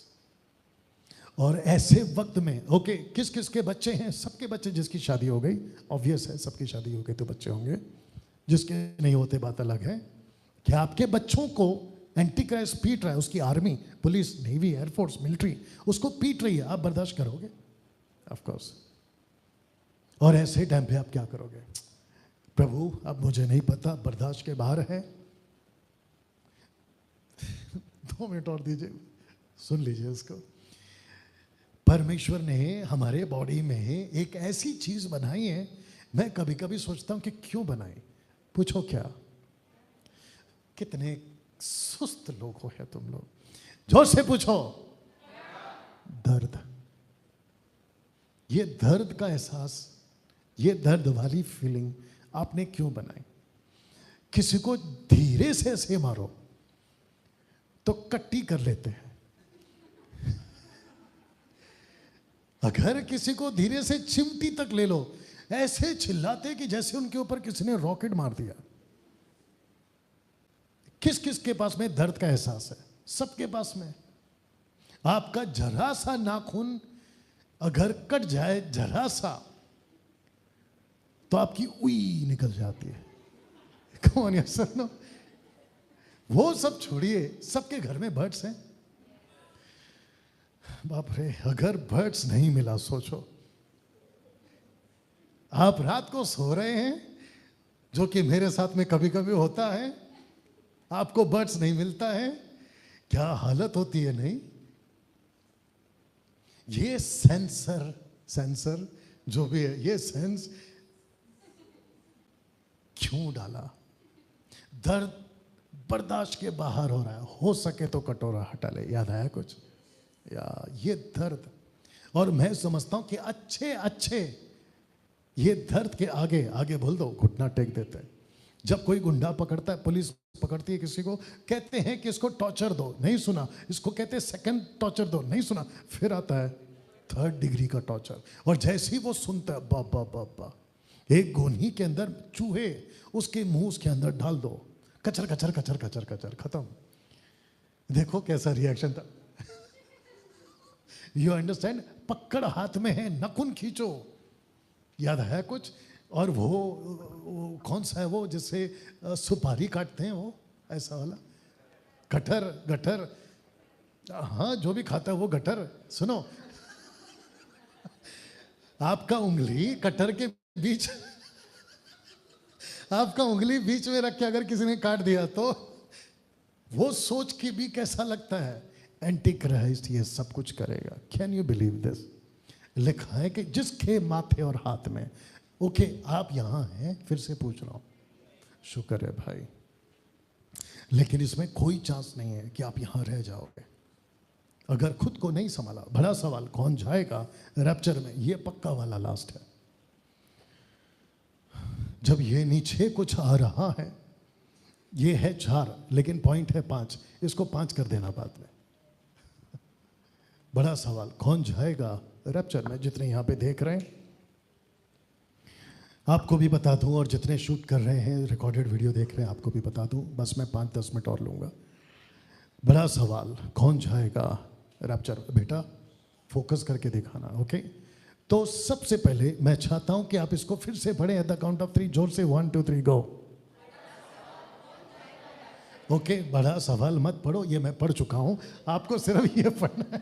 और ऐसे वक्त में ओके, किस किस के बच्चे हैं? सबके बच्चे। जिसकी शादी हो गई, ऑब्वियस है सबकी शादी हो गई तो बच्चे होंगे, जिसके नहीं होते बात अलग है। कि आपके बच्चों को एंटी क्राइस्ट पीट रहा है, उसकी army, police, navy, air force, military उसको पीट रही है, आप बर्दाश्त करोगे? Of course. और ऐसे टाइम पे आप क्या करोगे? प्रभु अब मुझे नहीं पता, बर्दाश्त के बाहर है। 2 मिनट और दीजिए, सुन लीजिए इसको। परमेश्वर ने हमारे बॉडी में एक ऐसी चीज बनाई है, मैं कभी कभी सोचता हूं कि क्यों बनाई। पूछो क्या? कितने सुस्त लोग हो है तुम लोग। जोर से पूछो। दर्द। ये दर्द का एहसास, ये दर्द वाली फीलिंग आपने क्यों बनाई? किसी को धीरे से ऐसे मारो तो कट्टी कर लेते हैं, अगर किसी को धीरे से चिमटी तक ले लो, ऐसे चिल्लाते कि जैसे उनके ऊपर किसी ने रॉकेट मार दिया। किस किस के पास में दर्द का एहसास है? सबके पास में। आपका जरा सा नाखून अगर कट जाए, जरा सा, तो आपकी उई निकल जाती है। कौन है सर? नो, वो सब छोड़िए, सबके घर में बर्ड्स हैं। बाप रे, अगर बर्ड्स नहीं मिला, सोचो आप रात को सो रहे हैं, जो कि मेरे साथ में कभी कभी होता है, आपको बर्ड्स नहीं मिलता है, क्या हालत होती है? नहीं, ये सेंसर जो भी है, ये सेंस क्यों डाला? दर्द बर्दाश्त के बाहर हो रहा है, हो सके तो कटोरा हटा ले। याद आया कुछ? या ये दर्द। और मैं समझता हूं कि अच्छे ये दर्द के आगे आगे बोल दो, घुटना टेक देते हैं। जब कोई गुंडा पकड़ता है, पुलिस पकड़ती है किसी को, कहते हैं कि इसको टॉर्चर दो, नहीं सुना। इसको कहते हैं सेकंड टॉर्चर दो, नहीं सुना। फिर आता है 3rd डिग्री का टॉर्चर। और जैसे ही वो सुनता है, बाबा बाबा, एक गोनी के अंदर चूहे, उसके मुंह उसके अंदर डाल दो, कचर कचर कचर कचर कचर, खत्म। देखो कैसा रिएक्शन था। You understand? पकड़ हाथ में है, नखून खींचो। याद है कुछ? और वो कौन सा है वो जिससे सुपारी काटते हैं, वो ऐसा वाला गटर। हाँ, जो भी खाता है वो गटर। सुनो, आपका उंगली कटर के बीच, आपका उंगली बीच में रख के अगर किसी ने काट दिया तो वो सोच के भी कैसा लगता है? एंटी क्राइस्ट ये सब कुछ करेगा। Can you believe this? लिखा है कि जिसके माथे और हाथ में। ओके, आप यहां हैं, फिर से पूछ रहा हूं, शुक्र है भाई, लेकिन इसमें कोई चांस नहीं है कि आप यहां रह जाओगे अगर खुद को नहीं संभाला। बड़ा सवाल, कौन जाएगा रैप्चर में? ये पक्का वाला लास्ट है। जब ये नीचे कुछ आ रहा है, ये है 4 लेकिन पॉइंट है 5, इसको 5 कर देना बाद में। बड़ा सवाल, कौन जाएगा रैप्चर में? जितने यहां पे देख रहे हैं, आपको भी बता दूं, और जितने शूट कर रहे हैं, रिकॉर्डेड वीडियो देख रहे हैं, आपको भी बता दूं। बस मैं 5-10 मिनट और लूंगा। बड़ा सवाल, कौन जाएगा रैप्चर? बेटा फोकस करके दिखाना, ओके? तो सबसे पहले मैं चाहता हूं कि आप इसको फिर से पढ़ें एट द काउंट ऑफ 3, जोर से 1 2 3 गो। ओके, बड़ा सवाल मत पढ़ो, ये मैं पढ़ चुका हूं। आपको सिर्फ ये पढ़ना है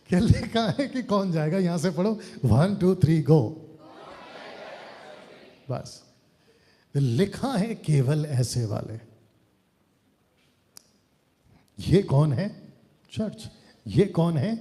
कि लिखा है कि कौन जाएगा। यहां से पढ़ो 1 2 3 गो। बस लिखा है केवल ऐसे वाले। ये कौन है? चर्च। ये कौन है?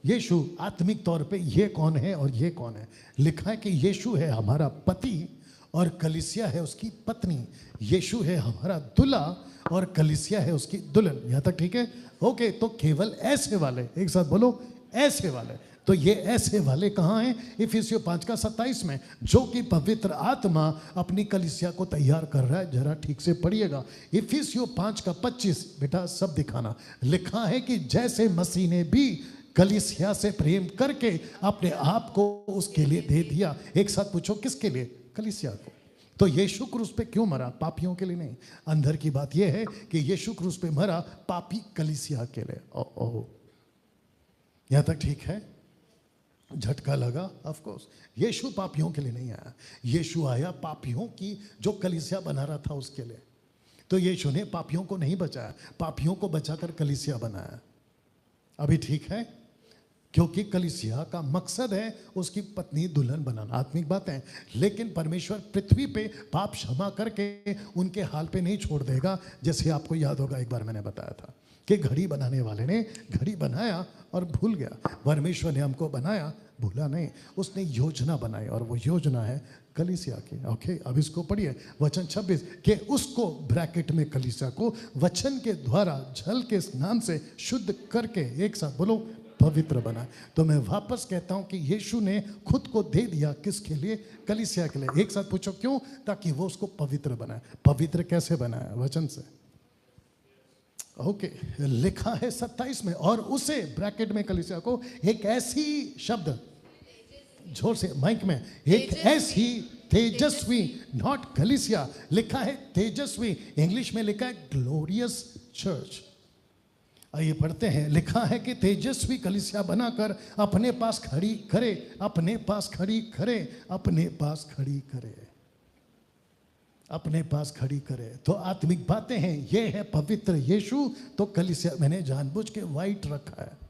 यीशु। आत्मिक तौर पे ये कौन है और ये कौन है? लिखा है कि यीशु है हमारा पति और कलीसिया है उसकी पत्नी। यीशु है हमारा दूल्हा और कलीसिया है उसकी दुल्हन। यहां तक ठीक है? ओके, तो केवल ऐसे वाले, एक साथ बोलो, ऐसे वाले। तो ये ऐसे वाले कहाँ हैं? इफिसियों 5:27 में, जो कि पवित्र आत्मा अपनी कलीसिया को तैयार कर रहा है। जरा ठीक से पढ़िएगा, इफिसियों 5:25। बेटा सब दिखाना। लिखा है कि जैसे मसीह ने भी कलीसिया से प्रेम करके अपने आप को उसके लिए दे दिया। एक साथ पूछो, किसके लिए? कलीसिया को। तो यीशु क्रूस पे क्यों मरा? पापियों के लिए नहीं। अंदर की बात यह है कि यीशु क्रूस पे मरा पापी कलीसिया के लिए। ओह, यहां तक ठीक है? झटका लगा? ऑफ कोर्स, यीशु पापियों के लिए नहीं आया। यीशु आया पापियों की जो कलीसिया बना रहा था उसके लिए। तो यीशु ने पापियों को नहीं बचाया, पापियों को बचाकर कलीसिया बनाया। अभी ठीक है? क्योंकि कलीसिया का मकसद है उसकी पत्नी दुल्हन बनाना। आत्मिक बातें। लेकिन परमेश्वर पृथ्वी पे पाप क्षमा करके उनके हाल पे नहीं छोड़ देगा। जैसे आपको याद होगा, एक बार मैंने बताया था कि घड़ी बनाने वाले ने घड़ी बनाया और भूल गया। परमेश्वर ने हमको बनाया, भूला नहीं। उसने योजना बनाई और वो योजना है कलीसिया की। ओके, अब इसको पढ़िए, वचन 26 कि उसको ब्रैकेट में कलीसिया को वचन के द्वारा जल के स्नान से शुद्ध करके, एक साथ बोलो, पवित्र बना। तो मैं वापस कहता हूं कि यीशु ने खुद को दे दिया। किसके लिए? कलीसिया के लिए। एक साथ पूछो, क्यों? ताकि वो उसको पवित्र बनाए। पवित्र कैसे बनाया? वचन से। ओके, लिखा है 27 में, और उसे ब्रैकेट में कलीसिया को एक ऐसी शब्द, जोर से माइक में, एक ऐसी तेजस्वी, नॉट कलीसिया, लिखा है तेजस्वी। इंग्लिश में लिखा है ग्लोरियस चर्च। आइए पढ़ते हैं। लिखा है कि तेजस्वी कलीसिया बनाकर अपने पास खड़ी करे, अपने पास खड़ी करे, अपने पास खड़ी करे, अपने पास खड़ी करे। तो आत्मिक बातें हैं, ये है पवित्र यीशु। तो कलीसिया मैंने जानबूझ के वाइट रखा है,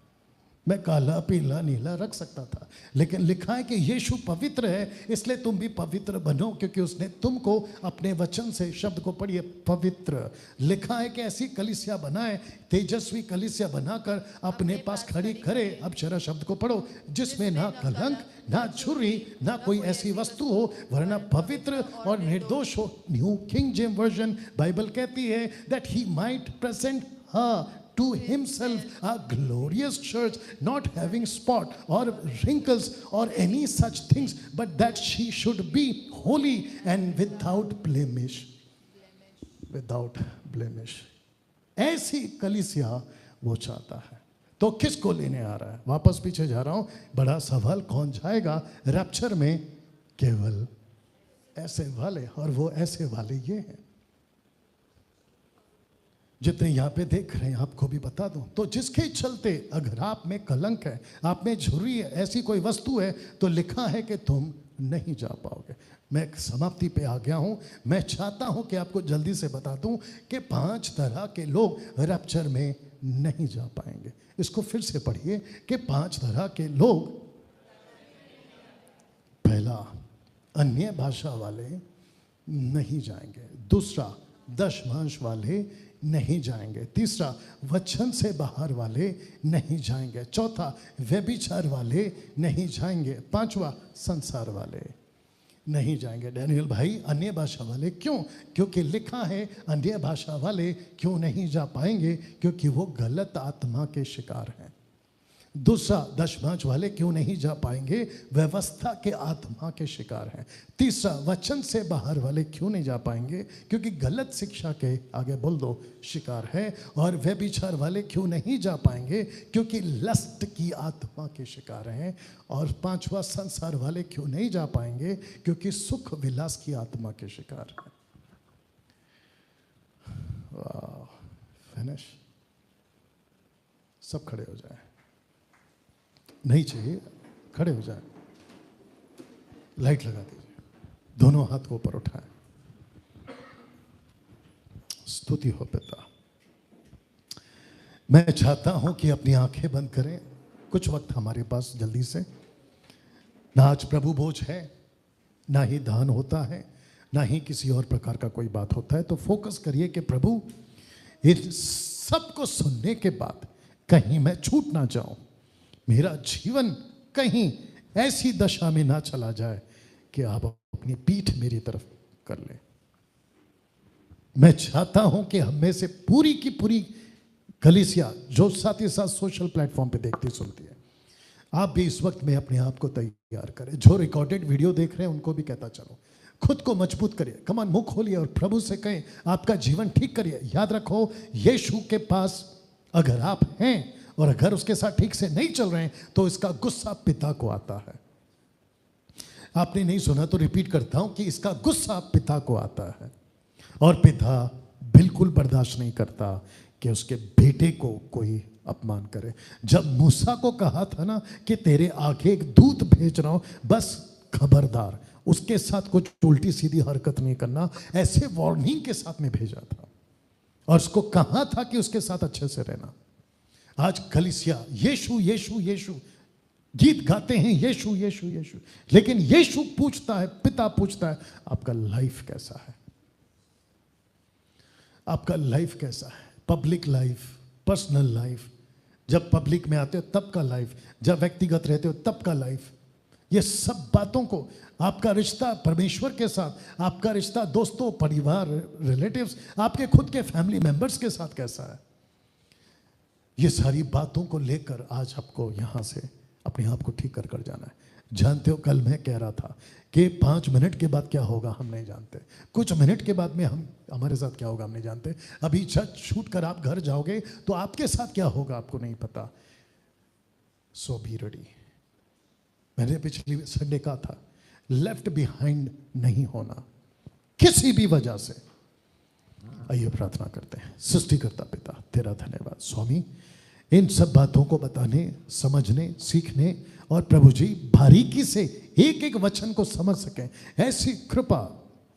मैं काला पीला नीला रख सकता था, लेकिन लिखा है कि यीशु पवित्र है, इसलिए तुम भी पवित्र बनो, क्योंकि उसने तुमको अपने वचन से, शब्द को पढ़िए, पवित्र। लिखा है कि ऐसी कलीसिया बनाए, तेजस्वी कलीसिया बनाकर अपने पास खड़ी करे। अब जरा शब्द को पढ़ो, जिसमें ना कलंक, ना छुरी, ना कोई ऐसी वस्तु हो, वरना पवित्र और निर्दोष हो। New king James version Bible कहती है that he might present her to himself a glorious church, not having spot or wrinkles or any such things, but that she should be holy and without blemish. Without blemish. ऐसी कलीसिया वो चाहता है। तो किसको लेने आ रहा है? वापस पीछे जा रहा हूं। बड़ा सवाल, कौन जाएगा रैप्चर में? केवल ऐसे वाले, और वो ऐसे वाले ये हैं जितने यहाँ पे देख रहे हैं। आपको भी बता दूं, तो जिसके चलते अगर आप में कलंक है, आप में झुर्री है, ऐसी कोई वस्तु है, तो लिखा है कि तुम नहीं जा पाओगे। मैं समाप्ति पे आ गया हूं। मैं चाहता हूं कि आपको जल्दी से बता दूं कि 5 तरह के लोग रैप्चर में नहीं जा पाएंगे। इसको फिर से पढ़िए कि 5 तरह के लोग। पहला, अन्य भाषा वाले नहीं जाएंगे। दूसरा, दशमांश वाले नहीं जाएंगे। तीसरा, वचन से बाहर वाले नहीं जाएंगे। चौथा, व्यभिचार वाले नहीं जाएंगे। पांचवा, संसार वाले नहीं जाएंगे। डैनियल भाई, अन्य भाषा वाले क्यों? क्योंकि लिखा है अन्य भाषा वाले क्यों नहीं जा पाएंगे? क्योंकि वो गलत आत्मा के शिकार हैं। दूसरा, दशमांश वाले क्यों नहीं जा पाएंगे? व्यवस्था के आत्मा के शिकार हैं। तीसरा, वचन से बाहर वाले क्यों नहीं जा पाएंगे? क्योंकि गलत शिक्षा के, आगे बोल दो, शिकार है। और व्यभिचार वाले क्यों नहीं जा पाएंगे? क्योंकि लस्ट की आत्मा के शिकार हैं। और पांचवा, संसार वाले क्यों नहीं जा पाएंगे? क्योंकि सुख विलास की आत्मा के शिकार हैं। वाह, फिनिश। सब खड़े हो जाए, नहीं चाहिए, खड़े हो जाए। लाइट लगा दीजिए, दोनों हाथ को ऊपर उठाएं। स्तुति हो पिता। मैं चाहता हूं कि अपनी आंखें बंद करें, कुछ वक्त हमारे पास जल्दी से। ना आज प्रभु भोज है, ना ही दान होता है, ना ही किसी और प्रकार का कोई बात होता है। तो फोकस करिए कि प्रभु इन सबको सुनने के बाद कहीं मैं छूट ना जाऊं, मेरा जीवन कहीं ऐसी दशा में ना चला जाए कि आप अपनी पीठ मेरी तरफ कर ले। मैं चाहता हूं कि हम में से पूरी की पूरी कलीसिया जो साथ ही साथ सोशल प्लेटफॉर्म पे देखती सुनती है, आप भी इस वक्त में अपने आप को तैयार करें। जो रिकॉर्डेड वीडियो देख रहे हैं उनको भी कहता चलो, खुद को मजबूत करिए। कमान मुंह खोलिए और प्रभु से कहें आपका जीवन ठीक करिए। याद रखो, यीशु के पास अगर आप हैं और अगर उसके साथ ठीक से नहीं चल रहे हैं तो इसका गुस्सा पिता को आता है। आपने नहीं सुना तो रिपीट करता हूं कि इसका गुस्सा पिता को आता है, और पिता बिल्कुल बर्दाश्त नहीं करता कि उसके बेटे को कोई अपमान करे। जब मूसा को कहा था ना कि तेरे आगे एक दूत भेज रहा हूं, बस खबरदार उसके साथ कुछ उल्टी सीधी हरकत नहीं करना, ऐसे वार्निंग के साथ में भेजा था। और उसको कहा था कि उसके साथ अच्छे से रहना। आज कलीसिया यीशु यीशु यीशु गीत गाते हैं, यीशु यीशु यीशु, लेकिन यीशु पूछता है, पिता पूछता है, आपका लाइफ कैसा है? आपका लाइफ कैसा है? पब्लिक लाइफ, पर्सनल लाइफ, जब पब्लिक में आते हो तब का लाइफ, जब व्यक्तिगत रहते हो तब का लाइफ, ये सब बातों को, आपका रिश्ता परमेश्वर के साथ, आपका रिश्ता दोस्तों, परिवार, रिलेटिव्स, आपके खुद के फैमिली मेंबर्स के साथ कैसा है, ये सारी बातों को लेकर आज आपको यहां से अपने आप को ठीक कर जाना है। जानते हो, कल मैं कह रहा था कि 5 मिनट के बाद क्या होगा हम नहीं जानते, कुछ मिनट के बाद में हमारे साथ क्या होगा हम नहीं जानते। अभी छत छूट कर आप घर जाओगे तो आपके साथ क्या होगा आपको नहीं पता। सो बी रेडी। मैंने पिछली संडे कहा था, लेफ्ट बिहाइंड नहीं होना किसी भी वजह से। आइए प्रार्थना करते हैं। सृष्टिकर्ता पिता, तेरा धन्यवाद स्वामी, इन सब बातों को बताने, समझने, सीखने और प्रभु जी बारीकी से एक एक वचन को समझ सकें, ऐसी कृपा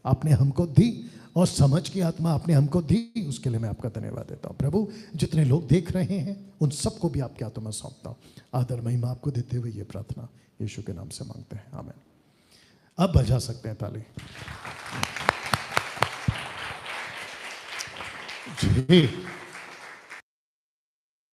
आपने हमको दी और समझ की आत्मा आपने हमको दी, उसके लिए मैं आपका धन्यवाद देता हूं। प्रभु, जितने लोग देख रहे हैं उन सबको भी आपके हाथों में सौंपता हूं। आदर महिमा आपको देते हुए ये प्रार्थना यीशु के नाम से मांगते हैं, आमीन। अब बजा सकते हैं ताली। जी।